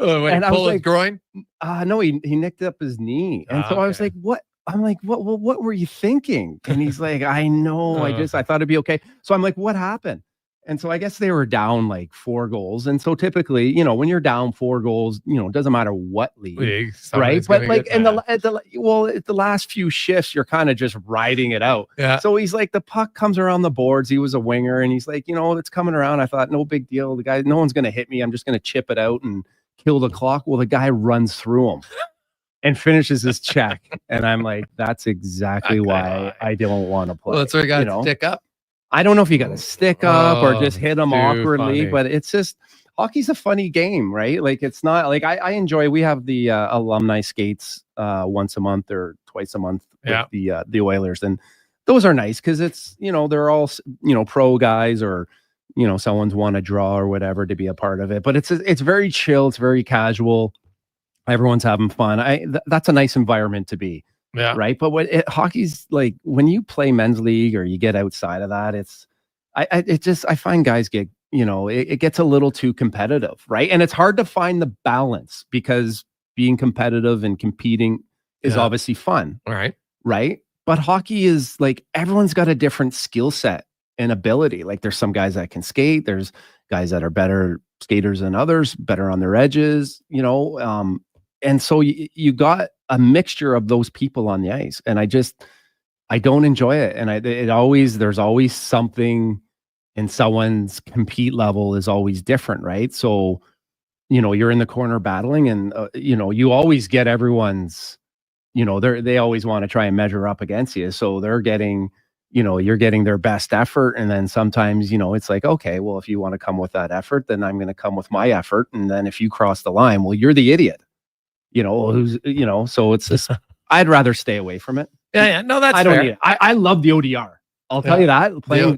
Oh, wait, and I was like, groin? No, he nicked up his knee. And so I was like, what? I'm like, what were you thinking? And he's like, I know, I thought it'd be okay. So I'm like, what happened? And so I guess they were down like 4 goals. And so typically, when you're down 4 goals, it doesn't matter what league, right? But like at the last few shifts, you're kind of just riding it out. Yeah. So he's like, the puck comes around the boards. He was a winger, and he's like, it's coming around. I thought, no big deal. The guy, no one's going to hit me. I'm just going to chip it out and kill the clock. Well, the guy runs through him and finishes his check. And I'm like, that's exactly why I don't want to play. Well, that's where you got to stick up. I don't know if you got to stick up or just hit them awkwardly, funny. but it's just, hockey's a funny game, right? Like, it's not like I enjoy, we have the alumni skates once a month or twice a month with the Oilers. And those are nice because it's, they're all, pro guys or, someone's won a draw or whatever to be a part of it. But it's very chill. It's very casual. Everyone's having fun. That's a nice environment to be. Yeah. Right. But hockey's like, when you play men's league or you get outside of that, I find guys get, it gets a little too competitive. Right. And it's hard to find the balance because being competitive and competing is obviously fun. All right. Right. But hockey is like, everyone's got a different skill set and ability. Like, there's some guys that can skate. There's guys that are better skaters than others, better on their edges, and so you got a mixture of those people on the ice, and I don't enjoy it. And there's always something in someone's compete level is always different, right? So, you're in the corner battling, and you always get everyone's, they always want to try and measure up against you. So they're getting, you're getting their best effort, and then sometimes, it's like, okay, well, if you want to come with that effort, then I'm going to come with my effort, and then if you cross the line, well, you're the idiot. So it's just, I'd rather stay away from it. Yeah. No, that's I don't fair. need it. I love the ODR. I'll tell you that.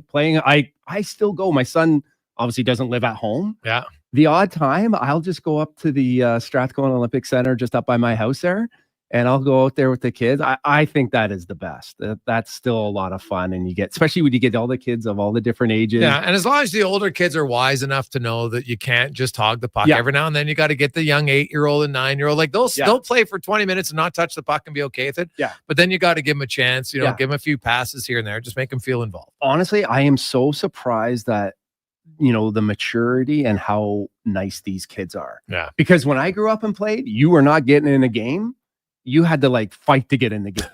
Playing, I still go. My son obviously doesn't live at home. Yeah. The odd time, I'll just go up to the Strathcona Olympic Center just up by my house there, and I'll go out there with the kids. I think that is the best. That's still a lot of fun, and especially when you get all the kids of all the different ages. Yeah, and as long as the older kids are wise enough to know that you can't just hog the puck every now and then, you got to get the young 8-year-old and 9-year-old. Like, they'll play for 20 minutes and not touch the puck and be okay with it. Yeah. But then you got to give them a chance, give them a few passes here and there, just make them feel involved. Honestly, I am so surprised that the maturity and how nice these kids are. Yeah. Because when I grew up and played, you were not getting in a game. You had to like fight to get in the game.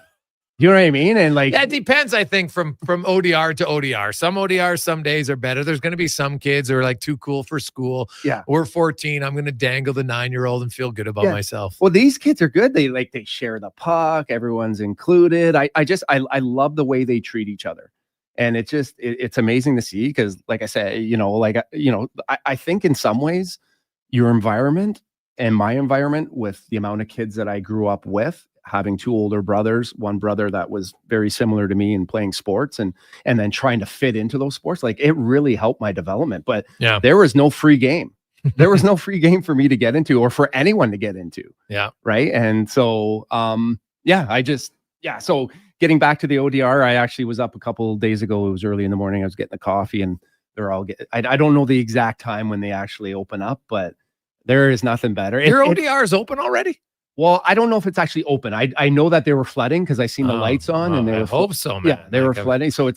You know what I mean? And like, yeah, it depends, I think, from ODR to ODR. Some ODRs some days are better. There's going to be some kids who are like too cool for school. Yeah. We're 14. I'm going to dangle the 9-year-old and feel good about myself. Well, these kids are good. They share the puck. Everyone's included. I love the way they treat each other. And it's amazing to see because, like I said, I think in some ways your environment and my environment with the amount of kids that I grew up with, having 2 older brothers, one brother that was very similar to me in playing sports and then trying to fit into those sports, like it really helped my development. But there was no free game. There was no free game for me to get into or for anyone to get into. Yeah. Right. And so, so getting back to the ODR, I actually was up a couple of days ago. It was early in the morning. I was getting a coffee and they're all I don't know the exact time when they actually open up, but there is nothing better. Your ODR is open already? Well, I don't know if it's actually open. I know that they were flooding because I seen the lights on and they were. I hope so, man. Yeah, they were flooding. So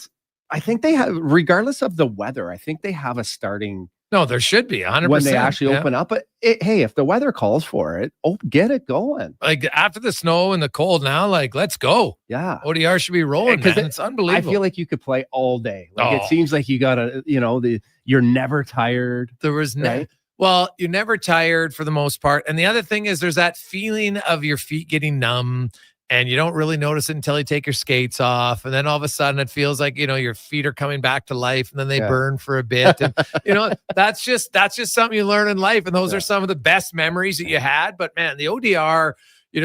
I think they have, regardless of the weather, I think they have a starting. No, there should be 100% when they actually open up. But hey, if the weather calls for it, get it going. Like after the snow and the cold now, like let's go. Yeah, ODR should be rolling because it's unbelievable. I feel like you could play all day. Like it seems like you gotta, you're never tired. There was right? Well, you're never tired for the most part. And the other thing is there's that feeling of your feet getting numb and you don't really notice it until you take your skates off. And then all of a sudden it feels like, your feet are coming back to life and then they burn for a bit. And, that's just something you learn in life. And those are some of the best memories that you had. But man, the ODR,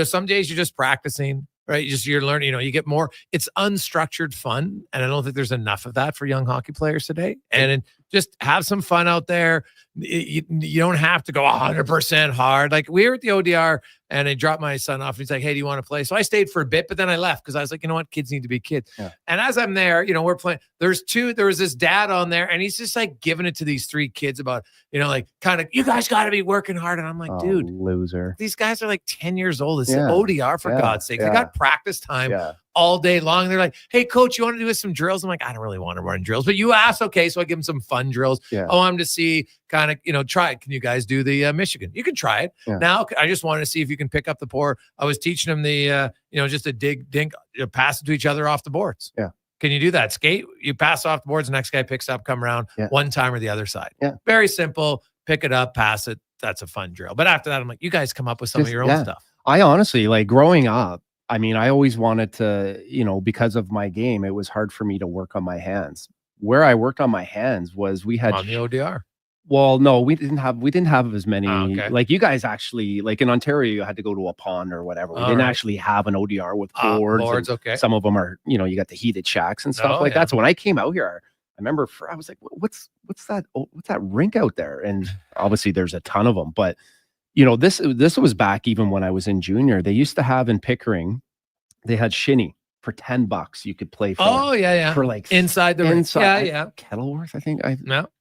some days you're just practicing, right? You're learning, you get more, it's unstructured fun. And I don't think there's enough of that for young hockey players today. And just have some fun out there. You don't have to go 100% hard. Like we were at the ODR and I dropped my son off. And he's like, hey, do you want to play? So I stayed for a bit, but then I left because I was like, you know what? Kids need to be kids. Yeah. And as I'm there, we're playing. There was this dad on there and he's just like giving it to these 3 kids about, like kind of, you guys got to be working hard. And I'm like, dude, loser. These guys are like 10 years old. It's ODR for God's sake. They got practice time. Yeah. All day long. They're like, hey, coach, you want to do some drills? I'm like, I don't really want to run drills, but you asked. Okay. So I give them some fun drills. Yeah. I want them to see kind of, try it. Can you guys do the Michigan? You can try it. Yeah. Now, I just wanted to see if you can pick up the pour. I was teaching them the, just a dink, pass it to each other off the boards. Yeah. Can you do that? Skate, you pass off the boards, the next guy picks up, come around one time or the other side. Yeah. Very simple. Pick it up, pass it. That's a fun drill. But after that, I'm like, you guys come up with some of your own stuff. I honestly, like growing up, I mean, I always wanted to, because of my game, it was hard for me to work on my hands. Where I worked on my hands was we had on the ODR. Well, no, we didn't have as many. Like you guys actually, like in Ontario, you had to go to a pond or whatever. We didn't actually have an ODR with boards. Okay. Some of them are, you got the heated shacks and stuff like that. So when I came out here, I remember I was like, what's that? What's that rink out there? And obviously there's a ton of them, but this was back even when I was in junior. They used to have in Pickering, they had shinny for $10. You could play for for like inside the rink. Yeah. Kettleworth, I think.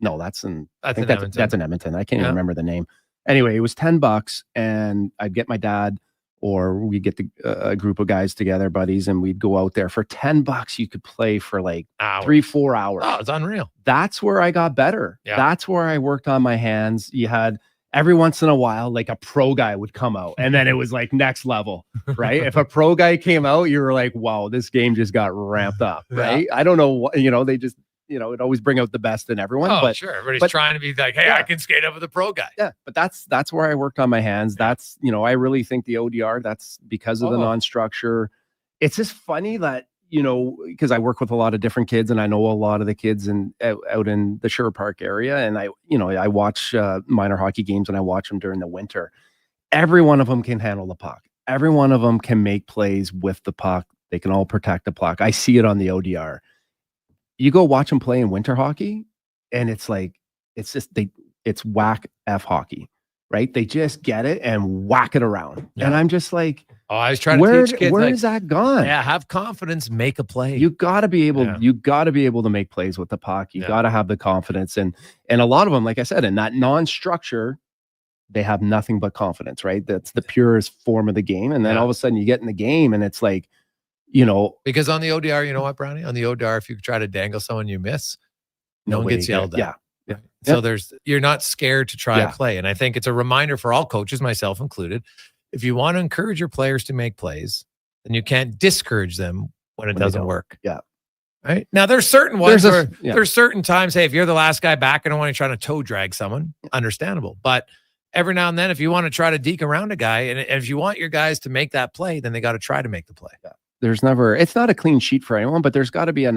No, that's in Edmonton. That's in Edmonton. I can't even remember the name. Anyway, it was $10, and I'd get my dad, or we get a group of guys together, buddies, and we'd go out there for $10. You could play for like 3-4 hours. Oh, it's unreal. That's where I got better. Yeah. That's where I worked on my hands. You had every once in a while, like a pro guy would come out, and then it was like next level, right? If a pro guy came out, you were like, wow, this game just got ramped up, right? I don't know what, they just, it always bring out the best in everyone. Oh, but sure. Everybody's trying to be like, hey, I can skate up with a pro guy. Yeah. But that's where I worked on my hands. That's, I really think the ODR, that's because of the non-structure. It's just funny that, because I work with a lot of different kids and I know a lot of the kids out in the Sherwood Park area. And I watch minor hockey games and I watch them during the winter. Every one of them can handle the puck. Every one of them can make plays with the puck. They can all protect the puck. I see it on the ODR. You go watch them play in winter hockey and it's like, it's whack F hockey, right? They just get it and whack it around. Yeah. And I'm just like, I was trying to teach kids. Where is that gone? Yeah, have confidence, make a play. You got to be able. Yeah. You got to be able to make plays with the puck. You got to have the confidence, and a lot of them, like I said, in that non-structure, they have nothing but confidence. Right? That's the purest form of the game. And then all of a sudden, you get in the game, and it's like, because on the ODR, you know what, Brownie? On the ODR, if you try to dangle someone, you miss. No one gets yelled at. Yeah. So you're not scared to try a play. And I think it's a reminder for all coaches, myself included. If you want to encourage your players to make plays, then you can't discourage them when it doesn't work. Yeah. Right. Now there's certain ones there's certain times, hey, if you're the last guy back, I don't want you trying to toe drag someone. Understandable. But every now and then, if you want to try to deke around a guy, and if you want your guys to make that play, then they got to try to make the play. Yeah. It's not a clean sheet for anyone, but there's got to be a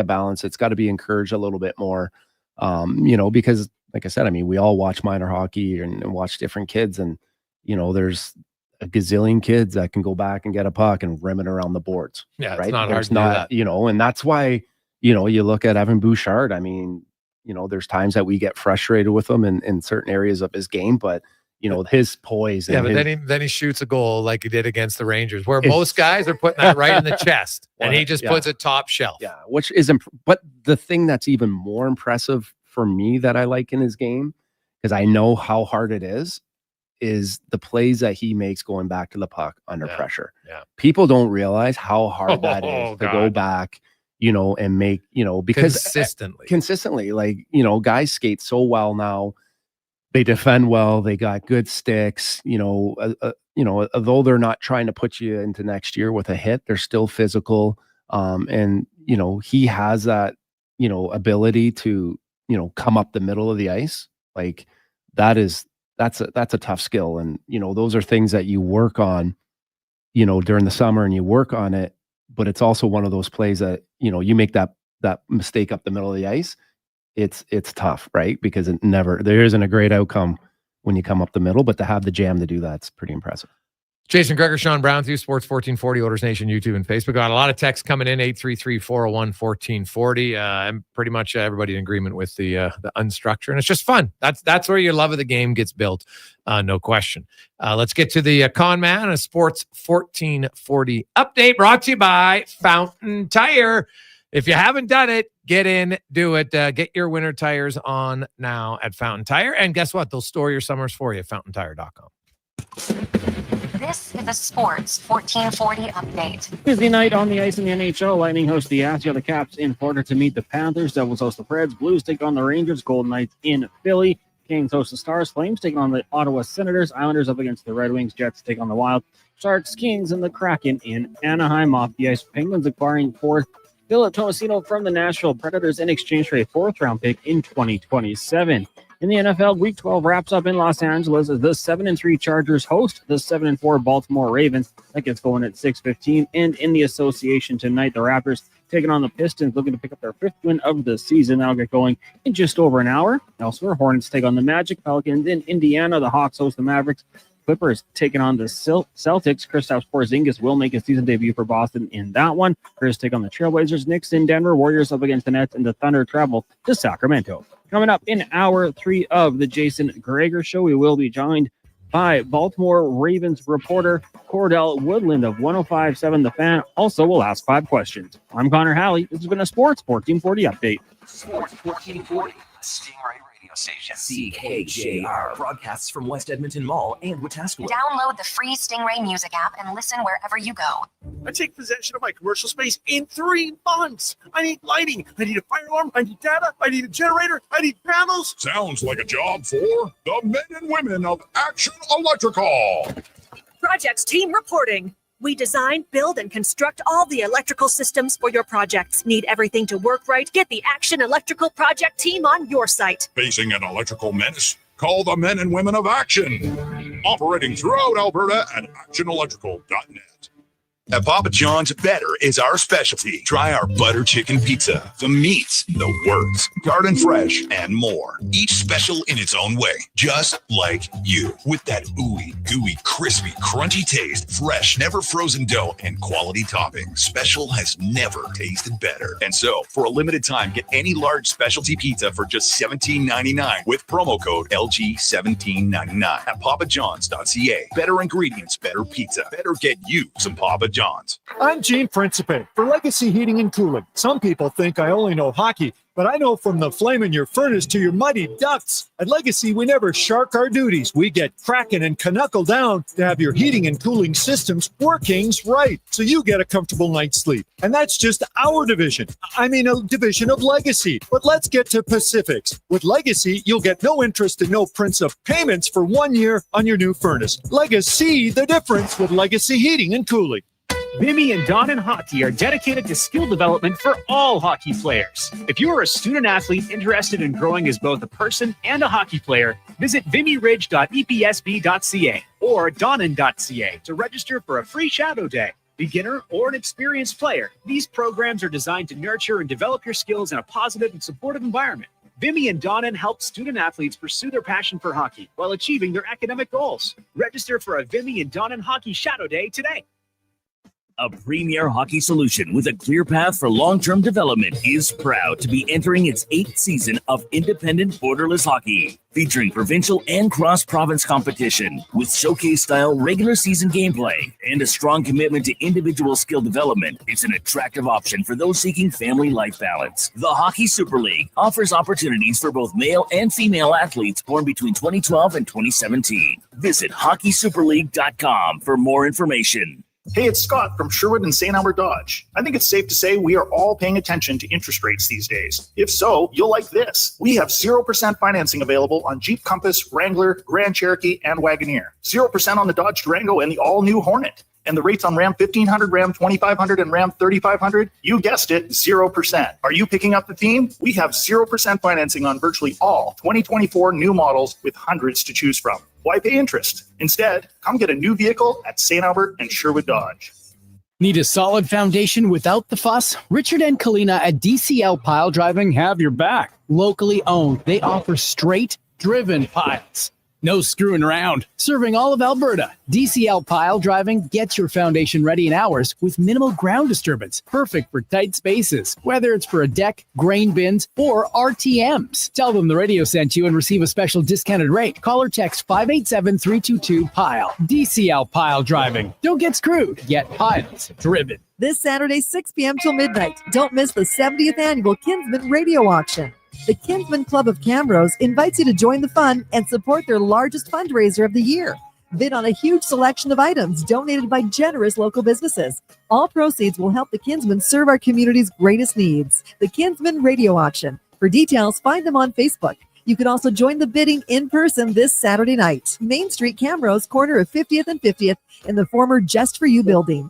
balance. It's got to be encouraged a little bit more. Because like I said, I mean, we all watch minor hockey and watch different kids, and there's a gazillion kids that can go back and get a puck and rim it around the boards. Yeah, right. It's not hard to do that. And that's why, you look at Evan Bouchard. I mean, there's times that we get frustrated with him in certain areas of his game, but his poise. Yeah, but then he shoots a goal like he did against the Rangers, where most guys are putting that right in the chest, and he just puts it top shelf. Yeah, which is but the thing that's even more impressive for me that I like in his game, because I know how hard it is the plays that he makes going back to the puck under pressure. Yeah, people don't realize how hard that is to go back, and make, because consistently, like, guys skate so well now. They defend well. They got good sticks. Although they're not trying to put you into next year with a hit, they're still physical. And he has that ability to come up the middle of the ice. Like that's a tough skill. And those are things that you work on, during the summer, and you work on it. But it's also one of those plays that you make that mistake up the middle of the ice. It's tough, right? Because there isn't a great outcome when you come up the middle, but to have the jam to do that's pretty impressive. Jason Gregor, Sean Brown, through Sports 1440, Oilers Nation, YouTube and Facebook. Got a lot of texts coming in, 833-401-1440. I'm pretty much everybody in agreement with the unstructured, and it's just fun. That's where your love of the game gets built, no question. Let's get to the Con Man, a Sports 1440 update brought to you by Fountain Tire. If you haven't done it, get in, do it. Get your winter tires on now at Fountain Tire. And guess what? They'll store your summers for you at fountaintire.com. This is a Sports 1440 update. Busy night on the ice in the NHL. Lightning host the Avs. The Caps in Florida to meet the Panthers. Devils host the Preds. Blues take on the Rangers. Golden Knights in Philly. Canes host the Stars. Flames taking on the Ottawa Senators. Islanders up against the Red Wings. Jets take on the Wild. Sharks, Kings, and the Kraken in Anaheim. Off the ice, Penguins acquiring fourth Philip Tomasino from the Nashville Predators in exchange for a fourth-round pick in 2027. In the NFL, Week 12 wraps up in Los Angeles as the 7-3 Chargers host the 7-4 Baltimore Ravens. That gets going at 6:15. And in the association tonight, the Raptors taking on the Pistons, looking to pick up their fifth win of the season. That'll get going in just over an hour. Elsewhere, Hornets take on the Magic. Pelicans in Indiana. The Hawks host the Mavericks. Clippers taking on the Celtics. Kristaps Porzingis will make his season debut for Boston in that one. Spurs take on the Trailblazers. Knicks in Denver. Warriors up against the Nets, and the Thunder travel to Sacramento. Coming up in hour 3 of the Jason Gregor Show, we will be joined by Baltimore Ravens reporter Cordell Woodland of 105.7 The Fan. Also, we'll ask 5 questions. I'm Connor Halley. This has been a Sports 1440 update. Sports 1440, Stingray Radio Station. CKJR broadcasts from West Edmonton Mall and Wetaskiwin. Download the free Stingray music app and listen wherever you go. I take possession of my commercial space in 3 months. I need lighting. I need a fire alarm. I need data. I need a generator. I need panels. Sounds like a job for the men and women of Action Electrical. Projects team reporting. We design, build, and construct all the electrical systems for your projects. Need everything to work right? Get the Action Electrical project team on your site. Facing an electrical menace? Call the men and women of Action. Operating throughout Alberta at actionelectrical.net. At Papa John's, better is our specialty. Try our butter chicken pizza. The meats, the works, garden fresh, and more. Each special in its own way, just like you. With that ooey, gooey, crispy, crunchy taste, fresh, never frozen dough, and quality topping. Special has never tasted better. And so, for a limited time, get any large specialty pizza for just $17.99 with promo code LG1799 at papajohns.ca. Better ingredients, better pizza. Better get you some Papa John's. I'm Gene Principe for Legacy Heating and Cooling. Some people think I only know hockey, but but I know from the flame in your furnace to your muddy ducts. At Legacy, we never shark our duties. We get cracking and knuckle down to have your heating and cooling systems workings right, so you get a comfortable night's sleep. And that's just our division. I mean, a division of Legacy. But let's get to Pacifics. With Legacy, you'll get no interest and no prints-up payments for 1 year on your new furnace. Legacy, the difference with Legacy Heating and Cooling. Vimy and Don in Hockey are dedicated to skill development for all hockey players. If you are a student athlete interested in growing as both a person and a hockey player, visit vimyridge.epsb.ca or donnan.ca to register for a free shadow day. Beginner or an experienced player, these programs are designed to nurture and develop your skills in a positive and supportive environment. Vimy and Donnan help student athletes pursue their passion for hockey while achieving their academic goals. Register for a Vimy and Donnan Hockey Shadow Day today. A premier hockey solution with a clear path for long-term development is proud to be entering its 8th season of independent borderless hockey, featuring provincial and cross-province competition with showcase-style regular season gameplay and a strong commitment to individual skill development. It's an attractive option for those seeking family life balance. The Hockey Super League offers opportunities for both male and female athletes born between 2012 and 2017. Visit hockeysuperleague.com for more information. Hey, it's Scott from Sherwood and St. Albert Dodge. I think it's safe to say we are all paying attention to interest rates these days. If so, you'll like this. We have 0% financing available on Jeep Compass, Wrangler, Grand Cherokee, and Wagoneer. 0% on the Dodge Durango and the all-new Hornet. And the rates on Ram 1500, Ram 2500, and Ram 3500, you guessed it, 0%. Are you picking up the theme? We have 0% financing on virtually all 2024 new models with hundreds to choose from. Why pay interest? Instead, come get a new vehicle at St. Albert and Sherwood Dodge. Need a solid foundation without the fuss? Richard and Kalina at DCL Pile Driving have your back. Locally owned, they offer straight, driven piles. No screwing around. Serving all of Alberta, DCL Pile Driving gets your foundation ready in hours with minimal ground disturbance. Perfect for tight spaces, whether it's for a deck, grain bins, or RTMs. Tell them the radio sent you and receive a special discounted rate. Call or text 587-322-PILE. DCL Pile Driving. Don't get screwed. Get piles driven. This Saturday, 6 p.m. till midnight. Don't miss the 70th annual Kinsman Radio Auction. The Kinsman Club of Camrose invites you to join the fun and support their largest fundraiser of the year. Bid on a huge selection of items donated by generous local businesses. All proceeds will help the Kinsmen serve our community's greatest needs. The Kinsman Radio Auction. For details, find them on Facebook. You can also join the bidding in person this Saturday night. Main Street, Camrose, corner of 50th and 50th in the former Just For You building.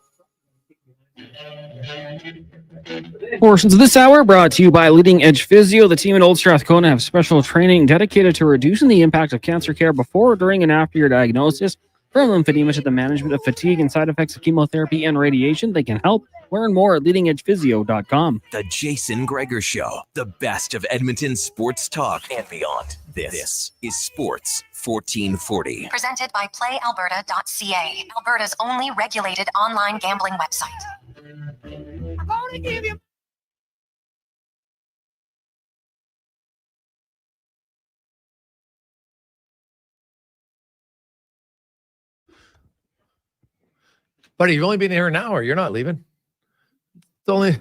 Portions of this hour brought to you by Leading Edge Physio. The team at Old Strathcona have special training dedicated to reducing the impact of cancer care before, during, and after your diagnosis. From lymphedema to the management of fatigue and side effects of chemotherapy and radiation, they can help. Learn more at leadingedgephysio.com. The Jason Gregor Show, the best of Edmonton sports talk and beyond. This is Sports 1440. Presented by PlayAlberta.ca, Alberta's only regulated online gambling website. I'm gonna give you. Buddy, you've only been here an hour. You're not leaving. It's only.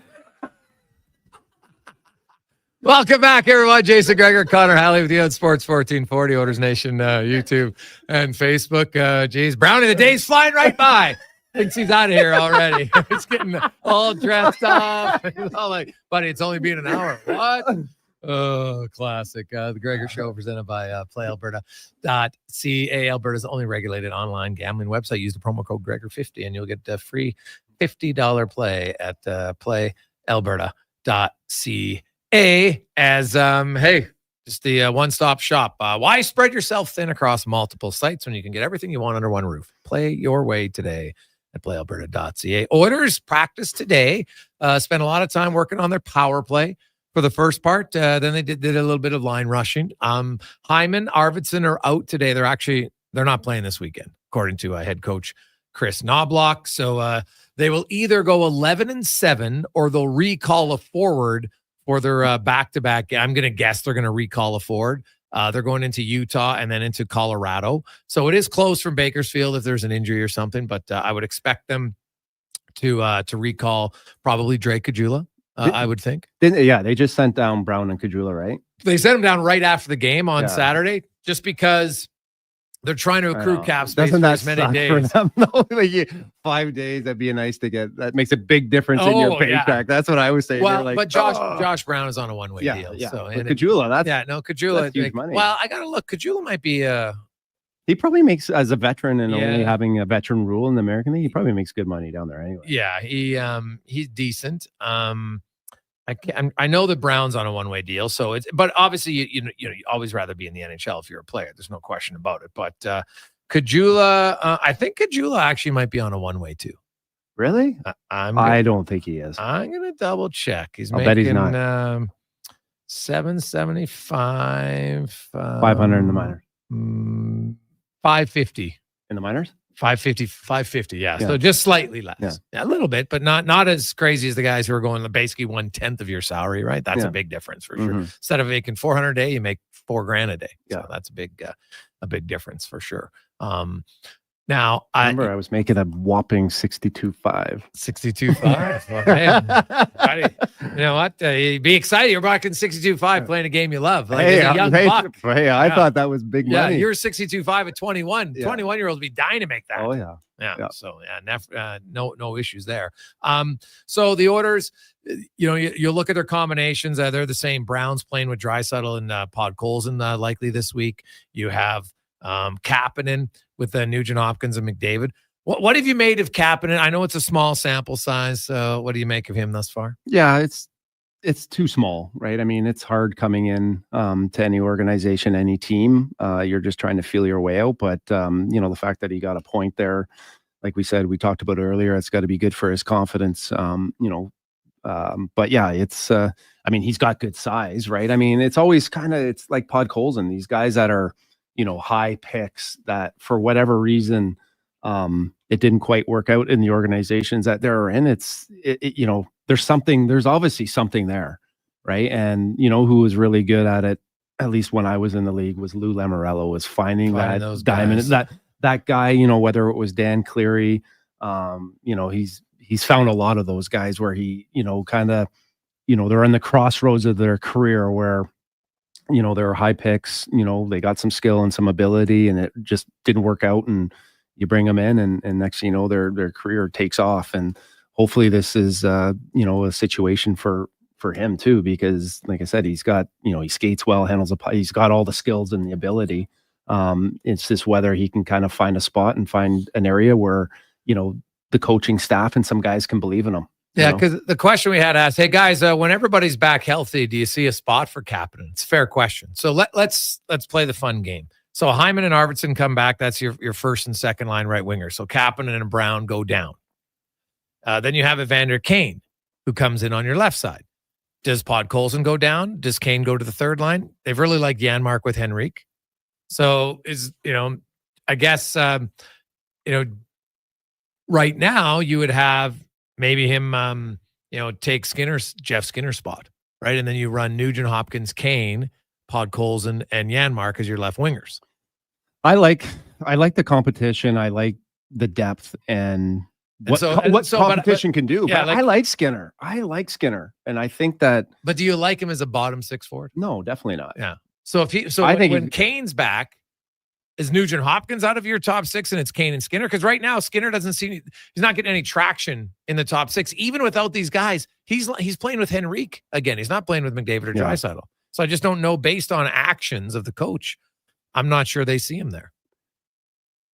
Welcome back, everyone. Jason Gregor, Connor Halley with you on Sports 1440, Oilers Nation, YouTube and Facebook. Geez, Brownie, the day's flying right by. Thinks he's out of here already. He's getting all dressed up. He's all like, buddy, it's only been an hour. What? Oh, classic. The Gregor Show presented by PlayAlberta.ca, Alberta's only regulated online gambling website. Use the promo code Gregor50 and you'll get a free $50 play at PlayAlberta.ca. As, hey, just the one-stop shop. Why spread yourself thin across multiple sites when you can get everything you want under one roof? Play your way today at PlayAlberta.ca. Oilers practice today. Spent a lot of time working on their power play for the first part. Then they did a little bit of line rushing. Hyman, Arvidsson are out today. They're not playing this weekend, according to head coach Chris Knobloch. So they will either go 11-7 or they'll recall a forward for their back-to-back. I'm going to guess they're going to recall a forward. They're going into Utah and then into Colorado. So it is close from Bakersfield if there's an injury or something, but I would expect them to recall probably Drake Caggiula I would think. They just sent down Brown and Kajula, right? They sent him down right after the game on Yeah. Saturday, just because they're trying to accrue cap space Doesn't for that as many suck days. for them? No, like 5 days, that'd be nice to get. That makes a big difference in your paycheck. Yeah. That's what I was saying. Well, They're like, but Josh Brown is on a one-way Yeah, deal. yeah. So, But and Kajula, Kajula, that's huge money. Well, I got to look. Kajula might be he probably makes, as a veteran and Yeah. only having a veteran rule in the American League, he probably makes good money down there anyway. Yeah, he's decent. I know the Brown's on a one-way deal, so it's, but obviously you always rather be in the NHL if you're a player. There's no question about it. But Kajula, I think Kajula actually might be on a one-way too. Really? I don't think he is. I'm gonna double check. I'll bet he's not. 775, 500 in the minors. 550 in the minors. 550. Yeah. Yeah. So just slightly less. Yeah. A little bit, but not as crazy as the guys who are going to basically 1/10 of your salary, right? That's Yeah. a big difference for sure. Mhm. Instead of making 400 a day, you make $4,000 a day. Yeah. So that's a big difference for sure. Now I remember I was making a whopping 62.5. 62.5. Well, man, you know what? Be excited. You're rocking 62.5 playing a game you love. Like as a young buck. I thought that was big Yeah, money. you're 62.5 at 21. Yeah. 21-year-olds be dying to make that. Oh yeah. Yeah. So no issues there. So the orders, you look at their combinations. They're the same. Brown's playing with Draisaitl and Podkolzin likely this week. You have Kapanen with Nugent Hopkins and McDavid. What have you made of Kapanen? I know it's a small sample size. So what do you make of him thus far? Yeah, it's too small, right? I mean, it's hard coming in to any organization, any team. You're just trying to feel your way out. But the fact that he got a point there, like we said, we talked about earlier, it's got to be good for his confidence. But yeah, it's I mean, he's got good size, right? I mean, it's always it's like Podkolzin, these guys that are, high picks that for whatever reason it didn't quite work out in the organizations that they're in. There's obviously something there, right? And who was really good at it, at least when I was in the league, was Lou Lamoriello, was finding that those diamond, guys. that guy, whether it was Dan Cleary, he's found a lot of those guys where he, they're in the crossroads of their career where, they're high picks, they got some skill and some ability and it just didn't work out, and you bring them in and next thing you know, their career takes off. And hopefully this is a situation for him too, because like I said, he's got, he skates well, handles he's got all the skills and the ability. It's just whether he can kind of find a spot and find an area where, the coaching staff and some guys can believe in him. Yeah, because the question we had asked, hey guys, when everybody's back healthy, do you see a spot for Kapanen? It's a fair question. So let's play the fun game. So Hyman and Arvidsson come back. That's your first and second line right winger. So Kapanen and Brown go down. Then you have Evander Kane, who comes in on your left side. Does Podkolzin go down? Does Kane go to the third line? They've really liked Janmark with Henrique. So I guess right now you would have maybe him, take Jeff Skinner's spot, right? And then you run Nugent Hopkins, Kane, Podkolzin, and Janmark as your left wingers. I like the competition. I like the depth and what competition can do. Yeah, but I like Skinner. And I think that. But do you like him as a bottom six forward? No, definitely not. Yeah. So when Kane's back, is Nugent Hopkins out of your top six and it's Kane and Skinner? Because right now Skinner he's not getting any traction in the top six. Even without these guys, he's playing with Henrique again. He's not playing with McDavid or Draisaitl. So I just don't know, based on actions of the coach, I'm not sure they see him there.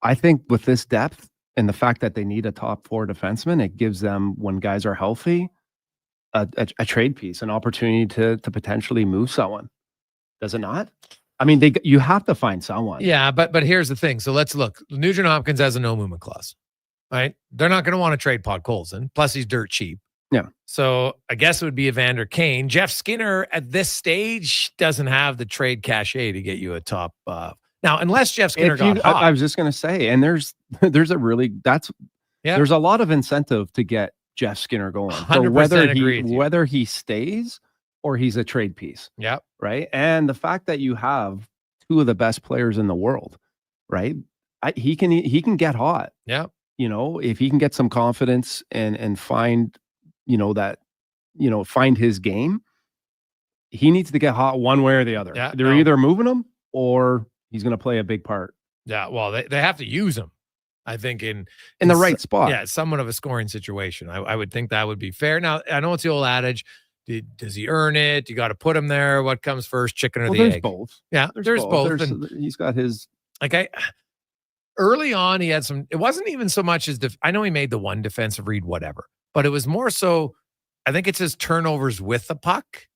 I think with this depth and the fact that they need a top four defenseman, it gives them, when guys are healthy, a trade piece, an opportunity to potentially move someone. Does it not? I mean, you have to find someone. Yeah, but here's the thing. So let's look. Nugent Hopkins has a no movement clause, right? They're not going to want to trade Podkolzin. Plus, he's dirt cheap. Yeah. So I guess it would be Evander Kane. Jeff Skinner at this stage doesn't have the trade cachet to get you a top. Now, unless Jeff Skinner got hot. I was just going to say, and there's a lot of incentive to get Jeff Skinner going. 100% whether he stays or he's a trade piece. Yep. Right. And the fact that you have two of the best players in the world, right? He can get hot. Yeah. If he can get some confidence and find, that find his game, he needs to get hot one way or the other. Yeah, They're either moving him or he's going to play a big part. Yeah, well, they have to use him, I think, in the right spot. Yeah, somewhat of a scoring situation. I would think that would be fair. Now, I know it's the old adage, does he earn it? You got to put him there. What comes first, chicken or the egg? Both. Yeah, there's both. He's got his... Early on, he had some... It wasn't even so much as... I know he made the one defensive read, whatever. But it was more so... I think it's his turnovers with the puck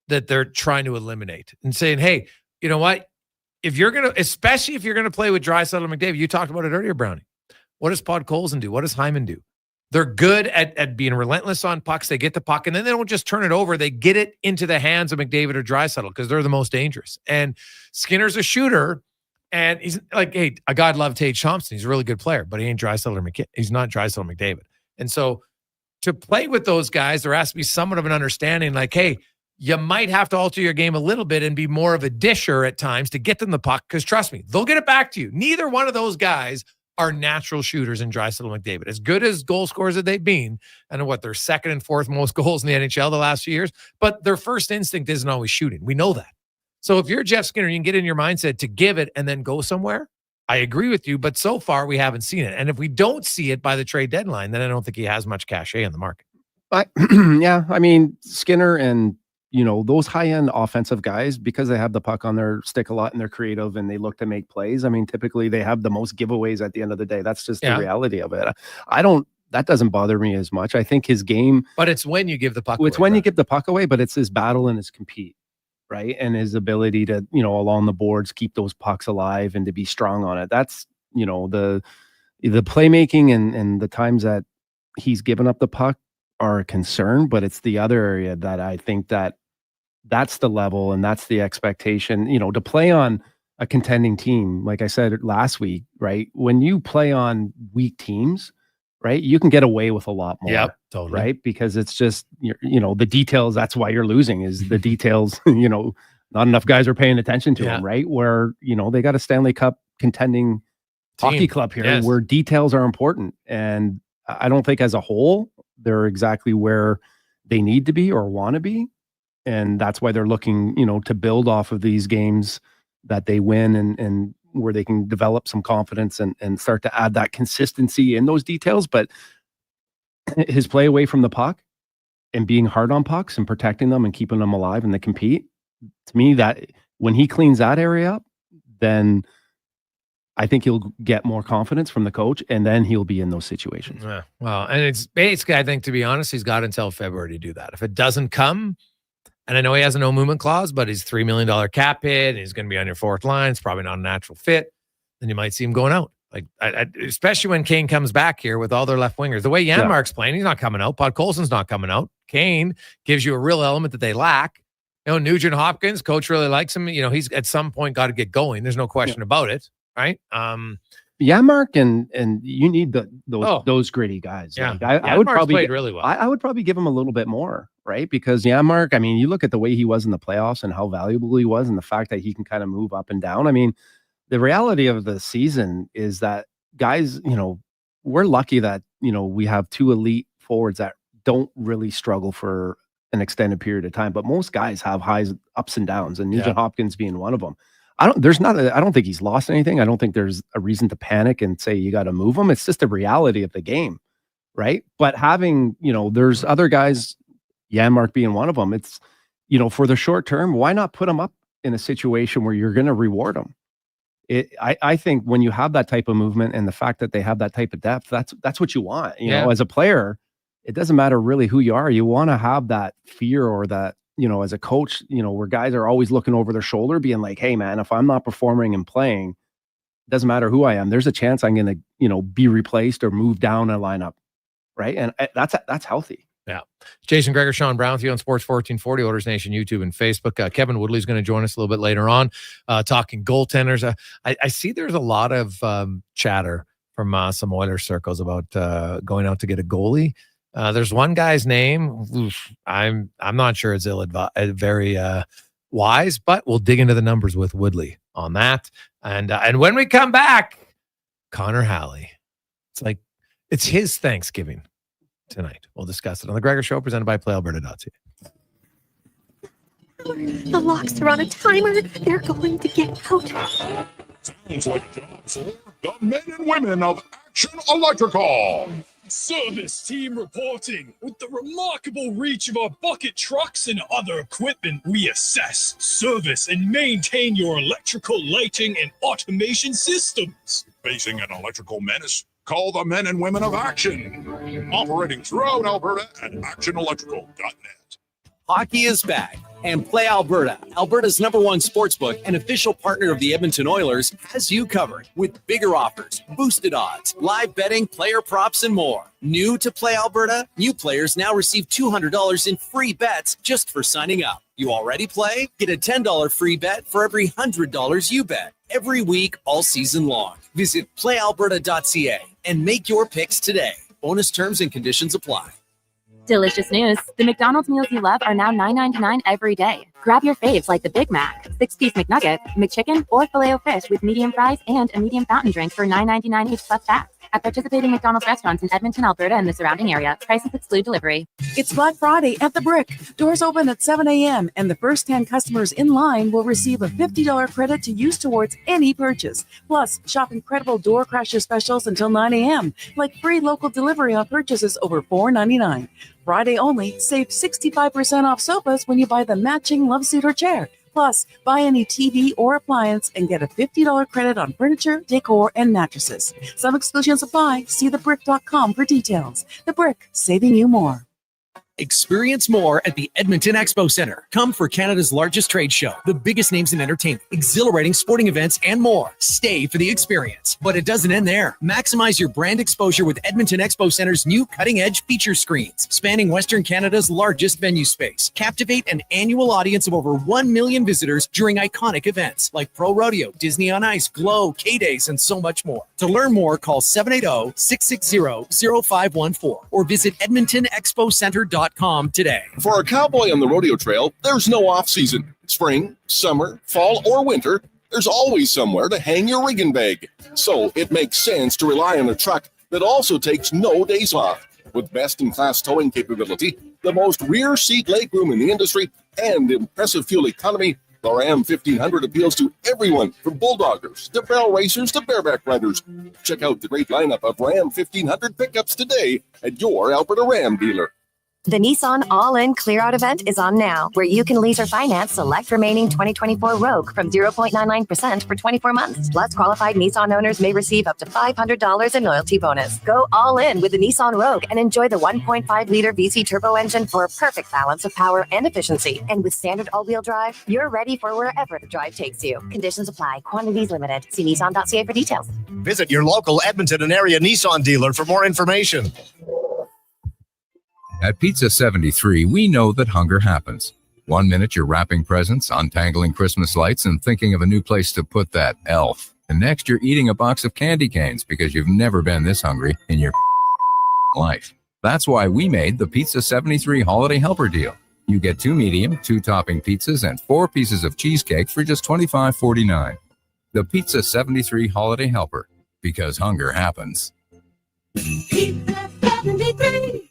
that they're trying to eliminate. And saying, hey, you know what? Especially if you're going to play with Draisaitl and McDavid, you talked about it earlier, Brownie. What does Podkolzin do? What does Hyman do? They're good at being relentless on pucks. They get the puck, and then they don't just turn it over. They get it into the hands of McDavid or Draisaitl because they're the most dangerous. And Skinner's a shooter, and he's like, hey, a God love Tage Thompson. He's a really good player, but he ain't Draisaitl or McDavid. He's not Draisaitl or McDavid. And so to play with those guys, there has to be somewhat of an understanding like, hey, you might have to alter your game a little bit and be more of a disher at times to get them the puck because trust me, they'll get it back to you. Neither one of those guys are natural shooters in Draisaitl and McDavid. As good as goal scorers that they've been, and what, their second and fourth most goals in the NHL the last few years, but their first instinct isn't always shooting. We know that. So if you're Jeff Skinner, you can get in your mindset to give it and then go somewhere. I agree with you, but so far we haven't seen it. And if we don't see it by the trade deadline, then I don't think he has much cachet in the market. Yeah, I mean, Skinner and those high-end offensive guys, because they have the puck on their stick a lot and they're creative and they look to make plays. I mean, typically they have the most giveaways at the end of the day. That's just the reality of it. That doesn't bother me as much. I think his game... But it's when you give the puck away. It's when you give the puck away, but it's his battle and his compete, right? And his ability to, along the boards, keep those pucks alive and to be strong on it. That's, the playmaking and the times that he's given up the puck are a concern, but it's the other area that I think that's the level and that's the expectation, to play on a contending team. Like I said last week, right? When you play on weak teams, right, you can get away with a lot more. Yep, totally. Right? Because it's just, the details. That's why you're losing is the details, not enough guys are paying attention to them, right? Where, they got a Stanley Cup contending hockey club here where details are important. And I don't think as a whole, they're exactly where they need to be or want to be. And that's why they're looking, to build off of these games that they win and where they can develop some confidence and start to add that consistency in those details. But his play away from the puck and being hard on pucks and protecting them and keeping them alive and they compete, to me, that when he cleans that area up, then I think he'll get more confidence from the coach, and then he'll be in those situations. Yeah. Well, and it's basically, I think, to be honest, he's got until February to do that. If it doesn't come, and I know he has a no movement clause, but he's $3 million cap hit, and he's going to be on your fourth line. It's probably not a natural fit. Then you might see him going out. Like, especially when Kane comes back here with all their left wingers. The way Janmark's playing, he's not coming out. Podkolzin's not coming out. Kane gives you a real element that they lack. Nugent Hopkins, coach really likes him. He's at some point got to get going. There's no question about it. Right. Janmark and you need those gritty guys. Yeah. Like I would probably played really well. I would probably give him a little bit more, right? Because Janmark, I mean, you look at the way he was in the playoffs and how valuable he was and the fact that he can kind of move up and down. I mean, the reality of the season is that guys, we're lucky that, we have two elite forwards that don't really struggle for an extended period of time, but most guys have highs, ups and downs, and Nugent Hopkins being one of them. I don't think he's lost anything. I don't think there's a reason to panic and say you got to move him. It's just the reality of the game, right? But having, there's other guys, Janmark being one of them. It's, for the short term, why not put him up in a situation where you're going to reward him? I think when you have that type of movement and the fact that they have that type of depth, that's what you want. You know, as a player, it doesn't matter really who you are. You want to have that fear or that, as a coach, where guys are always looking over their shoulder, being like, hey, man, if I'm not performing and playing, it doesn't matter who I am. There's a chance I'm going to, be replaced or move down a lineup. Right. And that's healthy. Yeah. Jason Gregor, Sean Brown with you on Sports 1440, Oilers Nation, YouTube and Facebook. Kevin Woodley is going to join us a little bit later on, talking goaltenders. I see there's a lot of chatter from some Oilers circles about going out to get a goalie. There's one guy's name. I'm not sure it's very wise, but we'll dig into the numbers with Woodley on that. And when we come back, Connor Halley. It's his Thanksgiving. tonight. We'll discuss it on the Gregor Show, presented by PlayAlberta.ca. The locks are on a timer. They're going to get out. Sounds like time for the men and women of Action Electrical. Service team reporting. With the remarkable reach of our bucket trucks and other equipment, we assess, service, and maintain your electrical lighting and automation systems. Facing an electrical menace? Call the men and women of Action. Operating throughout Alberta at actionelectrical.net. Hockey is back, and Play Alberta, Alberta's #1 sportsbook and official partner of the Edmonton Oilers, has you covered with bigger offers, boosted odds, live betting, player props, and more. New to Play Alberta? New players now receive $200 in free bets just for signing up. You already play? Get a $10 free bet for every $100 you bet. Every week, all season long. Visit playalberta.ca and make your picks today. Bonus terms and conditions apply. Delicious news. The McDonald's meals you love are now $9.99 every day. Grab your faves like the Big Mac, 6-piece McNugget, McChicken, or Filet-O-Fish with medium fries and a medium fountain drink for $9.99 each plus tax. At participating McDonald's restaurants in Edmonton, Alberta, and the surrounding area. Prices exclude delivery. It's Black Friday at The Brick. Doors open at 7 a.m. and the first 10 customers in line will receive a $50 credit to use towards any purchase. Plus, shop incredible door crasher specials until 9 a.m. like free local delivery on purchases over $4.99. Friday only, save 65% off sofas when you buy the matching love seat or chair. Plus, buy any TV or appliance and get a $50 credit on furniture, decor, and mattresses. Some exclusions apply. See thebrick.com for details. The Brick, saving you more. Experience more at the Edmonton Expo Centre. Come for Canada's largest trade show, the biggest names in entertainment, exhilarating sporting events, and more. Stay for the experience. But it doesn't end there. Maximize your brand exposure with Edmonton Expo Centre's new cutting-edge feature screens, spanning Western Canada's largest venue space. Captivate an annual audience of over 1 million visitors during iconic events like Pro Rodeo, Disney on Ice, Glow, K-Days, and so much more. To learn more, call 780-660-0514 or visit edmontonexpocenter.com today. For a cowboy on the rodeo trail, there's no off-season. Spring, summer, fall, or winter, there's always somewhere to hang your rigging bag. So it makes sense to rely on a truck that also takes no days off. With best-in-class towing capability, the most rear seat legroom in the industry, and impressive fuel economy, the Ram 1500 appeals to everyone from bulldoggers to barrel racers to bareback riders. Check out the great lineup of Ram 1500 pickups today at your Alberta Ram dealer. The Nissan All-In Clear-Out event is on now, where you can lease or finance select remaining 2024 Rogue from 0.99% for 24 months. Plus, qualified Nissan owners may receive up to $500 in loyalty bonus. Go all in with the Nissan Rogue and enjoy the 1.5-liter VC turbo engine for a perfect balance of power and efficiency. And with standard all-wheel drive, you're ready for wherever the drive takes you. Conditions apply. Quantities limited. See Nissan.ca for details. Visit your local Edmonton and area Nissan dealer for more information. At Pizza 73, we know that hunger happens. 1 minute you're wrapping presents, untangling Christmas lights, and thinking of a new place to put that elf. And next you're eating a box of candy canes because you've never been this hungry in your life. That's why we made the Pizza 73 Holiday Helper Deal. You get 2 medium, 2 topping pizzas, and 4 pieces of cheesecake for just $25.49. The Pizza 73 Holiday Helper, because hunger happens. Pizza 73.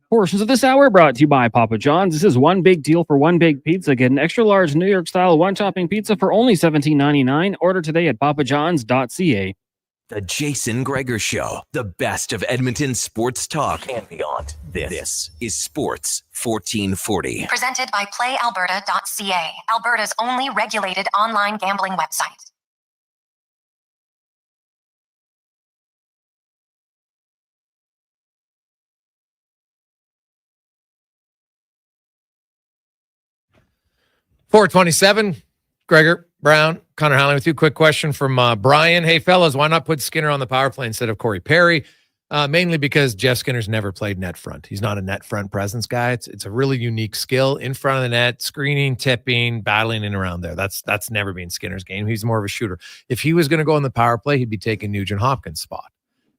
Portions of this hour brought to you by Papa John's. This is one big deal for one big pizza. Get an extra large New York style one topping pizza for only $17.99. Order today at papajohns.ca. The Jason Gregor Show, the best of Edmonton sports talk and beyond. This is Sports 1440. Presented by PlayAlberta.ca, Alberta's only regulated online gambling website. .427, Gregor, Brown, Connor Halley with you. Quick question from Brian. Hey, fellas, why not put Skinner on the power play instead of Corey Perry? Mainly because Jeff Skinner's never played net front. He's not a net front presence guy. It's a really unique skill in front of the net, screening, tipping, battling in around there. That's never been Skinner's game. He's more of a shooter. If he was going to go on the power play, he'd be taking Nugent Hopkins' spot.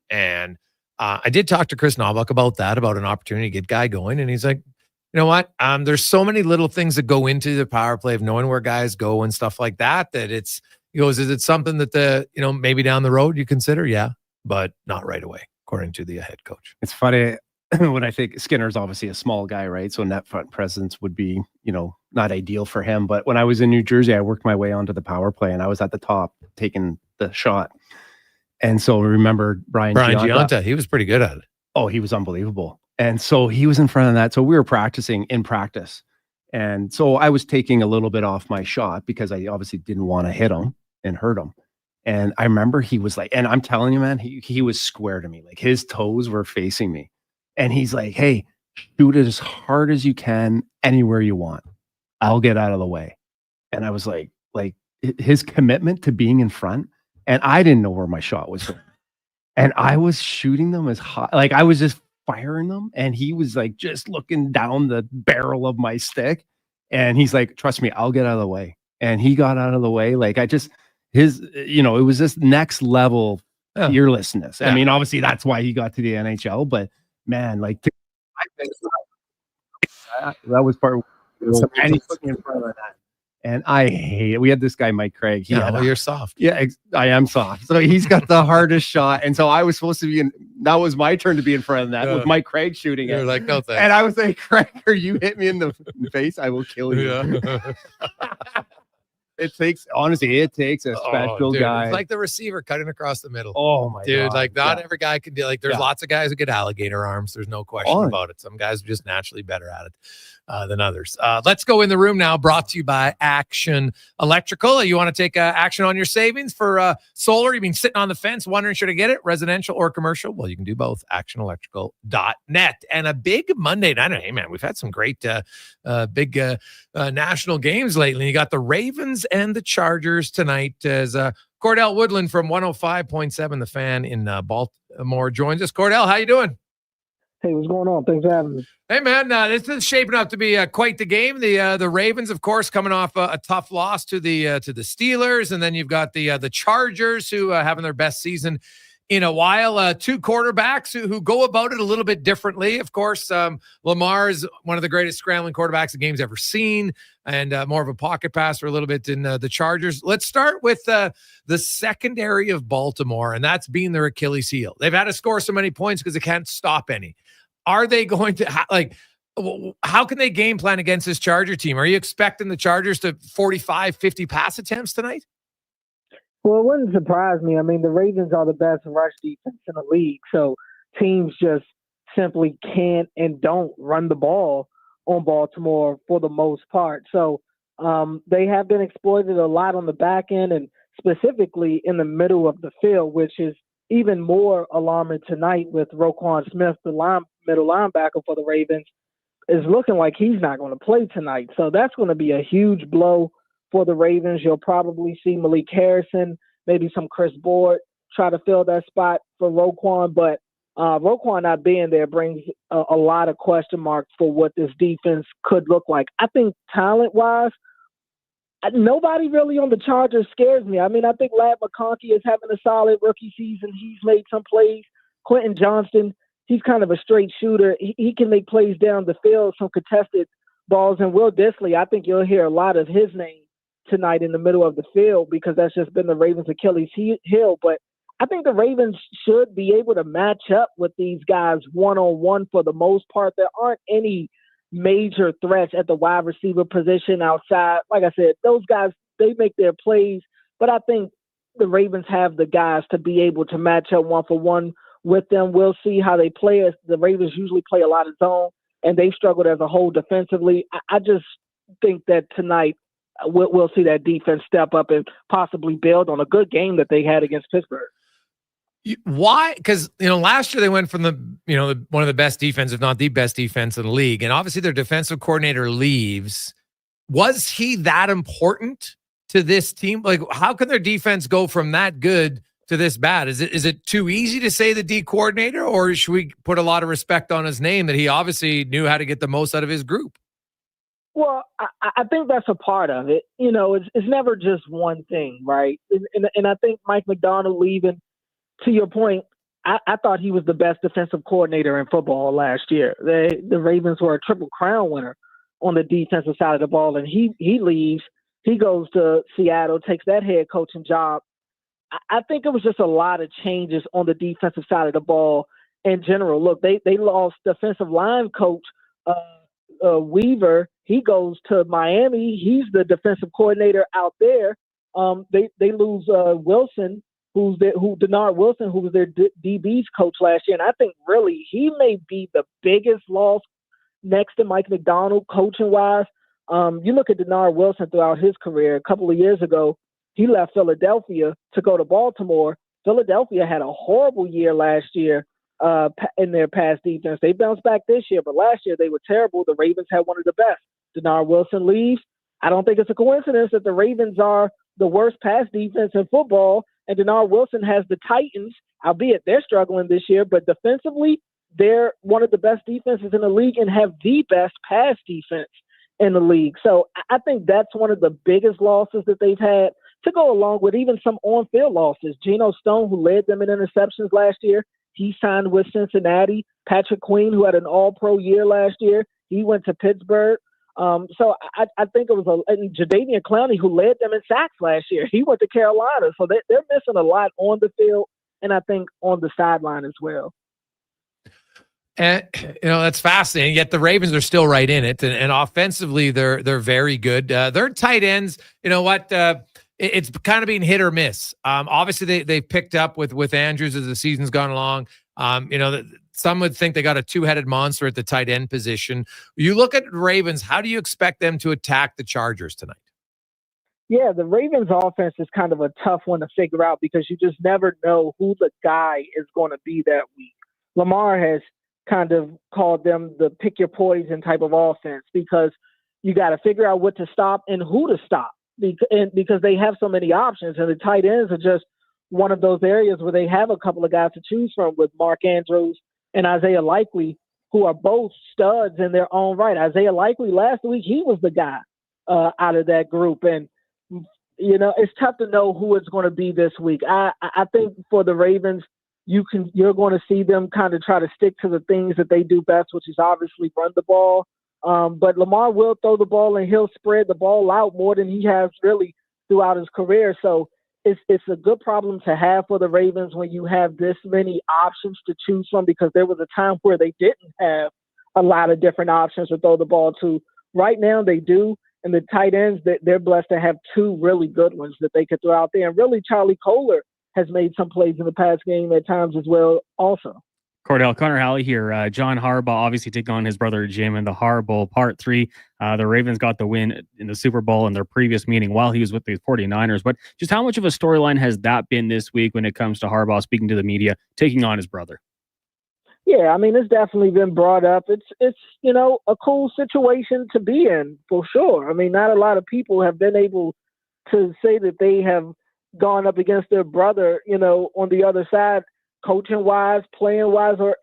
And I did talk to Chris Knobloch about an opportunity to get guy going. And he's like, you know what? There's so many little things that go into the power play of knowing where guys go and stuff like that, he goes, is it something that maybe down the road you consider? Yeah, but not right away, according to the head coach. It's funny when I think Skinner's obviously a small guy, right? So net front presence would be, not ideal for him. But when I was in New Jersey, I worked my way onto the power play and I was at the top taking the shot. And so remember Brian Giunta, he was pretty good at it. Oh, he was unbelievable. And so he was in front of that. So we were practicing in practice. And so I was taking a little bit off my shot because I obviously didn't want to hit him and hurt him. And I remember he was like, and I'm telling you, man, he was square to me. Like his toes were facing me. And he's like, hey, shoot it as hard as you can anywhere you want. I'll get out of the way. And I was like his commitment to being in front. And I didn't know where my shot was going. And I was shooting them as hot. Like I was just firing them. And he was like just looking down the barrel of my stick. And he's like, trust me, I'll get out of the way. And he got out of the way. Like it was this next level fearlessness. Yeah. I mean, obviously that's why he got to the NHL, but man, I think that was part of and he put me in front of that. And I hate it. We had this guy, Mike Craig. You're soft. Yeah, I am soft. So he's got the hardest shot. And so I was supposed to be that was my turn to be in front of that with Mike Craig shooting it. You're like, no thanks. And I was like, Craig, you hit me in the face, I will kill you. Yeah. It takes a special guy. It's like the receiver cutting across the middle. Oh my God. Like not every guy can do there's lots of guys who get alligator arms. There's no question about it. Some guys are just naturally better at it than others. Let's go in the room now, brought to you by Action Electrical. You want to take action on your savings for solar? You've been sitting on the fence wondering, should I get it? Residential or commercial? Well, you can do both. ActionElectrical.net. And a big Monday night. Hey, man, we've had some great big national games lately. You got the Ravens and the Chargers tonight as Cordell Woodland from 105.7 The Fan in Baltimore joins us. Cordell, how you doing? Hey, what's going on? Thanks for having me. Hey, man, this is shaping up to be quite the game. The Ravens, of course, coming off a tough loss to the Steelers, and then you've got the Chargers who having their best season in a while. Two quarterbacks who go about it a little bit differently. Of course, Lamar is one of the greatest scrambling quarterbacks the game's ever seen, and more of a pocket passer a little bit in the Chargers. Let's start with the secondary of Baltimore, and that's being their Achilles heel. They've had to score so many points because they can't stop any. Are they going to how can they game plan against this Charger team? Are you expecting the Chargers to 45, 50 pass attempts tonight? Well, it wouldn't surprise me. I mean, the Ravens are the best rush defense in the league, so teams just simply can't and don't run the ball on Baltimore for the most part. So they have been exploited a lot on the back end and specifically in the middle of the field, which is even more alarming tonight with Roquan Smith, the middle linebacker for the Ravens, is looking like he's not going to play tonight. So that's going to be a huge blow for the Ravens. You'll probably see Malik Harrison, maybe some Chris Board try to fill that spot for Roquan. But Roquan not being there brings a lot of question marks for what this defense could look like. I think talent-wise, nobody really on the Chargers scares me. I mean, I think Ladd McConkey is having a solid rookie season. He's made some plays. Quentin Johnston, he's kind of a straight shooter. He can make plays down the field, some contested balls. And Will Dissly, I think you'll hear a lot of his name tonight in the middle of the field because that's just been the Ravens' Achilles heel. But I think the Ravens should be able to match up with these guys one-on-one for the most part. There aren't any major threats at the wide receiver position outside. Like I said, those guys, they make their plays, but I think the Ravens have the guys to be able to match up one-for-one with them. We'll see how they play. As the Ravens usually play a lot of zone, and they struggled as a whole defensively. I just think that tonight we'll see that defense step up and possibly build on a good game that they had against Pittsburgh. Why? Because, last year they went from one of the best defense, if not the best defense in the league. And obviously their defensive coordinator leaves. Was he that important to this team? Like, how can their defense go from that good to this bad? Is it too easy to say the D coordinator, or should we put a lot of respect on his name that he obviously knew how to get the most out of his group? Well, I think that's a part of it. It's never just one thing, right? And I think Mike Macdonald leaving, to your point, I thought he was the best defensive coordinator in football last year. The Ravens were a Triple Crown winner on the defensive side of the ball, and he leaves. He goes to Seattle, takes that head coaching job. I think it was just a lot of changes on the defensive side of the ball in general. Look, they lost defensive line coach Weaver. He goes to Miami. He's the defensive coordinator out there. They lose Wilson, Denard Wilson, who was their DB's coach last year. And I think really he may be the biggest loss next to Mike McDonald coaching-wise. You look at Denard Wilson throughout his career. A couple of years ago, he left Philadelphia to go to Baltimore. Philadelphia had a horrible year last year in their pass defense. They bounced back this year, but last year they were terrible. The Ravens had one of the best. Denard Wilson leaves. I don't think it's a coincidence that the Ravens are the worst pass defense in football, and Denard Wilson has the Titans, albeit they're struggling this year, but defensively, they're one of the best defenses in the league and have the best pass defense in the league. So I think that's one of the biggest losses that they've had, to go along with even some on-field losses. Geno Stone, who led them in interceptions last year, he signed with Cincinnati. Patrick Queen, who had an all-pro year last year, he went to Pittsburgh. So I think it was and Jadeveon Clowney, who led them in sacks last year. He went to Carolina. So they're missing a lot on the field, and I think on the sideline as well. And that's fascinating. Yet the Ravens are still right in it, and offensively they're very good. Their tight ends, you know what? It's kind of being hit or miss. Obviously they picked up with Andrews as the season's gone along. Some would think they got a two-headed monster at the tight end position. You look at Ravens, how do you expect them to attack the Chargers tonight? Yeah, the Ravens offense is kind of a tough one to figure out because you just never know who the guy is going to be that week. Lamar has kind of called them the pick your poison type of offense because you got to figure out what to stop and who to stop because they have so many options, and the tight ends are just one of those areas where they have a couple of guys to choose from with Mark Andrews and Isaiah Likely, who are both studs in their own right. Isaiah Likely last week, he was the guy out of that group. And, it's tough to know who it's going to be this week. I think for the Ravens, you're going to see them kind of try to stick to the things that they do best, which is obviously run the ball. But Lamar will throw the ball and he'll spread the ball out more than he has really throughout his career. So it's a good problem to have for the Ravens when you have this many options to choose from, because there was a time where they didn't have a lot of different options to throw the ball to. Right now they do, and the tight ends, they're blessed to have two really good ones that they could throw out there. And really, Charlie Kohler has made some plays in the past game at times as well also. Cordell, Connor Halley here. John Harbaugh obviously taking on his brother Jim in the Harbaugh Part 3. The Ravens got the win in the Super Bowl in their previous meeting while he was with the 49ers. But just how much of a storyline has that been this week when it comes to Harbaugh speaking to the media, taking on his brother? Yeah, I mean, it's definitely been brought up. It's a cool situation to be in for sure. I mean, not a lot of people have been able to say that they have gone up against their brother, on the other side, coaching wise, playing wise, or,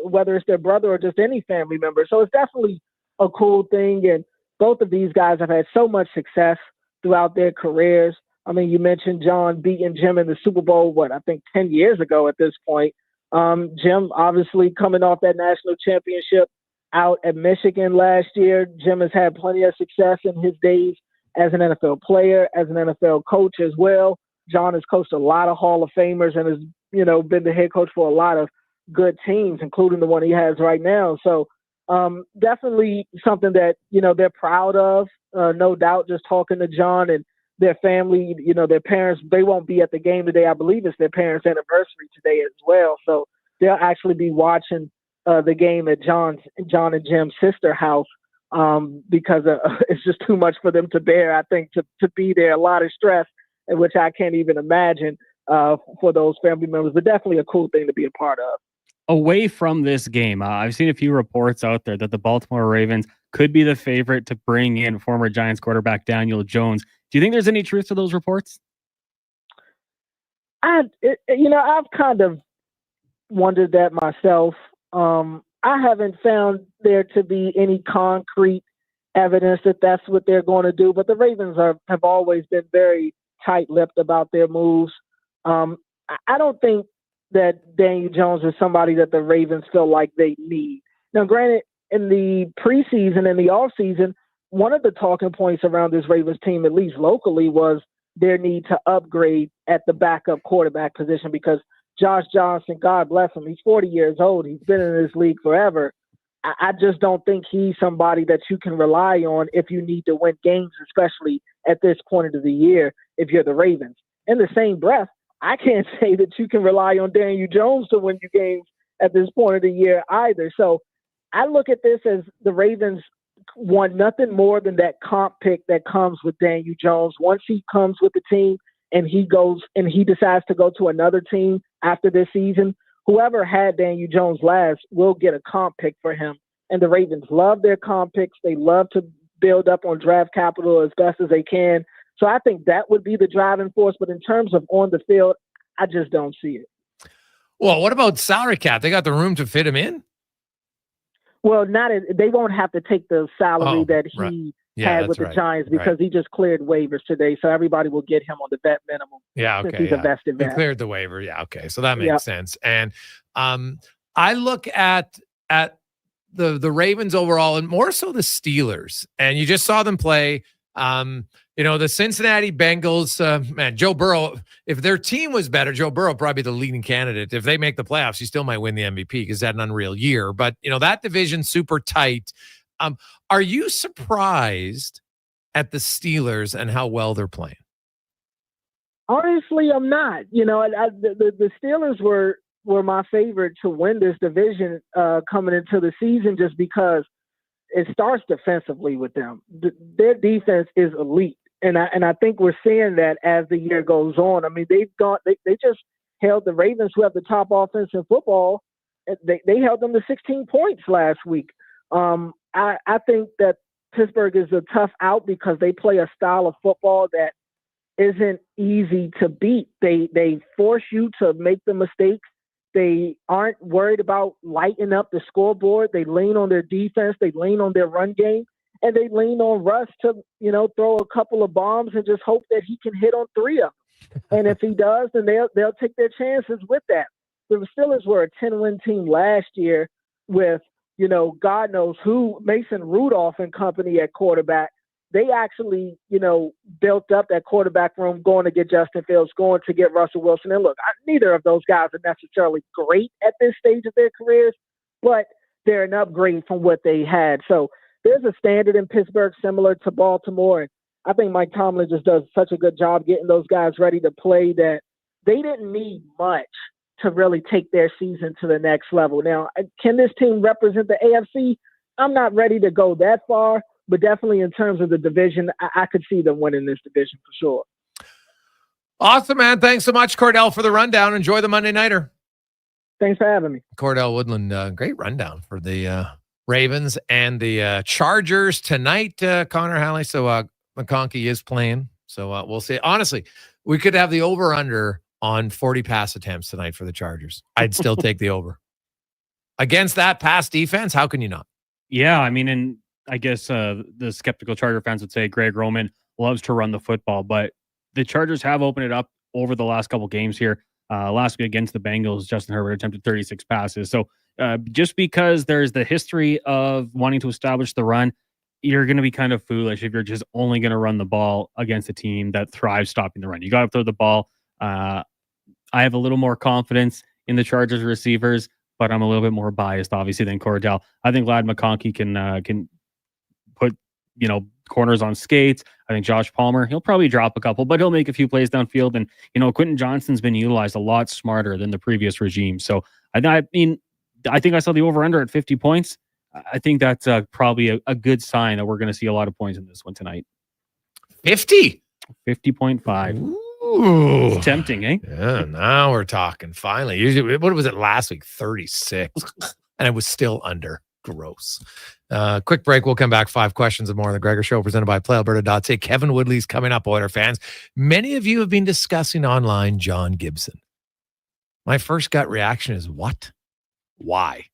whether it's their brother or just any family member. So it's definitely a cool thing. And both of these guys have had so much success throughout their careers. I mean, you mentioned John beating Jim in the Super Bowl, I think 10 years ago at this point. Jim obviously coming off that national championship out at Michigan last year. Jim has had plenty of success in his days as an NFL player, as an NFL coach as well. John has coached a lot of Hall of Famers and has, been the head coach for a lot of good teams, including the one he has right now. So definitely something that, they're proud of, no doubt, just talking to John and their family, their parents. They won't be at the game today. I believe it's their parents' anniversary today as well. So they'll actually be watching the game at John and Jim's sister house because it's just too much for them to bear, I think, to be there. A lot of stress, which I can't even imagine for those family members, but definitely a cool thing to be a part of. Away from this game, I've seen a few reports out there that the Baltimore Ravens could be the favorite to bring in former Giants quarterback Daniel Jones. Do you think there's any truth to those reports? I've kind of wondered that myself. I haven't found there to be any concrete evidence that that's what they're going to do, but the Ravens have always been very tight-lipped about their moves. I don't think that Daniel Jones is somebody that the Ravens feel like they need. Now, granted, in the preseason and the offseason, one of the talking points around this Ravens team, at least locally, was their need to upgrade at the backup quarterback position because Josh Johnson, God bless him, he's 40 years old. He's been in this league forever. I just don't think he's somebody that you can rely on if you need to win games, especially at this point of the year if you're the Ravens. In the same breath, I can't say that you can rely on Daniel Jones to win you games at this point of the year either. So I look at this as the Ravens want nothing more than that comp pick that comes with Daniel Jones. Once he comes with the team and he goes and he decides to go to another team after this season, whoever had Daniel Jones last will get a comp pick for him. And the Ravens love their comp picks. They love to build up on draft capital as best as they can. So I think that would be the driving force. But in terms of on the field, I just don't see it. Well, what about salary cap? They got the room to fit him in? Well, they won't have to take the salary that he had with the Giants because he just cleared waivers today. So everybody will get him on the vet minimum. Yeah, okay. He's a vested vet. He cleared the waiver. Yeah, okay. So that makes sense. And I look at the Ravens overall and more so the Steelers. And you just saw them play. The Cincinnati Bengals, man, Joe Burrow, if their team was better, Joe Burrow would probably be the leading candidate. If they make the playoffs, he still might win the MVP because he had an unreal year. But, that division's super tight. Are you surprised at the Steelers and how well they're playing? Honestly, I'm not. The Steelers were my favorite to win this division coming into the season just because it starts defensively with them. Their defense is elite. And I think we're seeing that as the year goes on. I mean, they just held the Ravens, who have the top offense in football. They held them to 16 points last week. I think that Pittsburgh is a tough out because they play a style of football that isn't easy to beat. They force you to make the mistakes. They aren't worried about lighting up the scoreboard. They lean on their defense. They lean on their run game. And they lean on Russ to, throw a couple of bombs and just hope that he can hit on 3 of them. And if he does, then they'll take their chances with that. The Steelers were a 10-win team last year with, God knows who, Mason Rudolph and company at quarterback. They actually, built up that quarterback room going to get Justin Fields, going to get Russell Wilson. And look, neither of those guys are necessarily great at this stage of their careers, but they're an upgrade from what they had. So there's a standard in Pittsburgh similar to Baltimore. And I think Mike Tomlin just does such a good job getting those guys ready to play that they didn't need much to really take their season to the next level. Now, can this team represent the AFC? I'm not ready to go that far, but definitely in terms of the division, I could see them winning this division for sure. Awesome, man. Thanks so much, Cordell, for the rundown. Enjoy the Monday Nighter. Thanks for having me. Cordell Woodland, great rundown for the Ravens and the Chargers tonight, Connor Halley. So McConkey is playing. So we'll see. Honestly, we could have the over-under on 40 pass attempts tonight for the Chargers. I'd still take the over. Against that pass defense, how can you not? Yeah, I mean, and I guess the skeptical Charger fans would say Greg Roman loves to run the football, but the Chargers have opened it up over the last couple games here. Last week against the Bengals, Justin Herbert attempted 36 passes. So just because there's the history of wanting to establish the run, you're going to be kind of foolish if you're just only going to run the ball against a team that thrives stopping the run. You got to throw the ball. I have a little more confidence in the Chargers receivers, but I'm a little bit more biased, obviously, than Cordell. I think Ladd McConkey can put, corners on skates. I think Josh Palmer, he'll probably drop a couple, but he'll make a few plays downfield. And, Quentin Johnston's been utilized a lot smarter than the previous regime. So, I think I saw the over-under at 50 points. I think that's probably a good sign that we're going to see a lot of points in this one tonight. 50? 50.5. Ooh. It's tempting, eh? Yeah, now we're talking. Finally. Usually, what was it last week? 36. And it was still under. Gross. Quick break. We'll come back. 5 questions and more on the Gregor Show presented by PlayAlberta.ca. Kevin Woodley's coming up, Oiler fans. Many of you have been discussing online John Gibson. My first gut reaction is what? Why?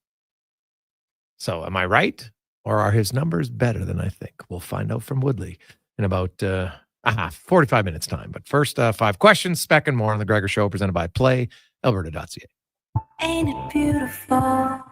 So am I right? Or are his numbers better than I think? We'll find out from Woodley in about 45 minutes time. But first, 5 questions, spec and more on the Gregor Show presented by PlayAlberta.ca. Ain't it beautiful?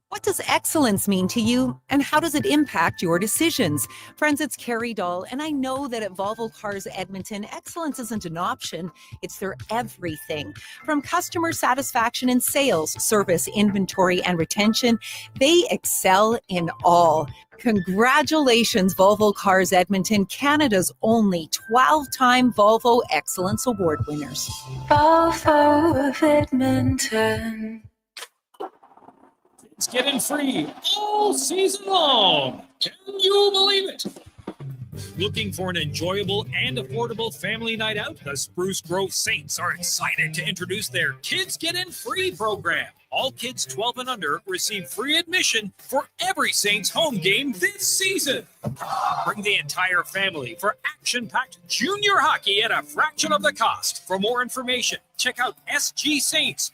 What does excellence mean to you, and how does it impact your decisions? Friends, it's Carrie Dahl, and I know that at Volvo Cars Edmonton, excellence isn't an option, it's their everything. From customer satisfaction in sales, service, inventory, and retention, they excel in all. Congratulations, Volvo Cars Edmonton, Canada's only 12-time Volvo Excellence Award winners. Volvo of Edmonton. It's getting free all season long. Can you believe it? Looking for an enjoyable and affordable family night out? The Spruce Grove Saints are excited to introduce their Kids Get In Free program. All kids 12 and under receive free admission for every Saints home game this season. Bring the entire family for action-packed junior hockey at a fraction of the cost. For more information, check out sgsaints.ca.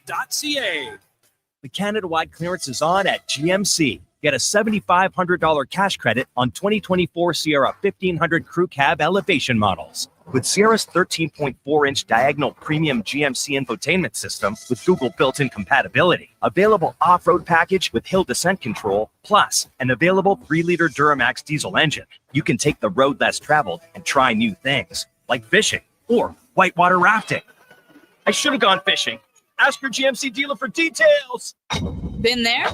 The Canada-wide clearance is on at GMC. Get a $7,500 cash credit on 2024 Sierra 1500 Crew Cab elevation models. With Sierra's 13.4-inch diagonal premium GMC infotainment system with Google built-in compatibility, available off-road package with hill descent control, plus an available 3-liter Duramax diesel engine. You can take the road less traveled and try new things, like fishing or whitewater rafting. I should have gone fishing. Ask your GMC dealer for details. Been there?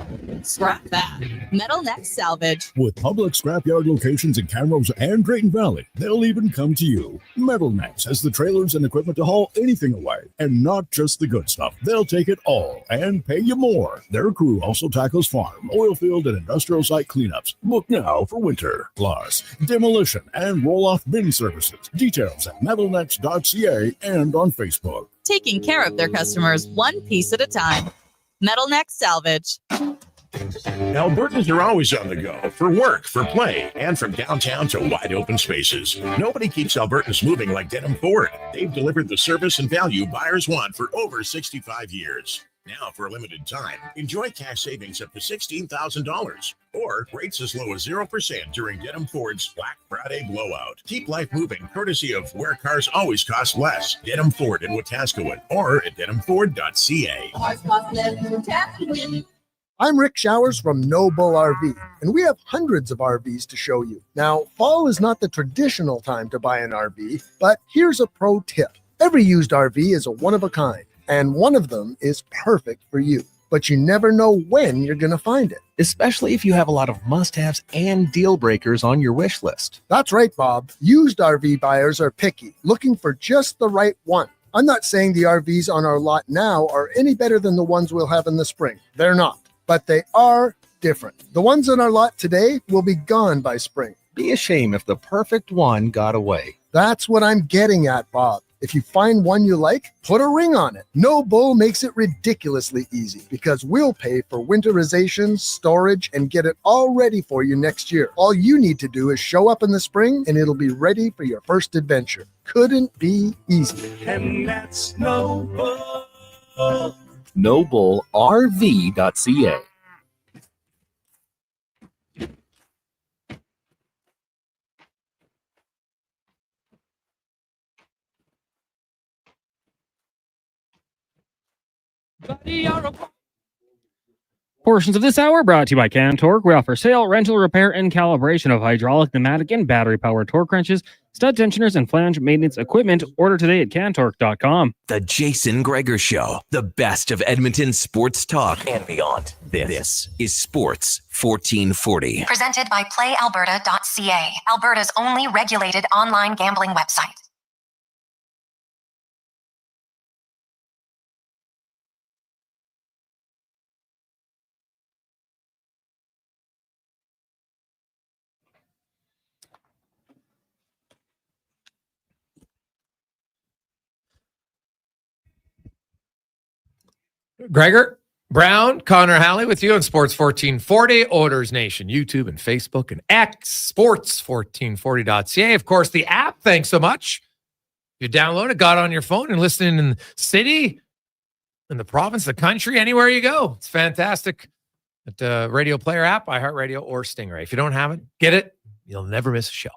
Scrap that. Metal Neck Salvage. With public scrapyard locations in Camrose and Drayton Valley, they'll even come to you. Metal Necks has the trailers and equipment to haul anything away, and not just the good stuff. They'll take it all and pay you more. Their crew also tackles farm, oil field, and industrial site cleanups. Book now for winter. Plus, demolition and roll-off bin services. Details at metalnecks.ca and on Facebook. Taking care of their customers one piece at a time. Metal Neck Salvage. Albertans are always on the go for work, for play, and from downtown to wide open spaces. Nobody keeps Albertans moving like Denham Ford. They've delivered the service and value buyers want for over 65 years. Now, for a limited time, enjoy cash savings up to $16,000 or rates as low as 0% during Denham Ford's Black Friday blowout. Keep life moving courtesy of where cars always cost less. Denham Ford in Wetaskiwin or at denhamford.ca. I'm Rick Showers from No Bull RV, and we have hundreds of RVs to show you. Now, fall is not the traditional time to buy an RV, but here's a pro tip. Every used RV is a one-of-a-kind, and one of them is perfect for you. But you never know when you're going to find it. Especially if you have a lot of must-haves and deal breakers on your wish list. That's right, Bob. Used RV buyers are picky, looking for just the right one. I'm not saying the RVs on our lot now are any better than the ones we'll have in the spring. They're not. But they are different. The ones on our lot today will be gone by spring. Be a shame if the perfect one got away. That's what I'm getting at, Bob. If you find one you like, put a ring on it. No Bull makes it ridiculously easy because we'll pay for winterization, storage, and get it all ready for you next year. All you need to do is show up in the spring and it'll be ready for your first adventure. Couldn't be easier. And that's No Bull. NobleRV.ca. Portions of this hour brought to you by Cantork. We offer sale, rental, repair, and calibration of hydraulic, pneumatic, and battery-powered torque wrenches, stud tensioners, and flange maintenance equipment. Order today at cantork.com. The Jason Gregor Show, the best of Edmonton sports talk and beyond. This is Sports 1440. Presented by PlayAlberta.ca, Alberta's only regulated online gambling website. Gregor, Brown, Connor Halley with you on Sports 1440, Oilers Nation, YouTube and Facebook and X, sports1440.ca. Of course, the app, thanks so much. You download it, got it on your phone and listening in the city, in the province, the country, anywhere you go. It's fantastic. At the Radio Player app, iHeartRadio, or Stingray. If you don't have it, get it. You'll never miss a show.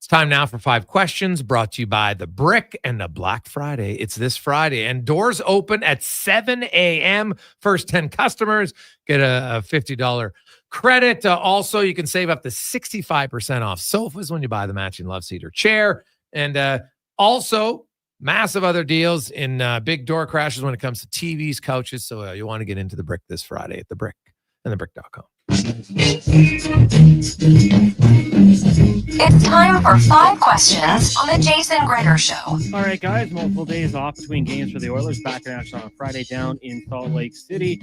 It's time now for 5 questions brought to you by The Brick and the Black Friday. It's this Friday, and doors open at 7 a.m. First 10 customers get a $50 credit. Also, you can save up to 65% off sofas when you buy the matching love seat or chair. And also, massive other deals in big door crashes when it comes to TVs, couches. So you want to get into The Brick this Friday at The Brick and thebrick.com. It's time for 5 questions on the Jason Gregor Show. All right, guys, multiple days off between games for the Oilers. Back in action on a Friday down in Salt Lake City.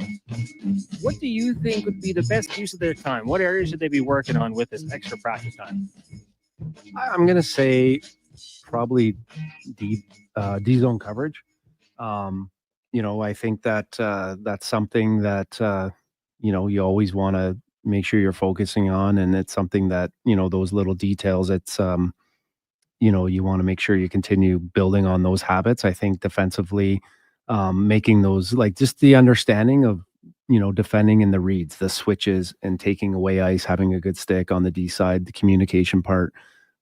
What do you think would be the best use of their time? What areas should they be working on with this extra practice time? I'm going to say probably D zone coverage. I think that that's something that you always want to make sure you're focusing on, and it's something that those little details. It's you want to make sure you continue building on those habits. I think defensively, making those just the understanding of defending in the reads, the switches, and taking away ice, having a good stick on the D side, the communication part.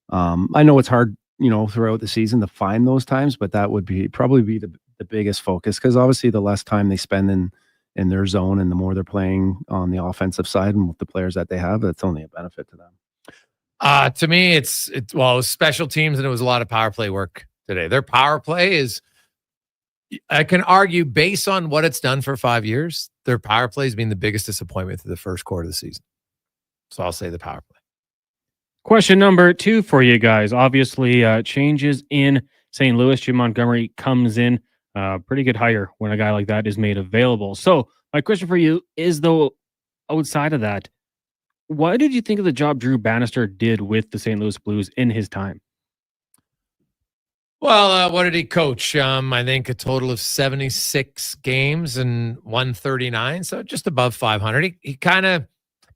I know it's hard throughout the season to find those times, but that would probably be the biggest focus, because obviously the less time they spend in their zone and the more they're playing on the offensive side and with the players that they have, that's only a benefit to them. To me, it was special teams, and it was a lot of power play work today. Their power play is, I can argue, based on what it's done for 5 years, their power play has been the biggest disappointment through the first quarter of the season. So I'll say the power play. Question number 2 for you guys. Obviously, changes in St. Louis. Jim Montgomery comes in. Pretty good hire when a guy like that is made available. So my question for you is, though, outside of that, what did you think of the job Drew Bannister did with the St. Louis Blues in his time? Well, what did he coach? I think a total of 76 games and 139, so just above 500. He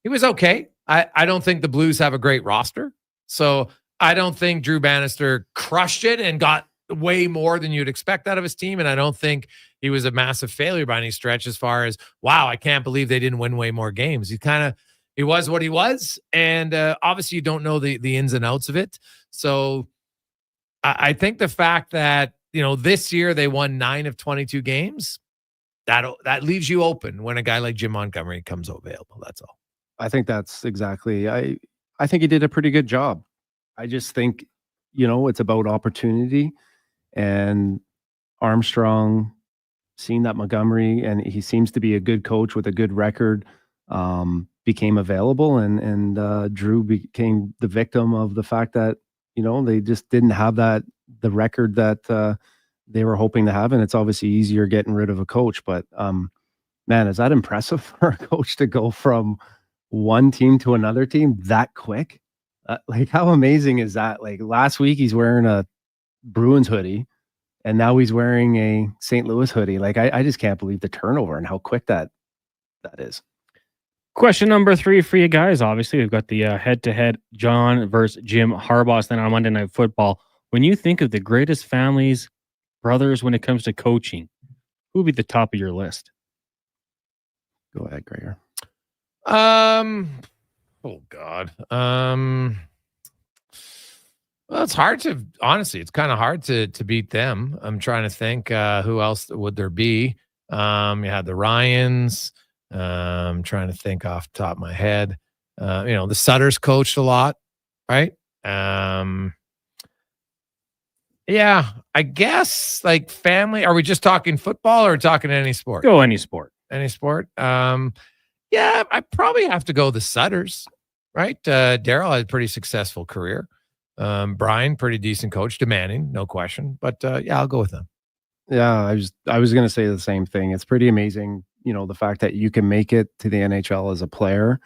was okay. I don't think the Blues have a great roster, so I don't think Drew Bannister crushed it and got way more than you'd expect out of his team, and I don't think he was a massive failure by any stretch as far as, wow, I can't believe they didn't win way more games. He was what he was, and obviously you don't know the ins and outs of it. So I think the fact that this year they won 9 of 22 games, that leaves you open when a guy like Jim Montgomery comes available. That's all. I think that's exactly. I think he did a pretty good job. I just think it's about opportunity, and Armstrong seeing that Montgomery, and he seems to be a good coach with a good record, became available, and Drew became the victim of the fact that they just didn't have the record that they were hoping to have, and it's obviously easier getting rid of a coach. But man, is that impressive for a coach to go from one team to another team that quick? How amazing is that? Last week he's wearing a Bruins hoodie, and now he's wearing a St. Louis hoodie. I just can't believe the turnover and how quick that is. Question number 3 for you guys. Obviously, we've got the head-to-head John versus Jim Harbaugh then on Monday Night Football. When you think of the greatest families, brothers, when it comes to coaching, who would be the top of your list? Go ahead, Gregor. Oh God. Well, it's hard to, honestly, it's kind of hard to beat them. I'm trying to think who else would there be. You had the Ryans. I'm trying to think off the top of my head. The Sutters coached a lot, right? Yeah, I guess family. Are we just talking football or talking any sport? Go any sport. Any sport. Yeah, I probably have to go the Sutters, right? Daryl had a pretty successful career. Brian, pretty decent coach, demanding, no question. But yeah, I'll go with them. Yeah, I was going to say the same thing. It's pretty amazing, the fact that you can make it to the NHL as a player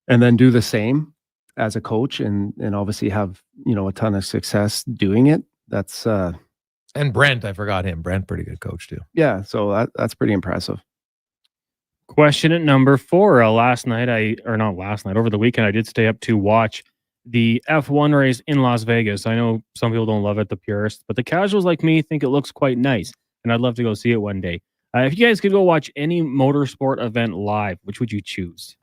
and then do the same as a coach and obviously have, a ton of success doing it. That's and Brent, I forgot him. Brent, pretty good coach too. Yeah, so that's pretty impressive. Question at number 4. Over the weekend, I did stay up to watch the F1 race in Las Vegas. I know some people don't love it, the purists, but the casuals like me think it looks quite nice, and I'd love to go see it one day. If you guys could go watch any motorsport event live, which would you choose?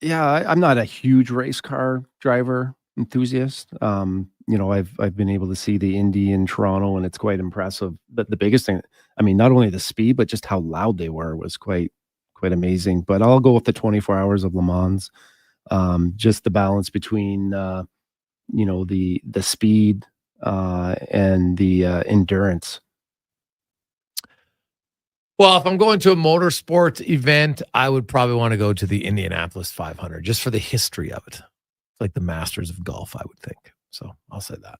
Yeah, I'm not a huge race car driver enthusiast. I've been able to see the Indy in Toronto, and it's quite impressive. But the biggest thing, I mean, not only the speed, but just how loud they were was quite amazing. But I'll go with the 24 hours of Le Mans. Just the balance between the speed and the endurance. Well, if I'm going to a motorsports event, I would probably want to go to the Indianapolis 500 just for the history of it. It's like the Masters of golf, I would think. So I'll say that.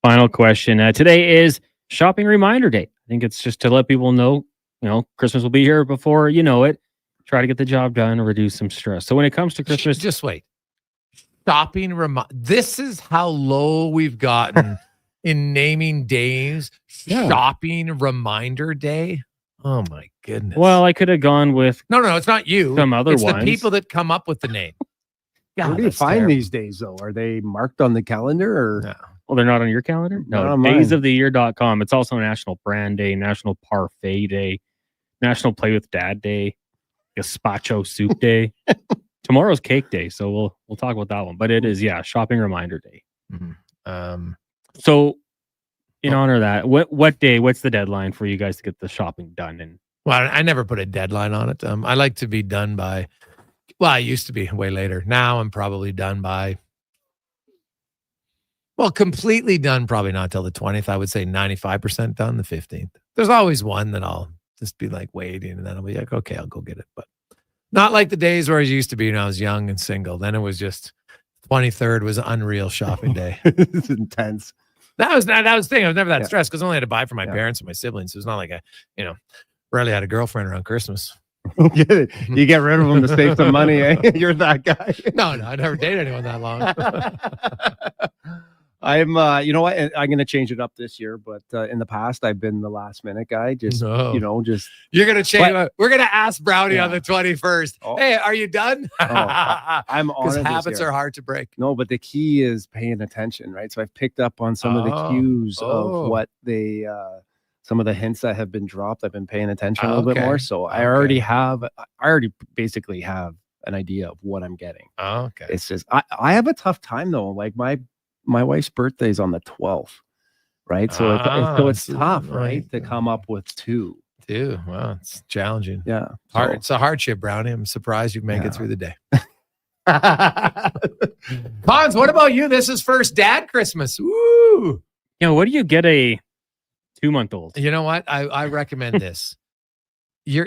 Final question. Today is shopping reminder day. I think it's just to let people know, Christmas will be here before you know it. Try to get the job done and reduce some stress. So when it comes to Christmas, just wait. This is how low we've gotten in naming days. Yeah. Shopping reminder day. Oh my goodness. Well, I could have gone with no, it's not you. Some other it's ones. The people that come up with the name. Where do you find these days, though? Are they marked on the calendar or? No. Well, they're not on your calendar? No, daysoftheyear.com. It's also National Brand Day, National Parfait Day, National Play with Dad Day, Gazpacho Soup Day. Tomorrow's Cake Day, so we'll talk about that one. But it is, shopping reminder day. Mm-hmm. So in honor of that, what day, what's the deadline for you guys to get the shopping done? And well, I never put a deadline on it. I like to be done by, well, I used to be way later. Now I'm probably done by, well, completely done, probably not till the 20th. I would say 95% done the 15th. There's always one that I'll just be like waiting, and then I'll be like, okay, I'll go get it. But not like the days where I used to be when I was young and single. Then it was just 23rd was unreal shopping day. It's intense. That was the thing. I was never that stressed because I only had to buy for my parents and my siblings. It was not like rarely had a girlfriend around Christmas. You get rid of them to save some money, eh? You're that guy. No, I never dated anyone that long. I'm, you know what? I'm going to change it up this year, but in the past, I've been the last minute guy. Just, No. just. You're going to change. We're going to ask Brownie on the 21st. Oh. Hey, are you done? I'm on Because it this habits year. are hard to break. No, but the key is paying attention, right? So I've picked up on some of the cues of what they, some of the hints that have been dropped. I've been paying attention a little bit more. So I already basically have an idea of what I'm getting. Oh, okay. It's just, I have a tough time though. Like my wife's birthday is on the 12th, right? So it's tough, right? To come up with two. Wow, it's challenging. Yeah. Hard. It's a hardship, Brownie. I'm surprised you make it through the day. Cons, what about you? This is first dad Christmas. Woo! what do you get a 2-month-old? You know what? I recommend this. You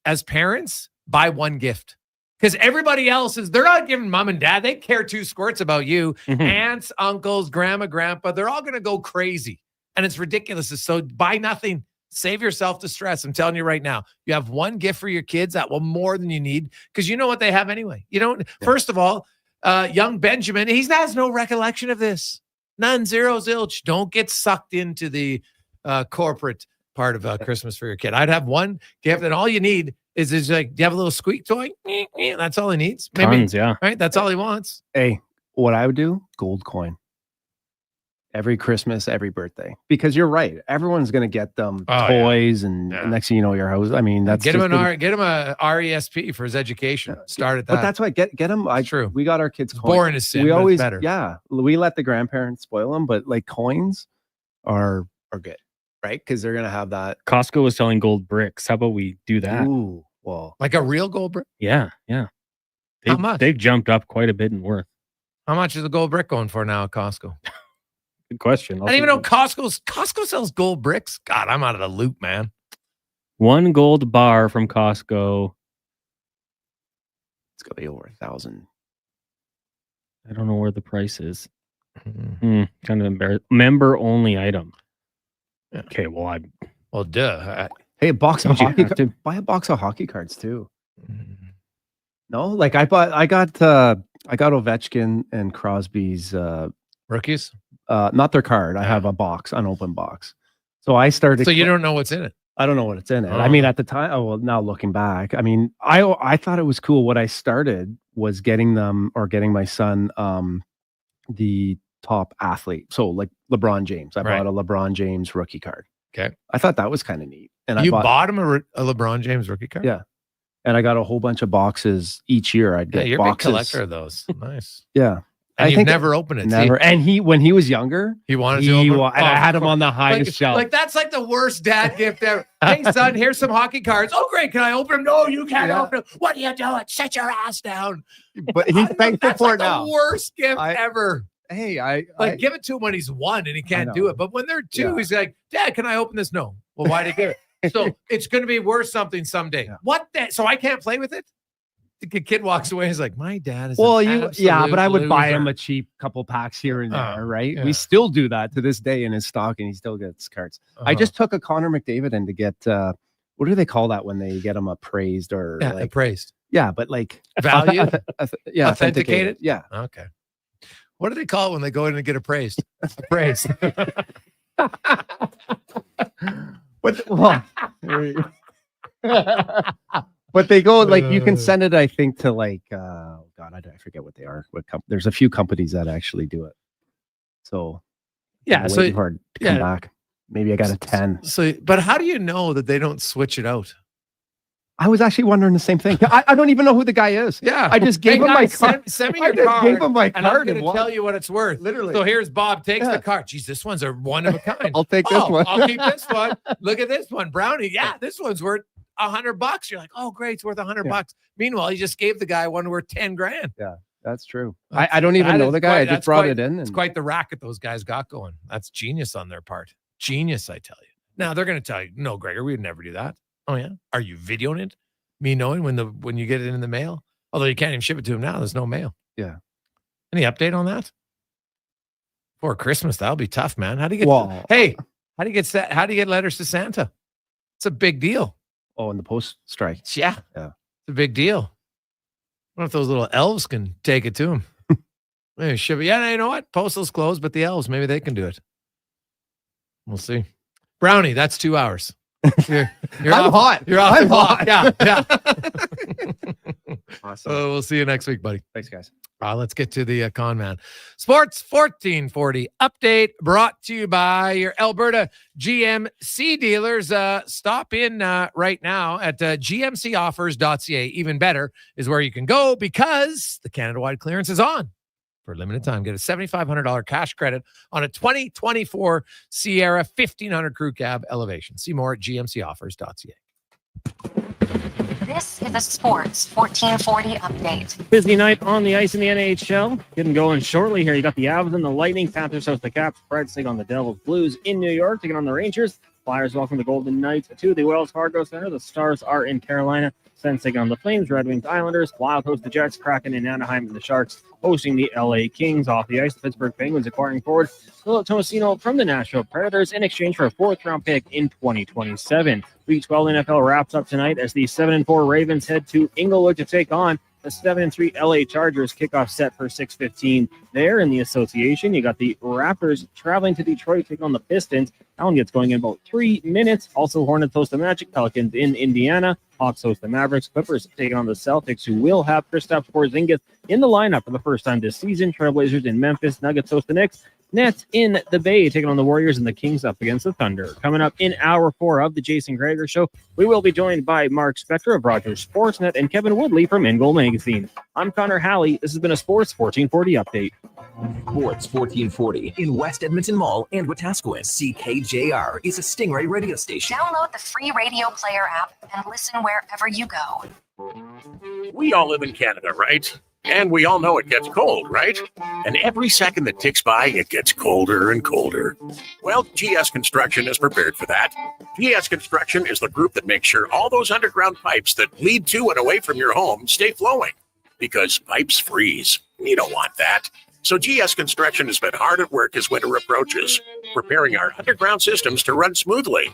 as parents, buy one gift. Because everybody else they're not giving mom and dad. They care 2 squirts about you. Mm-hmm. Aunts, uncles, grandma, grandpa, they're all going to go crazy. And it's ridiculous. So buy nothing. Save yourself the stress. I'm telling you right now, you have one gift for your kids that will more than you need. Because you know what they have anyway. You don't. Yeah. First of all, young Benjamin, he has no recollection of this. None, zero, zilch. Don't get sucked into the corporate part of Christmas for your kid. I'd have one gift, and all you need is like, do you have a little squeak toy? That's all he needs. Maybe, Tons, yeah. Right? That's all he wants. Hey, what I would do, gold coin. Every Christmas, every birthday. Because you're right. Everyone's going to get them toys, and next thing you know, your house. I mean, that's get him a RESP for his education. Start at that. But that's why get him. True. We got our kids coins. Boring as sin. We always better. we let the grandparents spoil them, but like coins are good, right? Because they're gonna have that. Costco was selling gold bricks. How about we do that? Ooh, well, like a real gold brick. Yeah. How much? They've jumped up quite a bit in worth. How much is a gold brick going for now at Costco? Good question. I didn't even know Costco sells gold bricks. God, I'm out of the loop, man. 1 gold bar from Costco. It's gonna be over 1,000. I don't know where the price is. Kind of embarrassing. Member only item. Okay, well, duh. Hey, a box of hockey. Buy a box of hockey cards too. No, like I got Ovechkin and Crosby's rookies. Not their card. I have a box, unopened box. So I started. So you don't know what's in it. I don't know what it's in it. I mean, at the time, now looking back, I mean, I thought it was cool. What I started was getting my son the top athlete. So like LeBron James. I bought a LeBron James rookie card. Okay. I thought that was kind of neat. And you bought him a LeBron James rookie card? Yeah. and I got a whole bunch of boxes each year. I'd get you're a big boxes. collector of those. Nice. Yeah. And I you've think never opened it. Never. See? And when he was younger, He wanted to open. and I had him on the highest shelf. Like that's like the worst dad gift ever. Hey son, here's some hockey cards. Oh great, can I open them? No, you can't open them. What are you doing? Sit your ass down. But he's thankful for it now. The worst gift ever. Hey, give it to him when he's 1 and he can't do it. But when they're 2, he's like, Dad, can I open this? No. Well, why did he give it? So it's going to be worth something someday. Yeah. What? So I can't play with it? The kid walks away. He's like, my dad is. But I would buy him a cheap couple packs here and there, right? yeah. We still do that to this day in his stock, and he still gets cards. I just took a Connor McDavid in to get what do they call that when they get them appraised or appraised? Yeah, but like value, authenticated. Yeah. Okay. What do they call it when they go in and get appraised? Appraised. But they go like you can send it, I think, to like I forget what they are. There's a few companies that actually do it. So it's waiting hard to come back. Maybe I got a 10. So, but how do you know that they don't switch it out? I was actually wondering the same thing. I don't even know who the guy is. Yeah, I just gave him my card. Send me your card. Gave him my and card I'm going to tell you what it's worth. Literally. So here's Bob takes the card. Geez, this one's a one of a kind. I'll take this one. I'll keep this one. Look at this one, Brownie. Yeah, this one's worth $100. You're like, oh, great, it's worth $100. Meanwhile, you just gave the guy one worth 10 grand. Yeah, that's true. I don't even know the guy. I just brought it in. It's quite the racket those guys got going. That's genius on their part. Genius, I tell you. Now they're going to tell you, no, Gregor, we would never do that. Oh yeah, are you videoing it? Me knowing when you get it in the mail? Although you can't even ship it to him now. There's no mail. Yeah. Any update on that? For Christmas, that'll be tough, man. How do you get? How do you get letters to Santa? It's a big deal. Oh, and the post strike. Yeah. It's a big deal. I wonder if those little elves can take it to him. Maybe ship it. Yeah, you know what? Postal's closed, but the elves, maybe they can do it. We'll see. Brownie, that's 2 hours. You're I'm hot. You're off. I'm hot. Yeah. Awesome. We'll see you next week, buddy. Thanks, guys. Let's get to the con man. Sports 1440 update brought to you by your Alberta GMC dealers. Stop in right now at gmcoffers.ca. Even better is where you can go because the Canada-wide clearance is on. For a limited time, get a $7,500 cash credit on a 2024 Sierra 1500 crew cab elevation. See more at gmcoffers.ca. This is a Sports 1440 update. Busy night on the ice in the NHL. Getting going shortly here. You got the Avs and the Lightning. Panthers host the Caps. Preds take on the Devils. Blues in New York taking on the Rangers. Flyers welcome the Golden Knights to the Wells Fargo Center. The Stars are in Carolina. Sens taking on the Flames. Red Wings Islanders. Wild host the Jets. Kraken in Anaheim. And the Sharks hosting the LA Kings. Off the ice, the Pittsburgh Penguins acquiring forward Philip Tomasino from the Nashville Predators in exchange for a 4th-round pick in 2027. Week 12 NFL wraps up tonight as the 7-4 Ravens head to Inglewood to take on the 7-3 LA Chargers. Kickoff set for 6:15 there in the association. You got the Raptors traveling to Detroit, taking on the Pistons. That one gets going in about 3 minutes. Also, Hornets host the Magic. Pelicans in Indiana. Hawks host the Mavericks. Clippers taking on the Celtics, who will have Kristaps Porzingis in the lineup for the first time this season. Trailblazers in Memphis. Nuggets host the Knicks. Nets in the Bay taking on the Warriors, and the Kings up against the Thunder. Coming up in hour 4 of the Jason Gregor Show, we will be joined by Mark Spector of Rogers Sportsnet and Kevin Woodley from In Goal Magazine. I'm Connor Halley. This has been a Sports 1440 update. Sports 1440 in West Edmonton Mall and Wetaskiwin. CKJR is a Stingray radio station. Download the free radio player app and listen wherever you go. We all live in Canada, right? And we all know it gets cold, right? And every second that ticks by, it gets colder and colder. Well, GS Construction is prepared for that. GS Construction is the group that makes sure all those underground pipes that lead to and away from your home stay flowing. Because pipes freeze. You don't want that. So GS Construction has been hard at work as winter approaches, preparing our underground systems to run smoothly.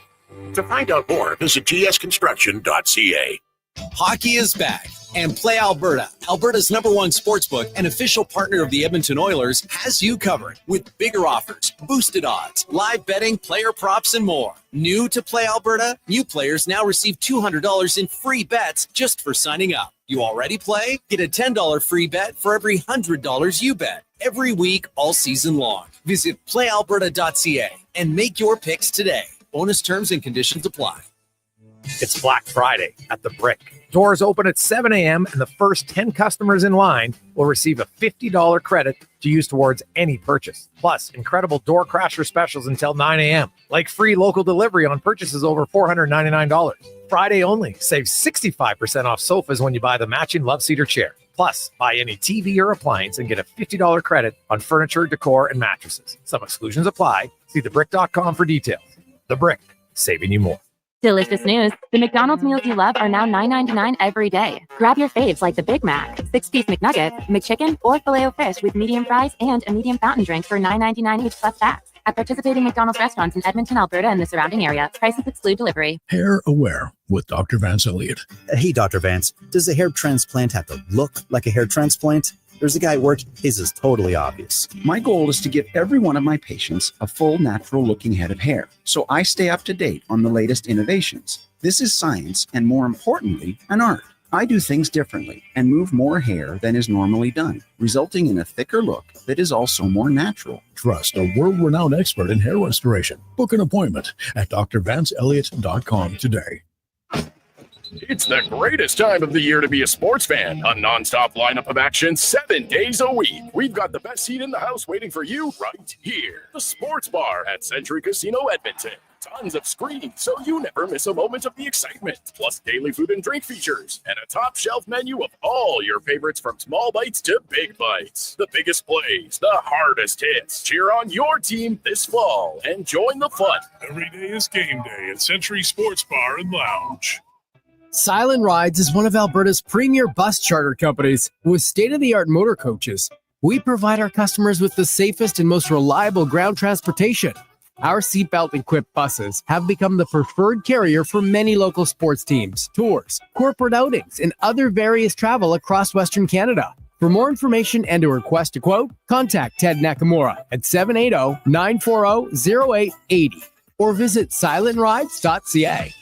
To find out more, visit gsconstruction.ca. Hockey is back, and Play Alberta, Alberta's #1 sportsbook and official partner of the Edmonton Oilers, has you covered with bigger offers, boosted odds, live betting, player props, and more. New to Play Alberta, new players now receive $200 in free bets just for signing up. You already play? Get a $10 free bet for every $100 you bet every week all season long. Visit playalberta.ca and make your picks today. Bonus terms and conditions apply. It's Black Friday at the Brick. Doors open at 7 a.m. and the first 10 customers in line will receive a $50 credit to use towards any purchase. Plus, incredible door crasher specials until 9 a.m. like free local delivery on purchases over $499. Friday only. Save 65% off sofas when you buy the matching Love Seater chair. Plus, buy any TV or appliance and get a $50 credit on furniture, decor, and mattresses. Some exclusions apply. See thebrick.com for details. The Brick, saving you more. Delicious news. The McDonald's meals you love are now $9.99 every day. Grab your faves like the Big Mac, 6-piece McNuggets, McChicken, or Filet-O-Fish with medium fries and a medium fountain drink for $9.99 each plus tax. At participating McDonald's restaurants in Edmonton, Alberta, and the surrounding area. Prices exclude delivery. Hair Aware with Dr. Vance Elliott. Hey, Dr. Vance, does a hair transplant have to look like a hair transplant? There's a guy at work, his is totally obvious. My goal is to give every one of my patients a full, natural-looking head of hair, so I stay up to date on the latest innovations. This is science, and more importantly, an art. I do things differently and move more hair than is normally done, resulting in a thicker look that is also more natural. Trust a world-renowned expert in hair restoration. Book an appointment at drvanceelliott.com today. It's the greatest time of the year to be a sports fan. A nonstop lineup of action 7 days a week. We've got the best seat in the house waiting for you right here. The Sports Bar at Century Casino Edmonton. Tons of screens, so you never miss a moment of the excitement. Plus daily food and drink features. And a top shelf menu of all your favorites from small bites to big bites. The biggest plays, the hardest hits. Cheer on your team this fall and join the fun. Every day is game day at Century Sports Bar and Lounge. Silent Rides is one of Alberta's premier bus charter companies with state-of-the-art motor coaches. We provide our customers with the safest and most reliable ground transportation. Our seatbelt-equipped buses have become the preferred carrier for many local sports teams, tours, corporate outings, and other various travel across Western Canada. For more information and to request a quote, contact Ted Nakamura at 780-940-0880 or visit silentrides.ca.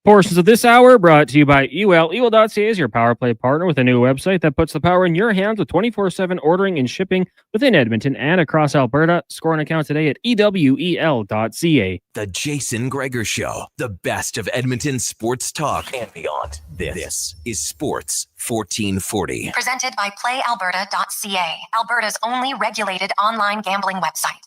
Portions of this hour brought to you by UL. UL.ca is your power play partner with a new website that puts the power in your hands with 24/7 ordering and shipping within Edmonton and across Alberta. Score an account today at ewel.ca. The Jason Gregor Show, the best of Edmonton sports talk and beyond. This is Sports 1440. Presented by PlayAlberta.ca, Alberta's only regulated online gambling website.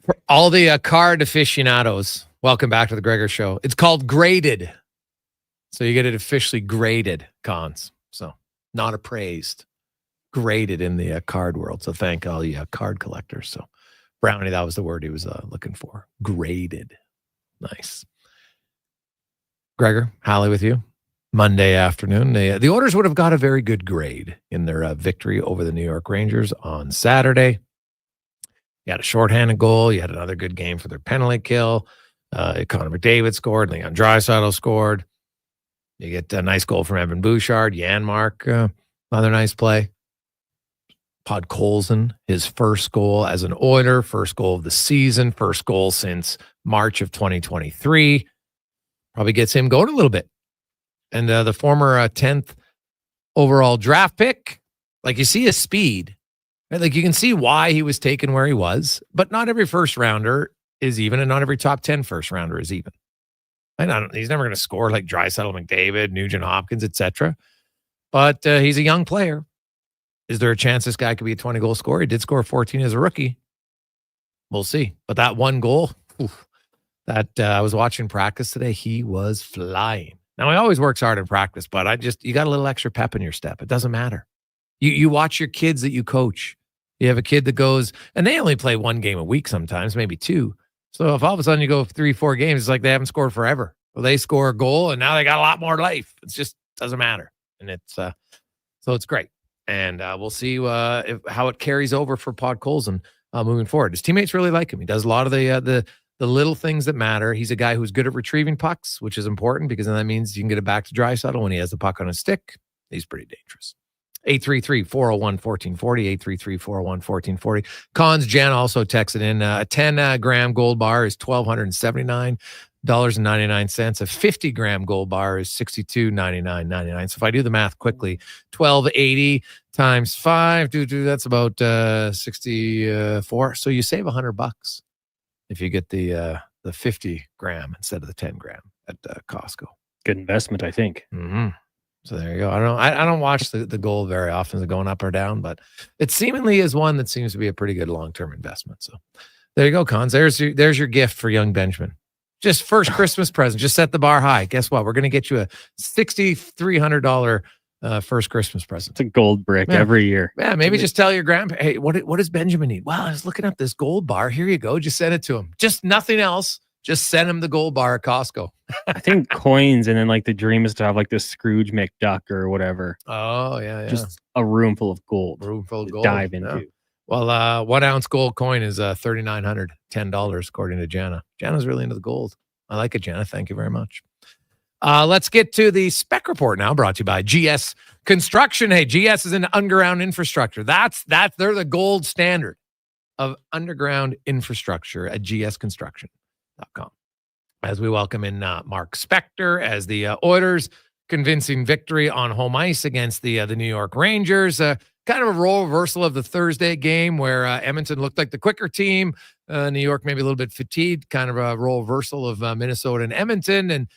For all the card aficionados, welcome back to the Gregor Show. It's called graded. So you get it officially graded, Cons. So not appraised, graded in the card world. So thank all you card collectors. So Brownie, that was the word he was looking for. Graded. Nice. Gregor, Halley with you. Monday afternoon. The Oilers would have got a very good grade in their victory over the New York Rangers on Saturday. You had a shorthanded goal. You had another good game for their penalty kill. Connor McDavid scored. Leon Draisaitl scored. You get a nice goal from Evan Bouchard. Janmark, another nice play. Podkolzin, his first goal as an Oiler, first goal of the season, first goal since March of 2023. Probably gets him going a little bit. And the former 10th overall draft pick, like you see his speed. Right? Like you can see why he was taken where he was, but not every first rounder is even, and not every top 10 first rounder is even. He's never going to score like Draisaitl, McDavid, Nugent Hopkins, etc. But he's a young player. Is there a chance this guy could be a 20-goal scorer? He did score 14 as a rookie. We'll see. But that one goal, I was watching practice today. He was flying. Now, he always works hard in practice, but you got a little extra pep in your step. It doesn't matter. You watch your kids that you coach. You have a kid that goes, and they only play one game a week sometimes, maybe two. So if all of a sudden you go 3-4 games, it's like they haven't scored forever. Well, they score a goal, and now they got a lot more life. It just doesn't matter. And it's so it's great. And we'll see how it carries over for Podkolzin moving forward. His teammates really like him. He does a lot of the little things that matter. He's a guy who's good at retrieving pucks, which is important because then that means you can get it back to Draisaitl when he has the puck on his stick. He's pretty dangerous. 833-401-1440, 833-401-1440. Cons Jan also texted in a 10-gram gold bar is $1,279.99. A 50-gram gold bar is $62.99.99. So if I do the math quickly, $1,280 times 5, that's about 64. So you save $100 if you get the 50 gram instead of the 10 gram at Costco. Good investment, I think. Mm-hmm. So there you go. I don't watch the gold very often, is going up or down, but it seemingly is one that seems to be a pretty good long-term investment. So there you go, Cons. There's your gift for young Benjamin. Just first Christmas present. Just set the bar high. Guess what? We're going to get you a $6,300 first Christmas present. It's a gold brick every year. Yeah, maybe just tell your grandpa, hey, what does Benjamin need? Well, I was looking up this gold bar. Here you go. Just send it to him. Just nothing else. Just send him the gold bar at Costco. I think coins, and then like the dream is to have like this Scrooge McDuck or whatever. Oh, yeah. Just a room full of gold. Dive into. Yeah. Well, 1 ounce gold coin is $3,910 according to Jana. Jana's really into the gold. I like it, Jana. Thank you very much. Let's get to the spec report now, brought to you by GS Construction. Hey, GS is an underground infrastructure. They're the gold standard of underground infrastructure at GSConstruction.com. As we welcome in Mark Spector as the Oilers convincing victory on home ice against the New York Rangers. Kind of a role reversal of the Thursday game where Edmonton looked like the quicker team. New York maybe a little bit fatigued. Kind of a role reversal of Minnesota and Edmonton. And,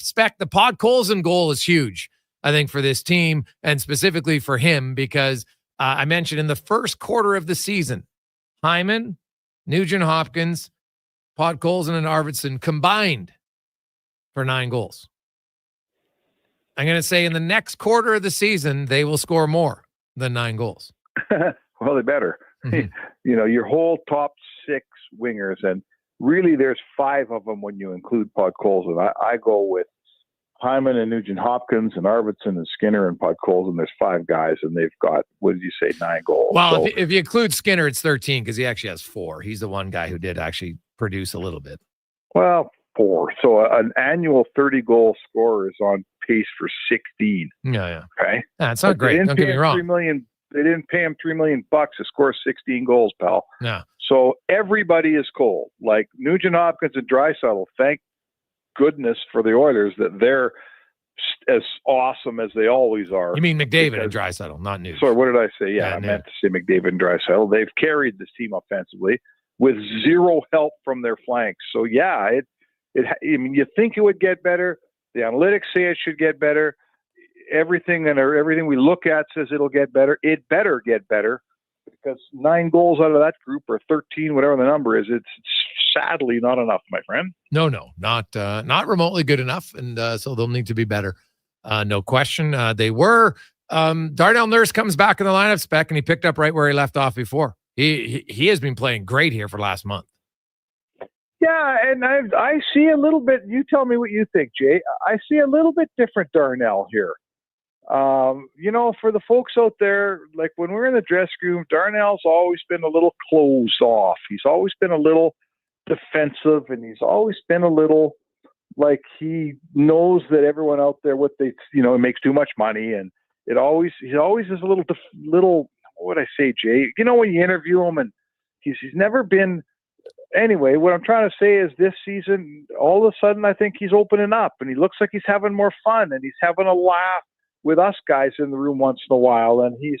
Spec, the Podkolzin goal is huge, I think, for this team and specifically for him because I mentioned in the first quarter of the season, Hyman, Nugent-Hopkins, Podkolzin and Arvidsson combined for 9 goals. I'm going to say in the next quarter of the season, they will score more than 9 goals. Well, they better. Mm-hmm. Your whole top 6 wingers, and really there's 5 of them when you include Podkolzin. I go with Hyman and Nugent-Hopkins and Arvidsson and Skinner and Podkolzin. There's 5 guys, and they've got, 9 goals? Well, so, if you include Skinner, it's 13 because he actually has 4. He's the one guy who did actually produce a little bit. Well, 4. So an annual 30-goal scorer is on pace for 16. Yeah. Okay. That's not great. Don't get me wrong. They didn't pay him $3 million to score 16 goals, pal. Yeah. So everybody is cold. Like Nugent-Hopkins and Draisaitl, thank goodness for the Oilers that they're as awesome as they always are. You mean McDavid and Draisaitl, not Nuge. Sorry, what did I say? Yeah, I meant to say McDavid and Draisaitl. They've carried this team offensively with zero help from their flanks. So yeah, you think it would get better. The analytics say it should get better. Everything we look at says it'll get better. It better get better because 9 goals out of that group or 13, whatever the number is, it's sadly not enough, my friend. No, not remotely good enough, and so they'll need to be better. No question. They were. Darnell Nurse comes back in the lineup, Spec, and he picked up right where he left off before. He has been playing great here for last month. Yeah, and I see a little bit. You tell me what you think, Jay. I see a little bit different Darnell here. For the folks out there, like when we're in the dressing room, Darnell's always been a little closed off. He's always been a little defensive, and he's always been a little like he knows that everyone out there makes too much money, and he always is a little. What would I say, Jay? When you interview him, and he's never been. Anyway, what I'm trying to say is this season, all of a sudden, I think he's opening up, and he looks like he's having more fun, and he's having a laugh with us guys in the room once in a while, and he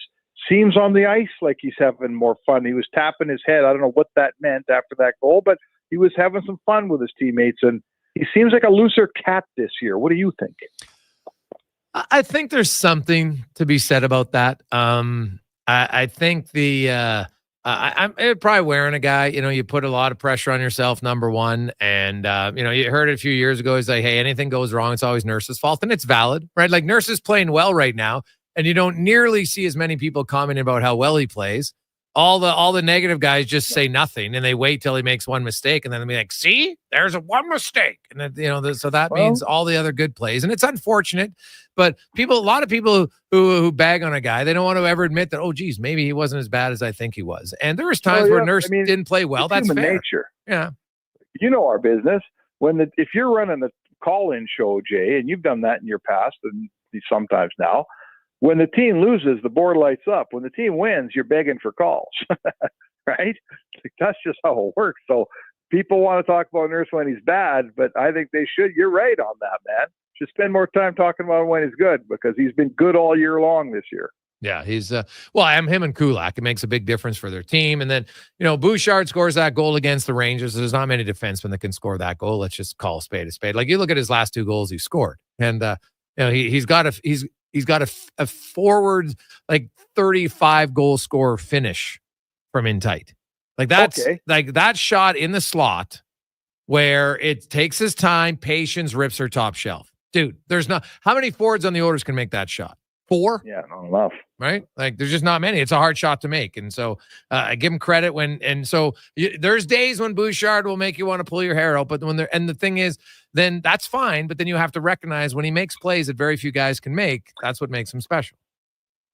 seems on the ice like he's having more fun. He was tapping his head. I don't know what that meant after that goal, but he was having some fun with his teammates, and he seems like a looser cat this year. What do you think? I think there's something to be said about that. I think I'm probably wearing a guy, you put a lot of pressure on yourself, number one. And, you heard it a few years ago. He's like, hey, anything goes wrong, it's always Nurse's fault. And it's valid, right? Like Nurse is playing well right now. And you don't nearly see as many people commenting about how well he plays. All the negative guys just say nothing and they wait till he makes one mistake. And then they'll be like, see, there's one mistake. And then, so that means all the other good plays. And it's unfortunate, but a lot of people who bag on a guy, they don't want to ever admit that, oh, geez, maybe he wasn't as bad as I think he was. And there was times where Nurse didn't play well. That's human fair. Nature. Yeah. You know our business. If you're running the call-in show, Jay, and you've done that in your past and sometimes now, When the team loses, the board lights up. When the team wins, you're begging for calls, right? That's just how it works. So people want to talk about Nurse when he's bad, but I think they should. You're right on that, man. Should spend more time talking about him when he's good, because he's been good all year long this year. Yeah, he's I'm him and Kulak. It makes a big difference for their team. And then, Bouchard scores that goal against the Rangers. There's not many defensemen that can score that goal. Let's just call a spade a spade. Like, you look at his last 2 goals he scored, and he's got a forward like 35 goal scorer finish from in tight. Like, that's like that shot in the slot where it takes his time, patience, rips her top shelf. Dude, there's not how many forwards on the Oilers can make that shot? 4? Yeah, not enough. Right? Like, there's just not many. It's a hard shot to make. And so I give him credit there's days when Bouchard will make you want to pull your hair out, but the thing is, then that's fine. But then you have to recognize when he makes plays that very few guys can make, that's what makes him special.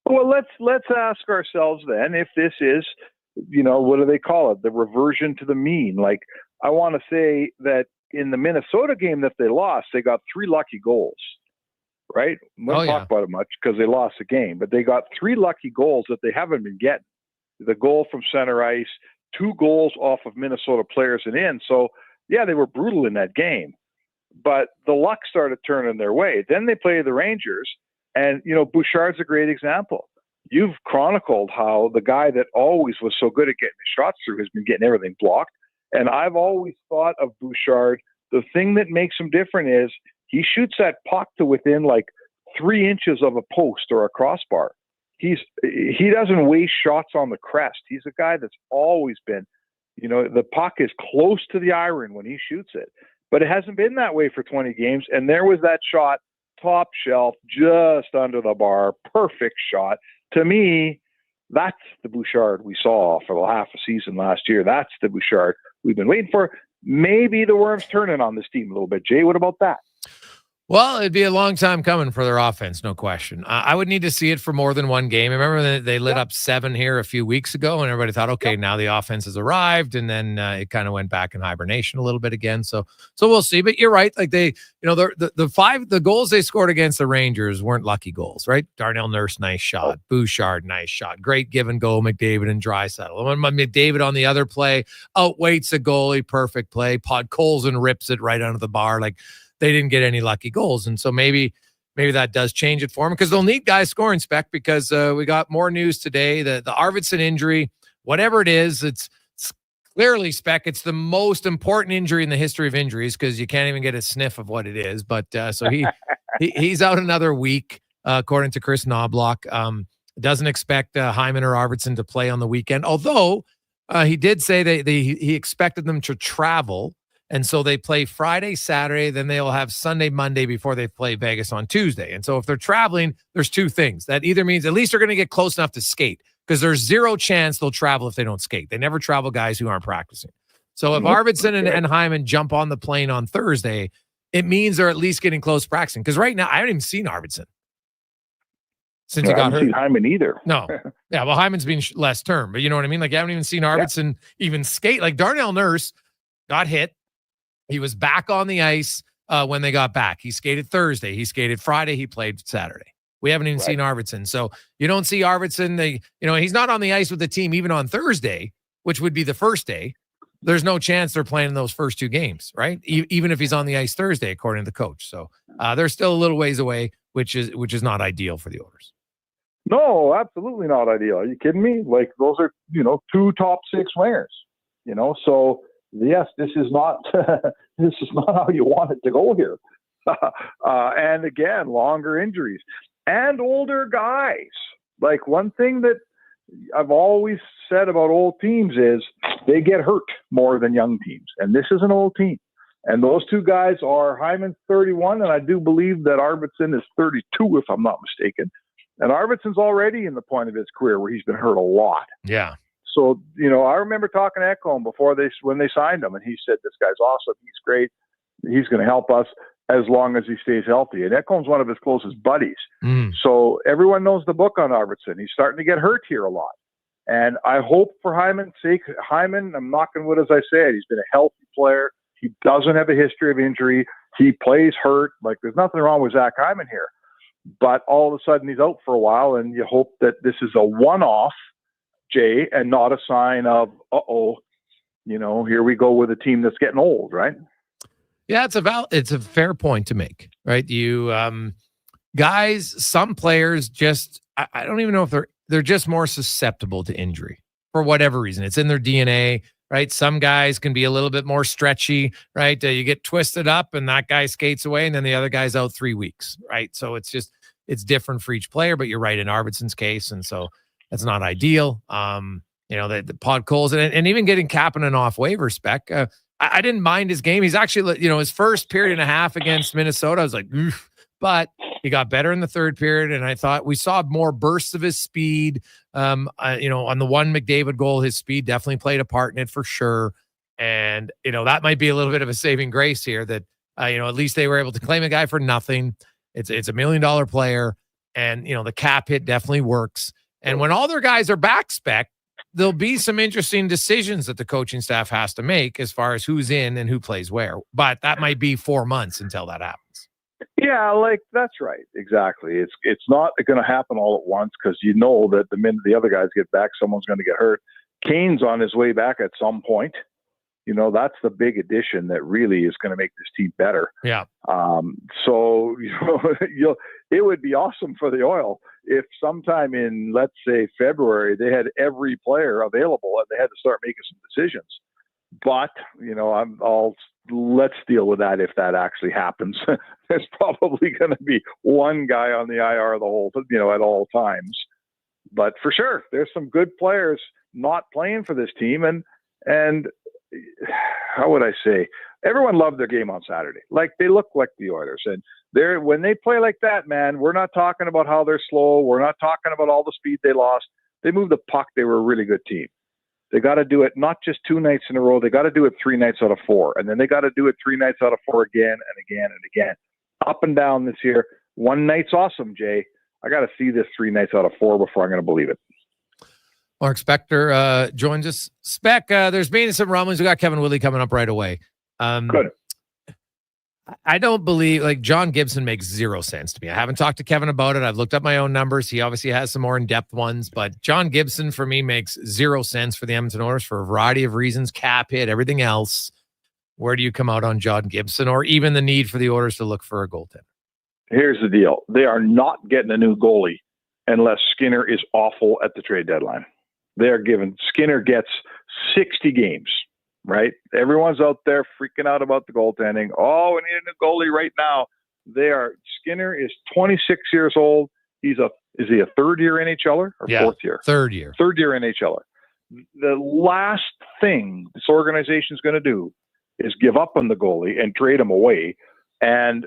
Well, let's ask ourselves then if this is, what do they call it? The reversion to the mean. Like, I want to say that in the Minnesota game that they lost, they got 3 lucky goals. Right? We don't talk about it much because they lost the game, but they got 3 lucky goals that they haven't been getting. The goal from center ice, 2 goals off of Minnesota players and in. So, yeah, they were brutal in that game, but the luck started turning their way. Then they play the Rangers, and, Bouchard's a great example. You've chronicled how the guy that always was so good at getting the shots through has been getting everything blocked. And I've always thought of Bouchard, the thing that makes him different is he shoots that puck to within like 3 inches of a post or a crossbar. He doesn't waste shots on the crest. He's a guy that's always been, the puck is close to the iron when he shoots it. But it hasn't been that way for 20 games. And there was that shot, top shelf, just under the bar, perfect shot. To me, that's the Bouchard we saw for the half a season last year. That's the Bouchard we've been waiting for. Maybe the worm's turning on this team a little bit. Jay, what about that? Well, it'd be a long time coming for their offense, no question. I would need to see it for more than one game. I remember they lit up 7 here a few weeks ago, and everybody thought, okay, now the offense has arrived, and then it kind of went back in hibernation a little bit again. So we'll see. But you're right. Like, the goals they scored against the Rangers weren't lucky goals, right? Darnell Nurse, nice shot. Bouchard, nice shot. Great give and go, McDavid and Draisaitl. When McDavid on the other play outweights a goalie, perfect play. Podkolzin rips it right under the bar. Like, they didn't get any lucky goals. And so maybe that does change it for them, because they'll need guys scoring, Spec, because we got more news today. The Arvidsson injury, whatever it is, it's clearly, Spec, it's the most important injury in the history of injuries, because you can't even get a sniff of what it is. But so he's out another week, according to Chris Knobloch. Doesn't expect Hyman or Arvidsson to play on the weekend, although he did say he expected them to travel. And so they play Friday, Saturday, then they'll have Sunday, Monday before they play Vegas on Tuesday. And so if they're traveling, there's 2 things. That either means at least they're going to get close enough to skate, because there's 0 chance they'll travel if they don't skate. They never travel guys who aren't practicing. So if Arvidsson and Hyman jump on the plane on Thursday, it means they're at least getting close to practicing. Because right now, I haven't even seen Arvidsson since he got hurt. I haven't seen Hyman either. No. Yeah, well, Hyman's been less term, but you know what I mean? Like, I haven't even seen Arvidsson even skate. Like, Darnell Nurse got hit. He was back on the ice when they got back. He skated Thursday. He skated Friday. He played Saturday. We haven't even seen Arvidsson. So you don't see Arvidsson. He's not on the ice with the team even on Thursday, which would be the first day. There's no chance they're playing those first 2 games, right? Even if he's on the ice Thursday, according to the coach. So they're still a little ways away, which is not ideal for the Oilers. No, absolutely not ideal. Are you kidding me? Like, those are, 2 top 6 wingers, so yes, this is not how you want it to go here. And again, longer injuries and older guys. Like, one thing that I've always said about old teams is they get hurt more than young teams. And this is an old team. And those 2 guys are Hyman's 31, and I do believe that Arvidsson is 32, if I'm not mistaken. And Arvidsson's already in the point of his career where he's been hurt a lot. Yeah. So, I remember talking to Ekholm when they signed him, and he said, this guy's awesome. He's great. He's going to help us as long as he stays healthy. And Ekholm's one of his closest buddies. So everyone knows the book on Arvidsson. He's starting to get hurt here a lot. And I hope for Hyman's sake, Hyman, I'm knocking wood as I said, he's been a healthy player. He doesn't have a history of injury. He plays hurt. Like, there's nothing wrong with Zach Hyman here. but all of a sudden he's out for a while, and you hope that this is a one-off, Jay, and not a sign of, here we go with a team that's getting old, right? Yeah, it's a fair point to make, right? You guys, some players just, I don't even know if they're just more susceptible to injury for whatever reason. It's in their DNA, right? Some guys can be a little bit more stretchy, right? You get twisted up and that guy skates away and then the other guy's out 3 weeks, right? So it's different for each player, but you're right in Arvidsson's case. And so that's not ideal. The Pod Coles and even getting Kapanen off waiver spec. I didn't mind his game. He's actually, his first period and a half against Minnesota, I was like, oof. But he got better in the third period, and I thought we saw more bursts of his speed. On the one McDavid goal, his speed definitely played a part in it for sure. And, that might be a little bit of a saving grace here that, at least they were able to claim a guy for nothing. It's $1 million player, and, the cap hit definitely works. And when all their guys are back spec, there'll be some interesting decisions that the coaching staff has to make as far as who's in and who plays where. But that might be 4 months until that happens. Yeah, that's right. Exactly. It's not going to happen all at once because that the minute the other guys get back, someone's going to get hurt. Kane's on his way back at some point. That's the big addition that really is going to make this team better. Yeah. So it would be awesome for the Oil if sometime in, let's say, February, they had every player available and they had to start making some decisions. But, let's deal with that if that actually happens. There's probably going to be one guy on the IR the whole, at all times. But for sure, there's some good players not playing for this team. And how would I say? Everyone loved their game on Saturday. They look like the Oilers. And when they play like that, man, we're not talking about how they're slow. We're not talking about all the speed they lost. They moved the puck. They were a really good team. They got to do it not just 2 nights in a row. They got to do it 3 nights out of 4. And then they got to do it 3 nights out of 4 again and again and again. Up and down this year. One night's awesome, Jay. I got to see this 3 nights out of 4 before I'm going to believe it. Mark Spector joins us. Spec, there's been some rumblings. We got Kevin Woodley coming up right away. Good. I don't believe, John Gibson makes 0 sense to me. I haven't talked to Kevin about it. I've looked up my own numbers. He obviously has some more in-depth ones, but John Gibson for me makes 0 sense for the Edmonton Oilers for a variety of reasons, cap hit, everything else. Where do you come out on John Gibson or even the need for the Oilers to look for a goaltender? Here's the deal. They are not getting a new goalie unless Skinner is awful at the trade deadline. Skinner gets 60 games. Right? Everyone's out there freaking out about the goaltending. Oh, we need a new goalie right now. Skinner is 26 years old. Is he a third-year NHLer or fourth year? Third year. Third-year NHLer. The last thing this organization is going to do is give up on the goalie and trade him away. And,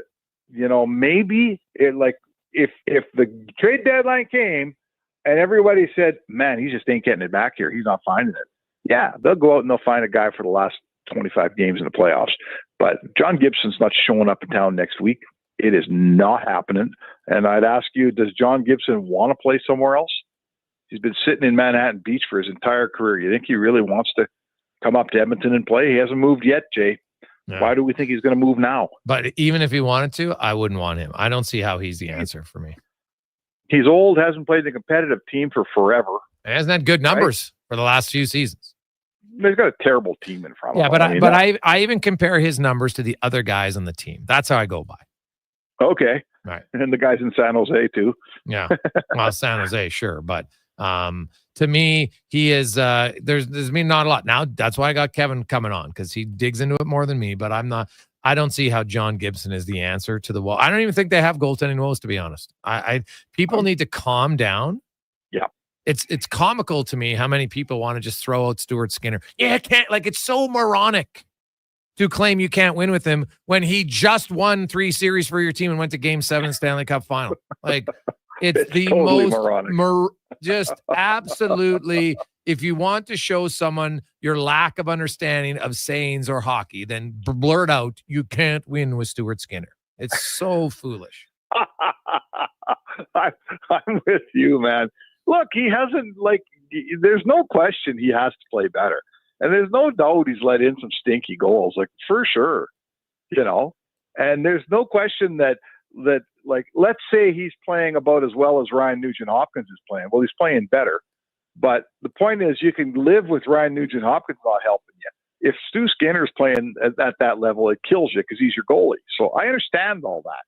maybe if the trade deadline came and everybody said, man, he just ain't getting it back here. He's not finding it. Yeah, they'll go out and they'll find a guy for the last 25 games in the playoffs. But John Gibson's not showing up in town next week. It is not happening. And I'd ask you, does John Gibson want to play somewhere else? He's been sitting in Manhattan Beach for his entire career. You think he really wants to come up to Edmonton and play? He hasn't moved yet, Jay. No. Why do we think he's going to move now? But even if he wanted to, I wouldn't want him. I don't see how he's the answer for me. He's old, hasn't played in a competitive team for forever. He hasn't had good numbers for the last few seasons. He's got a terrible team in front of him. Yeah, but I even compare his numbers to the other guys on the team. That's how I go by. Okay. Right. And the guys in San Jose too. Yeah. Well, San Jose, sure. But to me, he is there's not a lot. Now that's why I got Kevin coming on, because he digs into it more than me, but I don't see how John Gibson is the answer to the wall. I don't even think they have goaltending woes, to be honest. People need to calm down. Yeah. It's comical to me how many people want to just throw out Stuart Skinner. Yeah, it's so moronic to claim you can't win with him when he just won 3 series for your team and went to Game 7 Stanley Cup final. It's the totally most just absolutely. If you want to show someone your lack of understanding of sayings or hockey, then blurt out, you can't win with Stuart Skinner. It's so foolish. I'm with you, man. Look, he hasn't, there's no question he has to play better. And there's no doubt he's let in some stinky goals, for sure, and there's no question that like, let's say he's playing about as well as Ryan Nugent-Hopkins is playing. Well, he's playing better. But the point is, you can live with Ryan Nugent-Hopkins not helping you. If Stu Skinner's playing at that level, it kills you because he's your goalie. So I understand all that.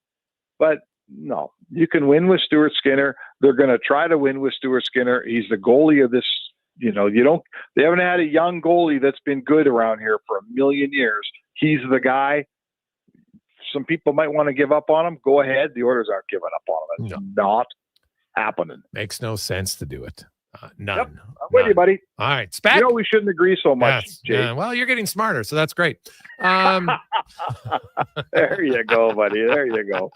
But no, you can win with Stuart Skinner. They're going to try to win with Stuart Skinner. He's the goalie of this. They haven't had a young goalie that's been good around here for a million years. He's the guy. Some people might want to give up on him. Go ahead. The Oilers aren't giving up on him. It's not happening. Makes no sense to do it. None. Yep. I'm with you, buddy. All right. Spec. We shouldn't agree so much, Jay. Well, you're getting smarter, so that's great. There you go, buddy. There you go.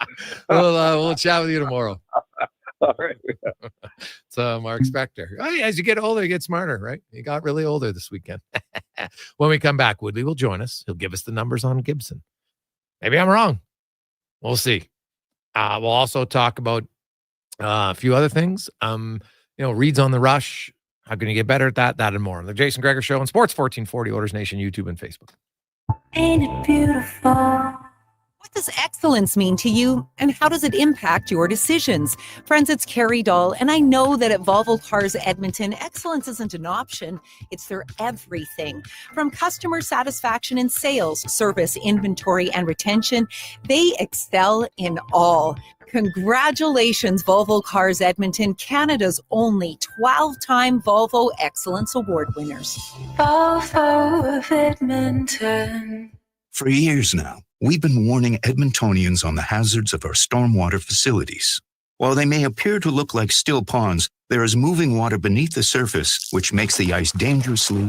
We'll chat with you tomorrow. All right. It's Mark Spector. Oh, as you get older, you get smarter, right? You got really older this weekend. When we come back, Woodley will join us. He'll give us the numbers on Gibson. Maybe I'm wrong. We'll see. We'll also talk about a few other things. Reads on the rush. How can you get better at that? That and more on the Jason Gregor Show on Sports 1440, Oilers Nation, YouTube, and Facebook. Ain't it beautiful? What does excellence mean to you, and how does it impact your decisions? Friends, it's Carrie Dahl, and I know that at Volvo Cars Edmonton, excellence isn't an option, it's their everything. From customer satisfaction in sales, service, inventory, and retention, they excel in all. Congratulations, Volvo Cars Edmonton, Canada's only 12-time Volvo Excellence Award winners. Volvo of Edmonton. For years now, we've been warning Edmontonians on the hazards of our stormwater facilities. While they may appear to look like still ponds, there is moving water beneath the surface, which makes the ice dangerously.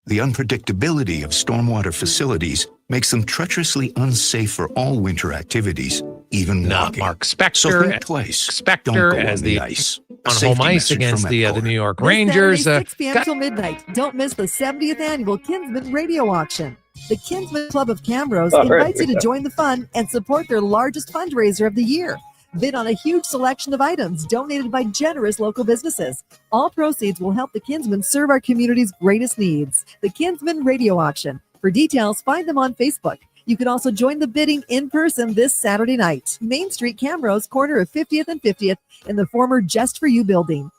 The unpredictability of stormwater facilities makes them treacherously unsafe for all winter activities, even walking. Mark Spector, so think twice. Spector Don't go as on the ice. on home ice against the New York Rangers. Saturday, 6 p.m. till midnight. Don't miss the 70th annual Kinsman Radio Auction. The Kinsman Club of Camrose invites you to join the fun and support their largest fundraiser of the year. Bid on a huge selection of items donated by generous local businesses. All proceeds will help the Kinsmen serve our community's greatest needs. The Kinsman Radio Auction. For details, find them on Facebook. You can also join the bidding in person this Saturday night. Main Street, Camrose, corner of 50th and 50th in the former Just For You building.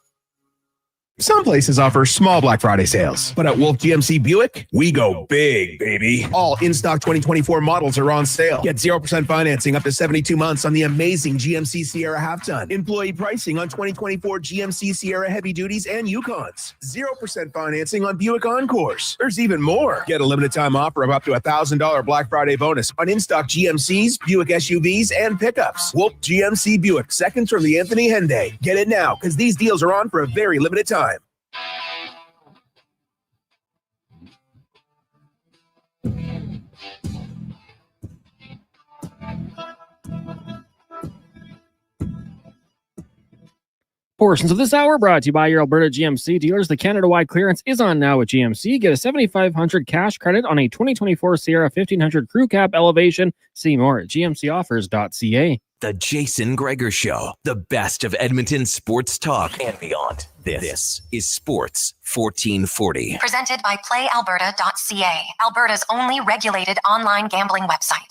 Some places offer small Black Friday sales, but at Wolf GMC Buick, we go big, baby. All in-stock 2024 models are on sale. Get 0% financing up to 72 months on the amazing GMC Sierra Half-Ton. Employee pricing on 2024 GMC Sierra Heavy Duties and Yukons. 0% financing on Buick Encores. There's even more. Get a limited time offer of up to $1,000 Black Friday bonus on in-stock GMCs, Buick SUVs, and pickups. Wolf GMC Buick, seconds from the Anthony Henday. Get it now, because these deals are on for a very limited time. 'Portions of this hour brought to you by your Alberta GMC dealers. The Canada-wide clearance is on now at GMC. Get a $7,500 cash credit on a 2024 Sierra 1500 Crew Cab Elevation. See more at gmcoffers.ca. The Jason Gregor Show, the best of Edmonton sports talk and beyond. This is Sports 1440. Presented by PlayAlberta.ca, Alberta's only regulated online gambling website.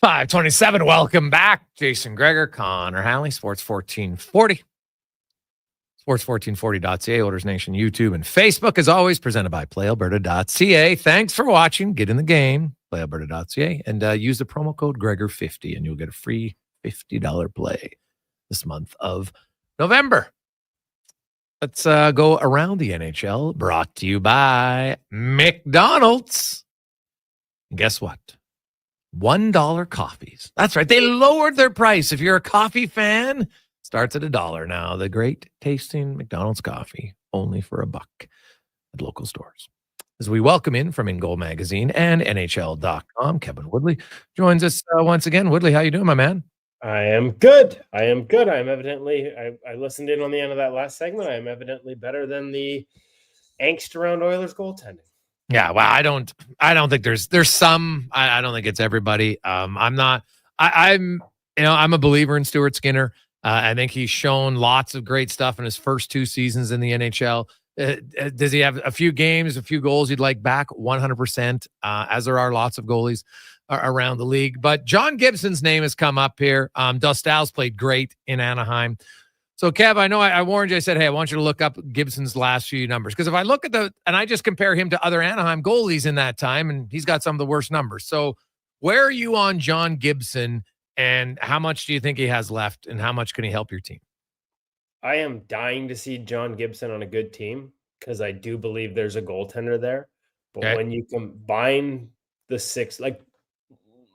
$5:27. Welcome back. Jason Gregor, Connor Halley, Sports 1440. Sports1440.ca, Oilers Nation, YouTube, and Facebook, as always, presented by PlayAlberta.ca. Thanks for watching. Get in the game, PlayAlberta.ca, and use the promo code Gregor50, and you'll get a free $50 play this month of November. Let's go around the NHL, brought to you by McDonald's. And guess what? $1 coffees. That's right. They lowered their price. If you're a coffee fan, starts at $1 now. The great tasting McDonald's coffee, only for $1 at local stores. As we welcome in from In Goal Magazine and NHL.com, Kevin Woodley joins us once again. Woodley, how you doing, my man? I am good. I'm evidently, I listened in on the end of that last segment. I am evidently better than the angst around Oilers goaltending. Yeah, well, I don't think there's some. I don't think it's everybody. I'm a believer in Stuart Skinner. I think he's shown lots of great stuff in his first 2 seasons in the NHL. Does he have a few games, a few goals you'd like back? 100%, as there are lots of goalies around the league. But John Gibson's name has come up here. Dostal's played great in Anaheim. So, Kev, I know I warned you. I said, hey, I want you to look up Gibson's last few numbers. Because if I look at and I just compare him to other Anaheim goalies in that time, and he's got some of the worst numbers. So where are you on John Gibson, and how much do you think he has left, and how much can he help your team? I am dying to see John Gibson on a good team because I do believe there's a goaltender there. But when you combine the 6,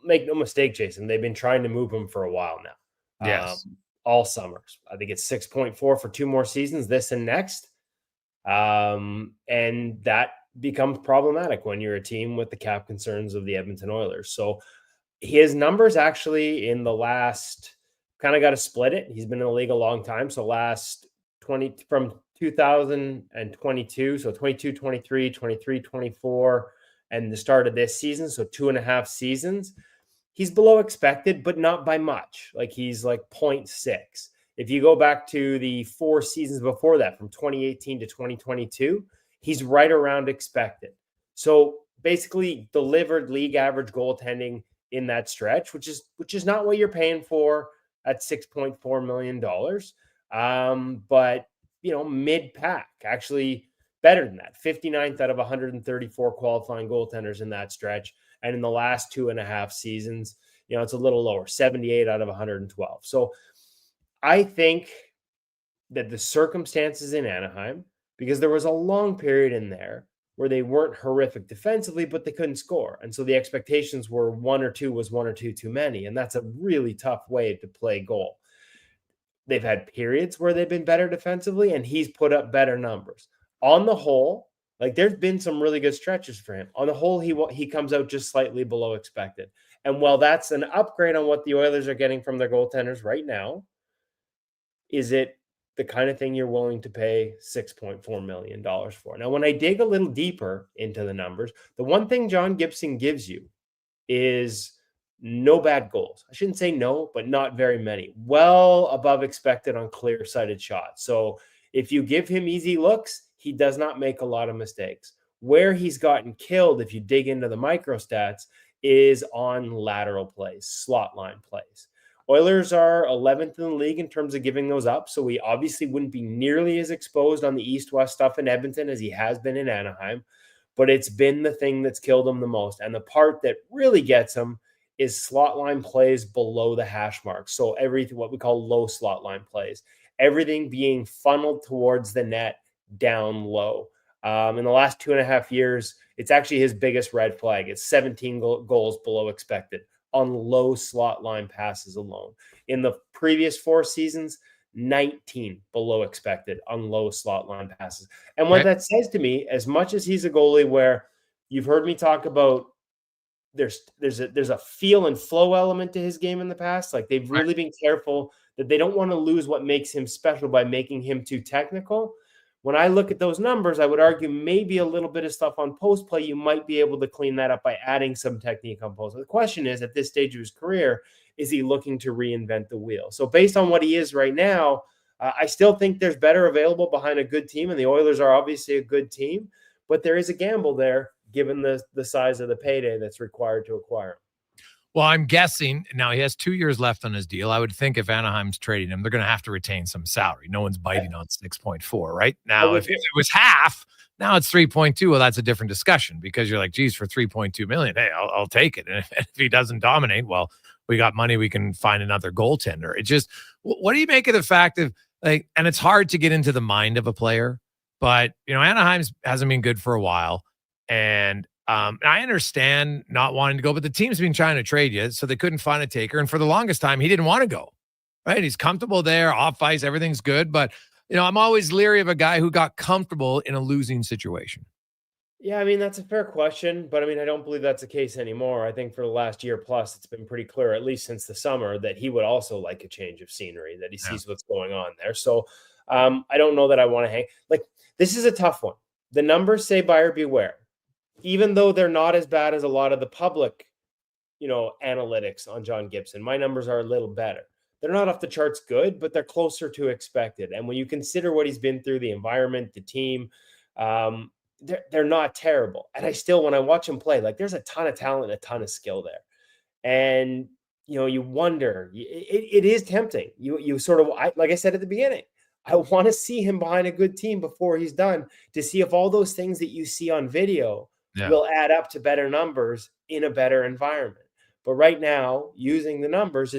make no mistake, Jason, they've been trying to move him for a while now. Yes. All summers. I think it's 6.4 for 2 more seasons, this and next. And that becomes problematic when you're a team with the cap concerns of the Edmonton Oilers. So his numbers actually in the last, kind of got to split it. He's been in the league a long time. So from 2022, so 22, 23, 23, 24, and the start of this season, so 2.5 seasons, he's below expected, but not by much. He's 0.6. If you go back to the 4 seasons before that, from 2018 to 2022, he's right around expected. So basically delivered league average goaltending in that stretch, which is not what you're paying for at $6.4 million. But, mid-pack, actually better than that. 59th out of 134 qualifying goaltenders in that stretch. And in the last 2.5 seasons, it's a little lower, 78 out of 112. So I think that the circumstances in Anaheim, because there was a long period in there where they weren't horrific defensively, but they couldn't score. And so the expectations were 1 or 2 was 1 or 2 too many. And that's a really tough way to play goal. They've had periods where they've been better defensively, and he's put up better numbers. On the whole, there's been some really good stretches for him. On the whole, he comes out just slightly below expected. And while that's an upgrade on what the Oilers are getting from their goaltenders right now, is it the kind of thing you're willing to pay $6.4 million for? Now, when I dig a little deeper into the numbers, the one thing John Gibson gives you is no bad goals. I shouldn't say no, but not very many. Well above expected on clear-sighted shots. So if you give him easy looks, he does not make a lot of mistakes. Where he's gotten killed, if you dig into the micro stats, is on lateral plays, slot line plays. Oilers are 11th in the league in terms of giving those up, so he obviously wouldn't be nearly as exposed on the east-west stuff in Edmonton as he has been in Anaheim, but it's been the thing that's killed him the most. And the part that really gets him is slot line plays below the hash mark. So everything, what we call low slot line plays, everything being funneled towards the net down low. In the last 2.5 years, it's actually his biggest red flag. It's 17 goals below expected on low slot line passes alone. In the previous 4 seasons, 19 below expected on low slot line passes. And what that says to me, as much as he's a goalie where you've heard me talk about there's a feel and flow element to his game in the past, they've really been careful that they don't want to lose what makes him special by making him too technical. When I look at those numbers, I would argue maybe a little bit of stuff on post play, you might be able to clean that up by adding some technique on post. The question is, at this stage of his career, is he looking to reinvent the wheel? So based on what he is right now, I still think there's better available behind a good team, and the Oilers are obviously a good team, but there is a gamble there given the size of the payday that's required to acquire him. Well, I'm guessing now he has 2 years left on his deal. I would think if Anaheim's trading him, they're going to have to retain some salary. No one's biting on 6.4 right now. If it was half, now it's 3.2. Well, that's a different discussion because you're like, geez, for 3.2 million, hey, I'll take it. And if he doesn't dominate, well, we got money. We can find another goaltender. It just, what do you make of the fact of and it's hard to get into the mind of a player, but Anaheim's hasn't been good for a while. And I understand not wanting to go, but the team's been trying to trade you, so they couldn't find a taker. And for the longest time, he didn't want to go, right? He's comfortable there, off ice, everything's good. But, I'm always leery of a guy who got comfortable in a losing situation. Yeah, that's a fair question, but I don't believe that's the case anymore. I think for the last year plus, it's been pretty clear, at least since the summer, that he would also like a change of scenery, that he sees what's going on there. So I don't know that I want to hang. This is a tough one. The numbers say buyer beware. even though they're not as bad as a lot of the public, analytics on John Gibson, my numbers are a little better. They're not off the charts good, but they're closer to expected. And when you consider what he's been through, the environment, the team, they're not terrible. And I still, when I watch him play, like there's a ton of talent, a ton of skill there. And, you wonder, it is tempting. You sort of, like I said at the beginning, I want to see him behind a good team before he's done to see if all those things that you see on video will add up to better numbers in a better environment. But right now, using the numbers,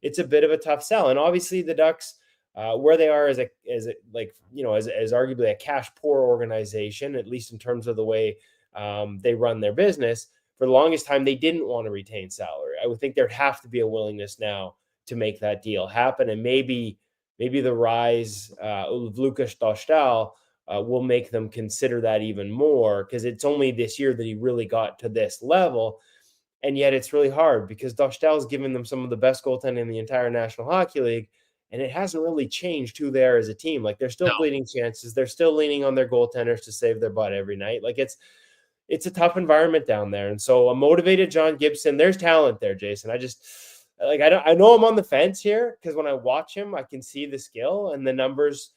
it's a bit of a tough sell. And obviously the Ducks, where they are as arguably a cash poor organization, at least in terms of the way they run their business, for the longest time, they didn't want to retain salary. I would think there'd have to be a willingness now to make that deal happen. And maybe the rise of Lukas Dostal will make them consider that even more, because it's only this year that he really got to this level. And yet it's really hard because Dostal's given them some of the best goaltending in the entire National Hockey League, and it hasn't really changed who they are as a team. Like they're still bleeding chances. They're still leaning on their goaltenders to save their butt every night. Like it's a tough environment down there. And so a motivated John Gibson, there's talent there, Jason. I know I'm on the fence here because when I watch him, I can see the skill and the numbers,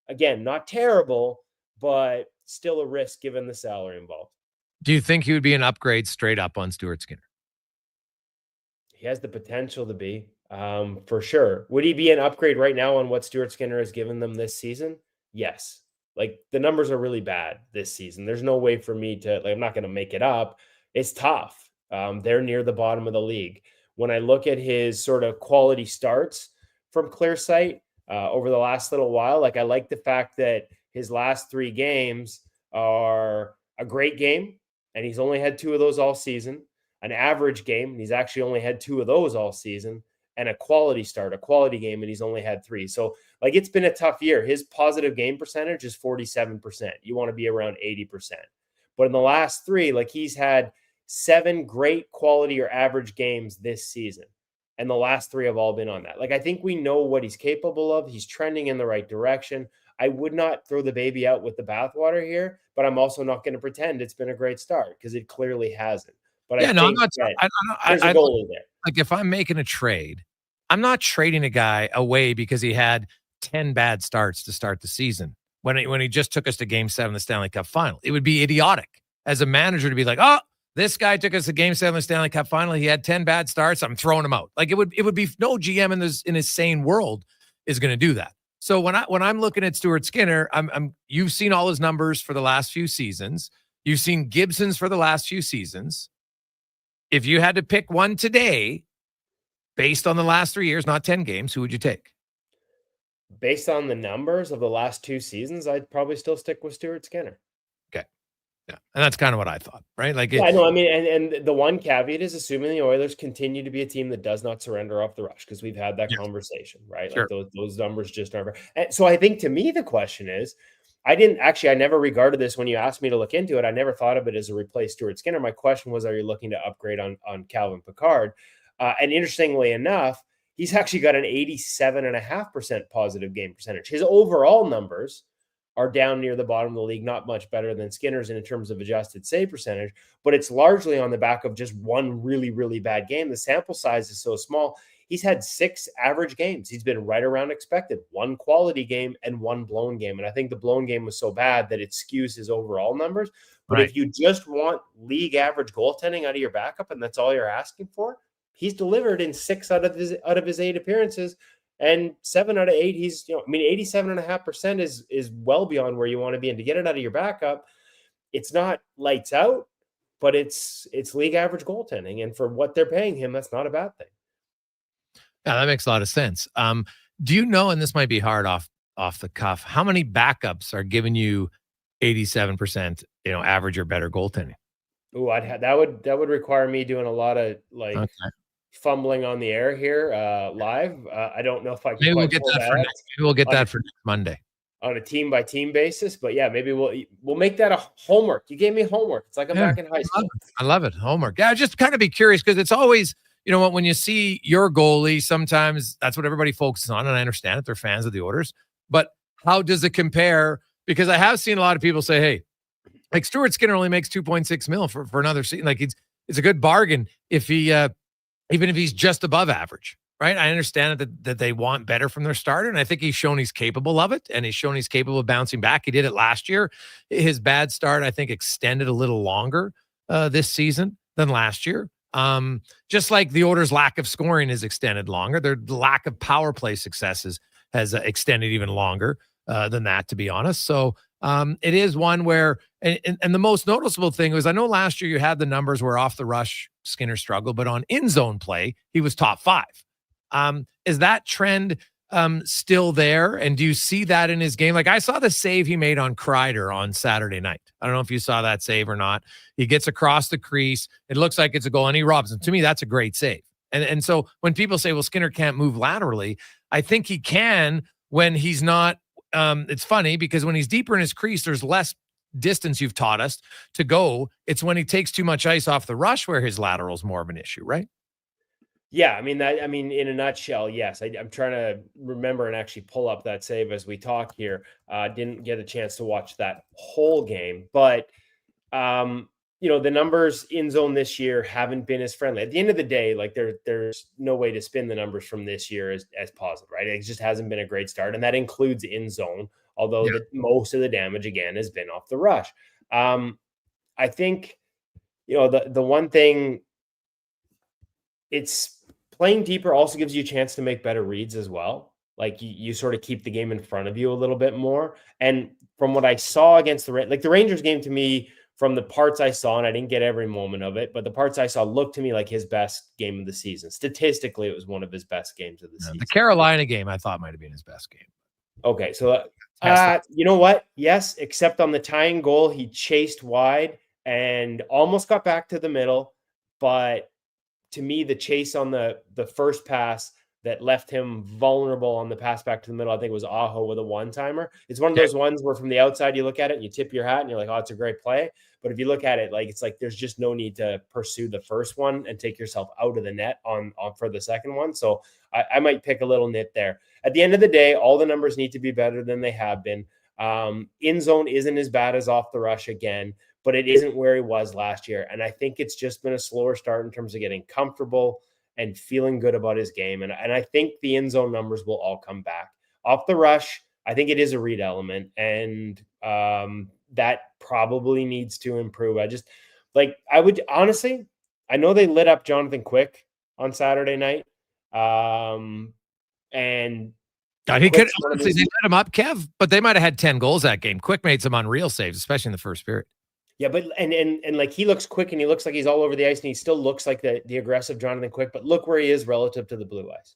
again, not terrible, but still a risk given the salary involved. Do you think he would be an upgrade straight up on Stuart Skinner? He has the potential to be, for sure. Would he be an upgrade right now on what Stuart Skinner has given them this season? Yes. Like the numbers are really bad this season. There's no way for me to, I'm not going to make it up. It's tough. They're near the bottom of the league. When I look at his sort of quality starts from Clear Sight over the last little while, I like the fact that his last 3 games are a great game, and he's only had 2 of those all season. An average game, and he's actually only had 2 of those all season, and a quality start, a quality game, and he's only had 3. So, it's been a tough year. His positive game percentage is 47%. You want to be around 80%. But in the last 3, he's had 7 great quality or average games this season, and the last 3 have all been on that. I think we know what he's capable of. He's trending in the right direction. I would not throw the baby out with the bathwater here, but I'm also not going to pretend it's been a great start because it clearly hasn't. But there's a goalie there. If I'm making a trade, I'm not trading a guy away because he had 10 bad starts to start the season when he just took us to Game 7 of the Stanley Cup Final. It would be idiotic as a manager to be like, oh, this guy took us to Game 7 of the Stanley Cup Final. He had 10 bad starts. I'm throwing him out. It would be no GM in his sane world is going to do that. So when I'm looking at Stuart Skinner, you've seen all his numbers for the last few seasons. You've seen Gibson's for the last few seasons. If you had to pick one today, based on the last 3 years, not 10 games, who would you take? Based on the numbers of the last 2 seasons, I'd probably still stick with Stuart Skinner. Okay. Yeah. And that's kind of what I thought, right? I know. And the one caveat is assuming the Oilers continue to be a team that does not surrender off the rush, because we've had that conversation, right? Sure. Those numbers just aren't. And so I think to me, the question is, I never regarded this when you asked me to look into it. I never thought of it as a replace Stuart Skinner. My question was, are you looking to upgrade on Calvin Pickard? And interestingly enough, he's actually got an 87.5% positive game percentage. His overall numbers are down near the bottom of the league, not much better than Skinner's in terms of adjusted save percentage, but it's largely on the back of just one really, really bad game. The sample size is so small. He's had 6 average games. He's been right around expected, 1 quality game and 1 blown game. And I think the blown game was so bad that it skews his overall numbers. But if you just want league average goaltending out of your backup and that's all you're asking for, he's delivered in 6 out of his 8 appearances, and 7 out of 8. He's 87.5% is well beyond where you want to be. And to get it out of your backup, it's not lights out, but it's league average goaltending. And for what they're paying him, that's not a bad thing. Yeah, that makes a lot of sense. Do you know, and this might be hard off the cuff, how many backups are giving you 87%, average or better goaltending? Oh, that would require me doing a lot of fumbling on the air here live. I don't know if I can. Maybe we'll get that for next Monday on a team by team basis. But yeah, maybe we'll make that a homework. You gave me homework. It's like I'm back in high school. I love it. Homework. Yeah, just kind of be curious because it's always. When you see your goalie, sometimes that's what everybody focuses on, and I understand it. They're fans of the Oilers. But how does it compare? Because I have seen a lot of people say, hey, Like Stuart Skinner only makes 2.6 mil for another season. Like it's a good bargain if he even if he's just above average, right? I understand that they want better from their starter, and I think he's shown he's capable of it, and he's shown he's capable of bouncing back. He did it last year. His bad start, I think, extended a little longer this season than last year. Just like the Oilers' lack of scoring is extended longer, their lack of power play successes has extended even longer than that, to be honest. So it is one where, and the most noticeable thing was, I know last year you had the numbers where off the rush Skinner struggled, but on in zone play he was top 5. Is that trend still there? And do you see that in his game? Like I saw the save he made on Kreider on Saturday night. I don't know if you saw that save or not. He gets across the crease. It looks like it's a goal, and he robs him. To me, that's a great save. And so when people say, well, Skinner can't move laterally, I think he can when he's not. It's funny because when he's deeper in his crease, there's less distance, you've taught us, to go. It's when he takes too much ice off the rush where his lateral is more of an issue, right? Yeah, I mean, in a nutshell, yes. I'm trying to remember and actually pull up that save as we talk here. Didn't get a chance to watch that whole game, but the numbers in zone this year haven't been as friendly. At the end of the day, like there's no way to spin the numbers from this year as positive, right? It just hasn't been a great start, and that includes in zone. Although most of the damage again has been off the rush. I think the one thing, it's playing deeper also gives you a chance to make better reads as well. Like you sort of keep the game in front of you a little bit more. And from what I saw against the Rangers game, to me, from the parts I saw, and I didn't get every moment of it, but the parts I saw looked to me like his best game of the season. Statistically, it was one of his best games of the season. The Carolina game, I thought might have been his best game. Okay, so you know what? Yes, except on the tying goal, he chased wide and almost got back to the middle. But to me, the chase on the first pass that left him vulnerable on the pass back to the middle, I think it was Aho with a one-timer. It's one of those ones where from the outside you look at it and you tip your hat and you're like, oh, it's a great play. But if you look at it, it's like there's just no need to pursue the first one and take yourself out of the net on for the second one. So I might pick a little nit there. At the end of the day, all the numbers need to be better than they have been. In zone isn't as bad as off the rush again, but it isn't where he was last year. And I think it's just been a slower start in terms of getting comfortable and feeling good about his game. And I think the in zone numbers will all come back. Off the rush, I think it is a read element, and that probably needs to improve. I would honestly, I know they lit up Jonathan Quick on Saturday night. And he could honestly, they let him up, Kev, but they might have had 10 goals that game. Quick made some unreal saves, especially in the first period. Yeah, but and like he looks quick and he looks like he's all over the ice and he still looks like the aggressive Jonathan Quick, but look where he is relative to the Blue Eyes.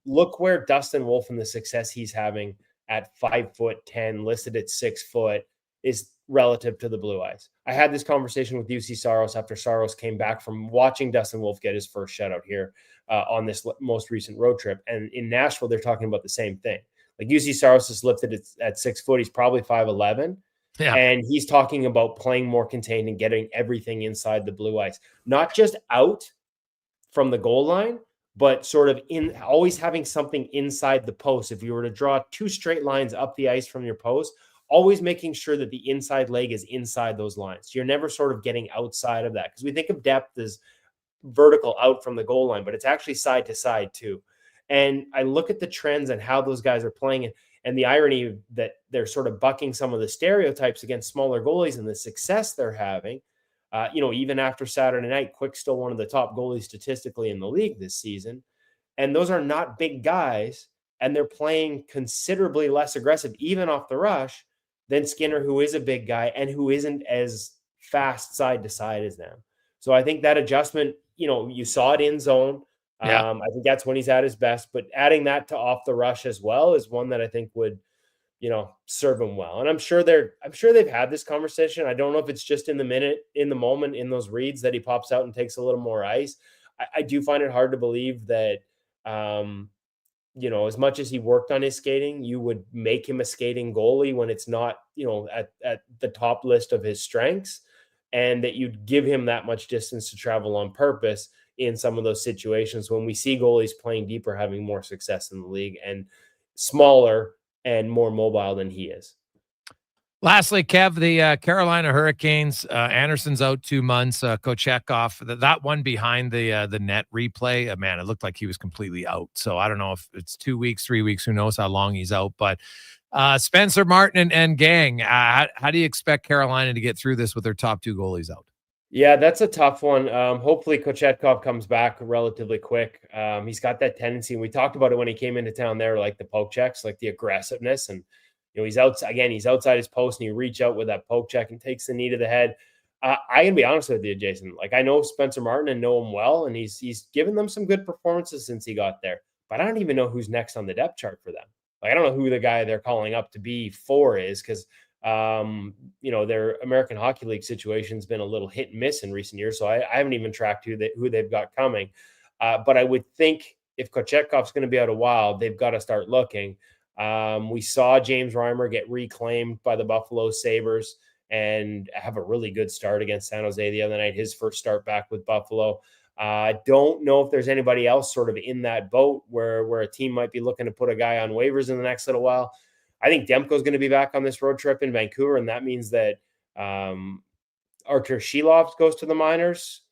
Look where Dustin Wolf and the success he's having at 5'10", listed at 6 foot, is relative to the Blue Eyes. I had this conversation with UC Saros after Saros came back from watching Dustin Wolf get his first shutout here on this most recent road trip. And in Nashville, they're talking about the same thing. Like UC Saros is lifted at 6 foot. He's probably 5'11". Yeah. And he's talking about playing more contained and getting everything inside the Blue Eyes, not just out from the goal line, but sort of always having something inside the post. If you were to draw 2 straight lines up the ice from your post, always making sure that the inside leg is inside those lines. You're never sort of getting outside of that, because we think of depth as vertical out from the goal line, but it's actually side to side too. And I look at the trends and how those guys are playing it, and the irony that they're sort of bucking some of the stereotypes against smaller goalies and the success they're having. Even after Saturday night, Quick's still one of the top goalies statistically in the league this season. And those are not big guys, and they're playing considerably less aggressive, even off the rush, than Skinner, who is a big guy and who isn't as fast side to side as them. So I think that adjustment, you saw it in zone. I think that's when he's at his best, but adding that to off the rush as well is one that I think would, serve him well. And I'm sure they've had this conversation. I don't know if it's just in the moment, in those reads that he pops out and takes a little more ice. I do find it hard to believe that, as much as he worked on his skating, you would make him a skating goalie when it's not, at the top list of his strengths, and that you'd give him that much distance to travel on purpose in some of those situations when we see goalies playing deeper, having more success in the league and smaller and more mobile than he is. Lastly, Kev, the Carolina Hurricanes, Anderson's out 2 months. Kochetkov, that one behind the net replay, man, it looked like he was completely out. So I don't know if it's 2 weeks, 3 weeks, who knows how long he's out. But Spencer Martin and gang, how do you expect Carolina to get through this with their top 2 goalies out? Yeah, that's a tough one. Hopefully Kochetkov comes back relatively quick. He's got that tendency, and we talked about it when he came into town there, like the poke checks, like the aggressiveness, and he's outside his post, and he reach out with that poke check and takes the knee to the head. I can be honest with you, Jason. Like, I know Spencer Martin and know him well, and he's given them some good performances since he got there. But I don't even know who's next on the depth chart for them. Like, I don't know who the guy they're calling up to be for is, because their American Hockey League situation's been a little hit and miss in recent years. So I haven't even tracked who they've got coming. But I would think if Kochetkov's going to be out a while, they've got to start looking. We saw James Reimer get reclaimed by the Buffalo Sabres and have a really good start against San Jose the other night, his first start back with Buffalo. I don't know if there's anybody else sort of in that boat where a team might be looking to put a guy on waivers in the next little while. I think Demko's going to be back on this road trip in Vancouver, and that means that Artur Shilov goes to the minors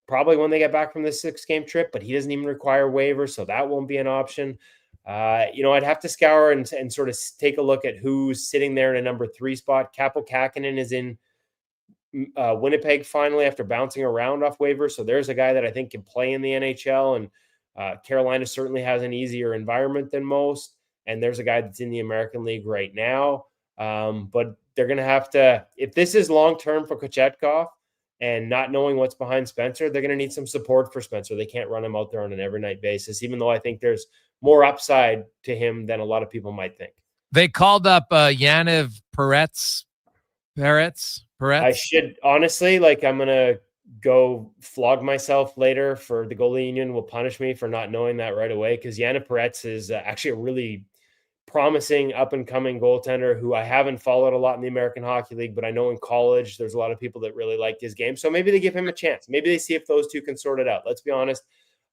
probably when they get back from this 6-game trip, but he doesn't even require waivers, so that won't be an option. I'd have to scour and sort of take a look at who's sitting there in a number 3 spot. Kaapo Kähkönen is in Winnipeg finally after bouncing around off waivers, so there's a guy that I think can play in the NHL, and Carolina certainly has an easier environment than most. And there's a guy that's in the American League right now. But they're going to have to, if this is long-term for Kochetkov and not knowing what's behind Spencer, they're going to need some support for Spencer. They can't run him out there on an every night basis, even though I think there's more upside to him than a lot of people might think. They called up Yaniv Peretz. I should honestly, I'm going to go flog myself later for the goalie union will punish me for not knowing that right away, because Yaniv Peretz is actually a really promising up-and-coming goaltender who I haven't followed a lot in the American Hockey League, but I know in college there's a lot of people that really liked his game. So maybe they give him a chance. Maybe they see if those two can sort it out. Let's be honest.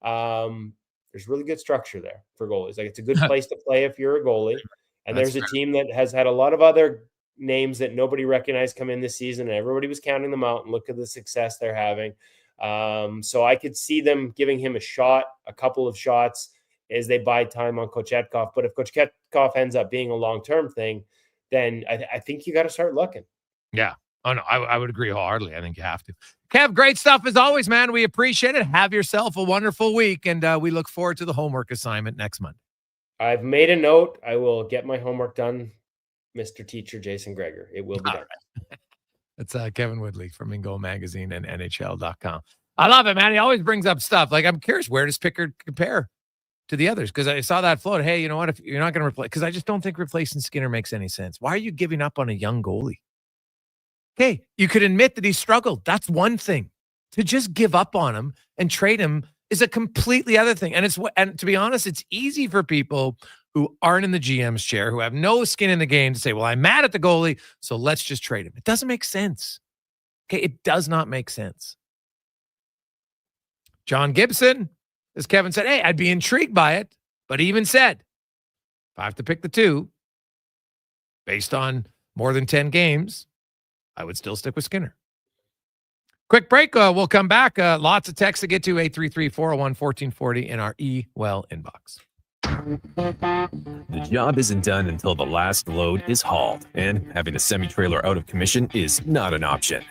There's really good structure there for goalies. Like, it's a good place to play if you're a goalie. And there's a team that has had a lot of other names that nobody recognized come in this season, and everybody was counting them out, and look at the success they're having. So I could see them giving him a couple of shots as they buy time on Kochetkov. But if Kochetkov ends up being a long-term thing, then I think you got to start looking. Yeah. Oh, no, I would agree wholeheartedly. I think you have to. Kev, great stuff as always, man. We appreciate it. Have yourself a wonderful week, and we look forward to the homework assignment next Monday. I've made a note. I will get my homework done, Mr. Teacher Jason Gregor. It will be done. Right. It's Kevin Woodley from Ingo Magazine and NHL.com. I love it, man. He always brings up stuff. Like, I'm curious, where does Pickard compare to the others? Because I saw that float. Hey, you know what? If you're not going to replace, because I just don't think replacing Skinner makes any sense. Why are you giving up on a young goalie? Okay, you could admit that he struggled. That's one thing. To just give up on him and trade him is a completely other thing. And to be honest, it's easy for people who aren't in the GM's chair, who have no skin in the game, to say, well, I'm mad at the goalie, so let's just trade him. It doesn't make sense. Okay, it does not make sense. John Gibson, as Kevin said, hey, I'd be intrigued by it, but he even said, if I have to pick the two, based on more than 10 games, I would still stick with Skinner. Quick break. We'll come back. Lots of texts to get to, 833-401-1440 in our E-Well inbox. The job isn't done until the last load is hauled, and having a semi-trailer out of commission is not an option.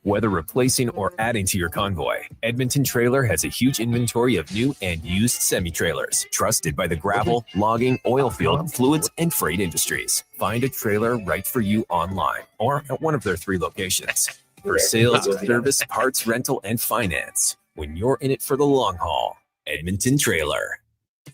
Whether replacing or adding to your convoy, Edmonton Trailer has a huge inventory of new and used semi-trailers, trusted by the gravel, logging, oil field, fluids, and freight industries. Find a trailer right for you online or at one of their 3 locations. For sales, service, parts, rental, and finance. When you're in it for the long haul, Edmonton Trailer.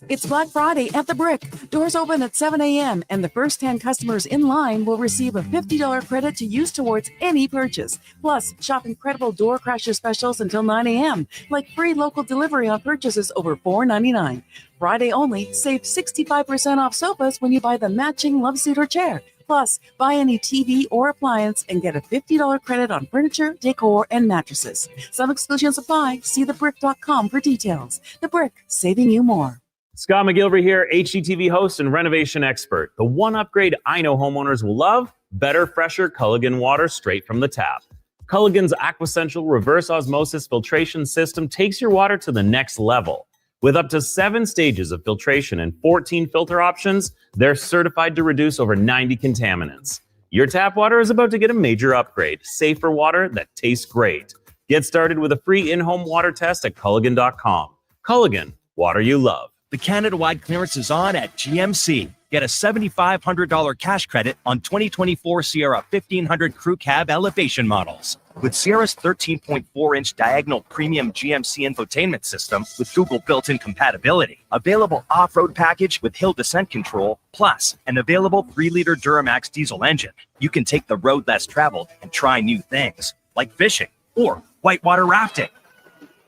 It's Black Friday at The Brick. Doors open at 7 a.m. and the first 10 customers in line will receive a $50 credit to use towards any purchase. Plus, shop incredible door crasher specials until 9 a.m., like free local delivery on purchases over $4.99. Friday only, save 65% off sofas when you buy the matching love seat or chair. Plus, buy any TV or appliance and get a $50 credit on furniture, decor, and mattresses. Some exclusions apply. See thebrick.com for details. The Brick, saving you more. Scott McGilvery here, HGTV host and renovation expert. The one upgrade I know homeowners will love Better, fresher Culligan water straight from the tap. Culligan's Aquasential reverse osmosis filtration system takes your water to the next level. With up to 7 stages of filtration and 14 filter options, they're certified to reduce over 90 contaminants. Your tap water is about to get a major upgrade. Safer water that tastes great. Get started with a free in-home water test at Culligan.com. Culligan, water you love. The Canada-wide clearance is on at GMC. Get a $7,500 cash credit on 2024 Sierra 1500 Crew Cab elevation models. With Sierra's 13.4-inch diagonal premium GMC infotainment system with Google built-in compatibility. Available off-road package with hill descent control, plus an available 3-liter Duramax diesel engine. You can take the road less traveled and try new things, like fishing or whitewater rafting.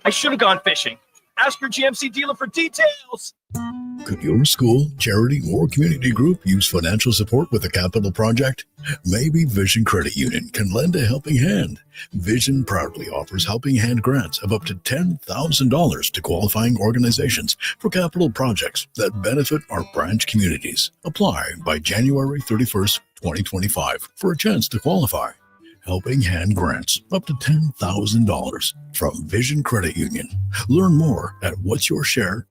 I should have gone fishing. Ask your GMC dealer for details. Could your school, charity, or community group use financial support with a capital project? Maybe Vision Credit Union can lend a helping hand. Vision proudly offers helping hand grants of up to $10,000 to qualifying organizations for capital projects that benefit our branch communities. Apply by January 31st, 2025 for a chance to qualify. Helping Hand grants up to $10,000 from Vision Credit Union. Learn more at whatsyourshare.ca.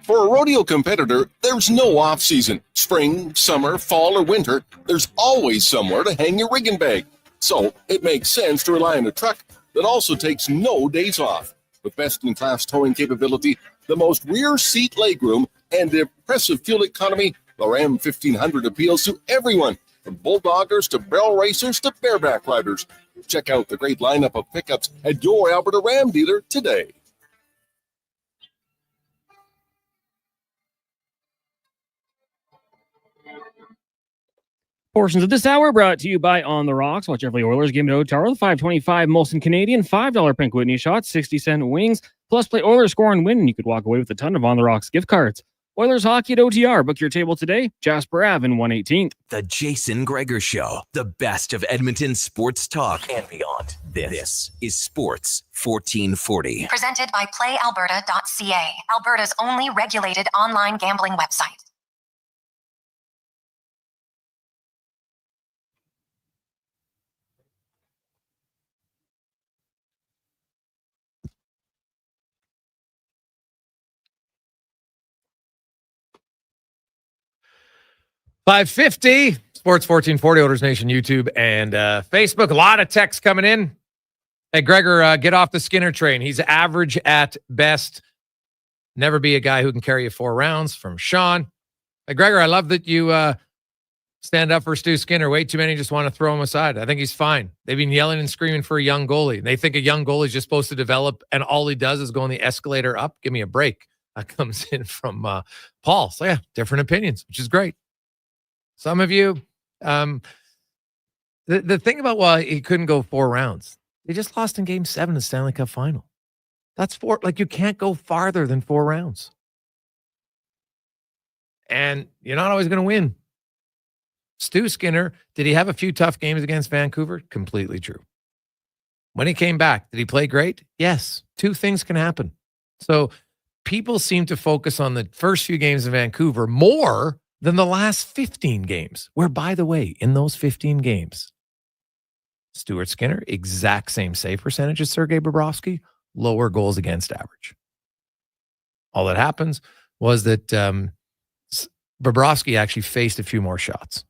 For a rodeo competitor, there's no off-season. Spring, summer, fall, or winter, there's always somewhere to hang your rigging bag. So it makes sense to rely on a truck that also takes no days off. With best-in-class towing capability, the most rear seat legroom, and impressive fuel economy, the Ram 1500 appeals to everyone, from bulldoggers to barrel racers to bareback riders. Check out the great lineup of pickups at your Alberta Ram dealer today. Portions of this hour brought to you by On the Rocks. Watch every Oilers game at Otaro. The $5.25 Molson Canadian, $5 Pink Whitney shots, 60-cent wings. Plus, play Oilers score and win, and you could walk away with a ton of On the Rocks gift cards. Oilers hockey at OTR. Book your table today. Jasper Ave in 118th. The Jason Gregor Show. The best of Edmonton sports talk and beyond. This is Sports 1440. Presented by PlayAlberta.ca, Alberta's only regulated online gambling website. $5.50, Sports 1440, Oilers Nation, YouTube, and Facebook. A lot of texts coming in. Hey, Gregor, get off the Skinner train. He's average at best. Never be a guy who can carry you 4 rounds, from Sean. Hey, Gregor, I love that you stand up for Stu Skinner. Way too many just want to throw him aside. I think he's fine. They've been yelling and screaming for a young goalie. They think a young goalie is just supposed to develop, and all he does is go on the escalator up. Give me a break. That comes in from Paul. So, yeah, different opinions, which is great. Some of you, the thing about why he couldn't go 4 rounds, they just lost in Game 7 of the Stanley Cup Final. That's 4. Like, you can't go farther than 4 rounds. And you're not always going to win. Stu Skinner, did he have a few tough games against Vancouver? Completely true. When he came back, did he play great? Yes. 2 things can happen. So people seem to focus on the first few games in Vancouver more than the last 15 games, where, by the way, in those 15 games, Stuart Skinner, exact same save percentage as Sergei Bobrovsky, lower goals against average. All that happens was that Bobrovsky actually faced a few more shots.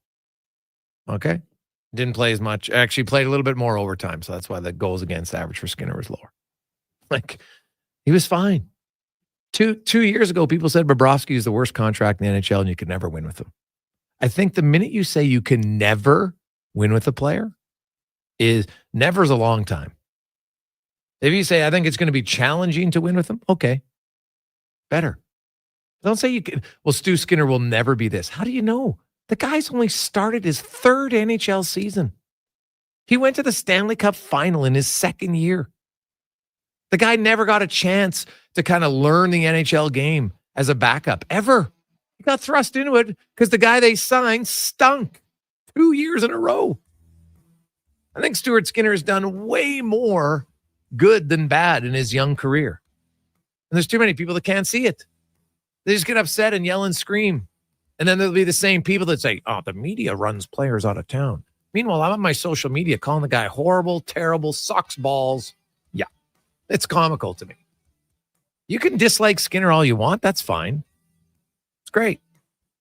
Okay? Didn't play as much. Actually played a little bit more overtime, so that's why the goals against average for Skinner was lower. Like, he was fine. Two years ago, people said Bobrovsky is the worst contract in the NHL and you could never win with him. I think the minute you say you can never win with a player, is never is a long time. If you say, I think it's going to be challenging to win with him, okay, better. Don't say you can. Well, Stu Skinner will never be this. How do you know? The guy's only started his 3rd NHL season. He went to the Stanley Cup Final in his 2nd year. The guy never got a chance to kind of learn the NHL game as a backup, ever. He got thrust into it because the guy they signed stunk 2 years in a row. I think Stuart Skinner has done way more good than bad in his young career. And there's too many people that can't see it. They just get upset and yell and scream And then there'll be the same people that say, oh, the media runs players out of town. Meanwhile, I'm on my social media calling the guy horrible, terrible, sucks balls. Yeah, it's comical to me. You can dislike Skinner all you want. That's fine. It's great.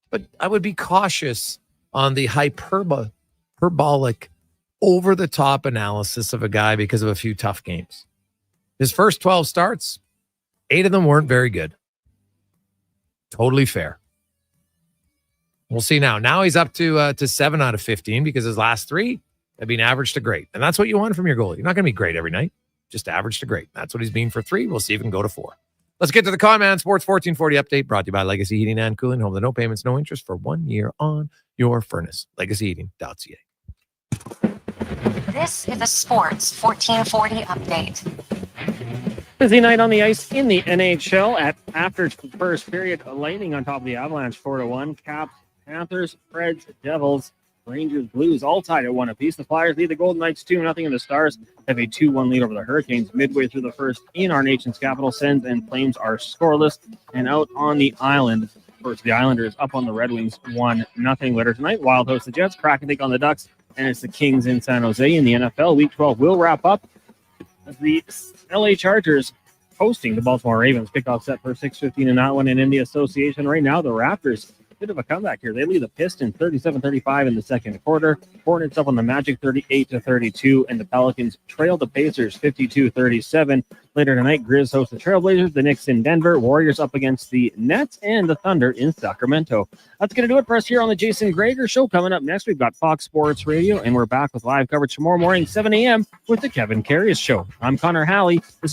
But I would be cautious on the hyperbolic, over-the-top analysis of a guy because of a few tough games. His first 12 starts, 8 of them weren't very good. Totally fair. We'll see now. Now he's up to 7 out of 15 because his last 3 have been average to great. And that's what you want from your goalie. You're not going to be great every night. Just average to great. That's what he's been for 3. We'll see if he can go to 4. Let's get to the Con-Man Sports 1440 update brought to you by Legacy Heating and Cooling. Home with no payments, no interest for 1 year on your furnace. LegacyHeating.ca. This is a Sports 1440 update. Busy night on the ice in the NHL at after first period. Lightning on top of the Avalanche 4-1. Caps, Panthers, Preds, Devils, Rangers, Blues all tied at 1 apiece. The Flyers lead the Golden Knights 2-0, and the Stars have a 2-1 lead over the Hurricanes. Midway through the first in our nation's capital, Sens and Flames are scoreless. And out on the island, first the Islanders up on the Red Wings 1-0. Later tonight, Wild host the Jets, Kraken take on the Ducks, and it's the Kings in San Jose. In the NFL, Week 12 will wrap up as the LA Chargers hosting the Baltimore Ravens. Kickoff set for 6:15 in that one. And in the association right now, the Raptors, bit of a comeback here. They lead the Pistons 37-35 in the second quarter. Hornets up on the Magic 38-32, and the Pelicans trail the Pacers 52-37. Later tonight, Grizz host the Trailblazers, the Knicks in Denver, Warriors up against the Nets, and the Thunder in Sacramento. That's going to do it for us here on the Jason Gregor Show. Coming up next, we've got Fox Sports Radio, and we're back with live coverage tomorrow morning, 7 a.m. with the Kevin Carrius Show. I'm Connor Halley. This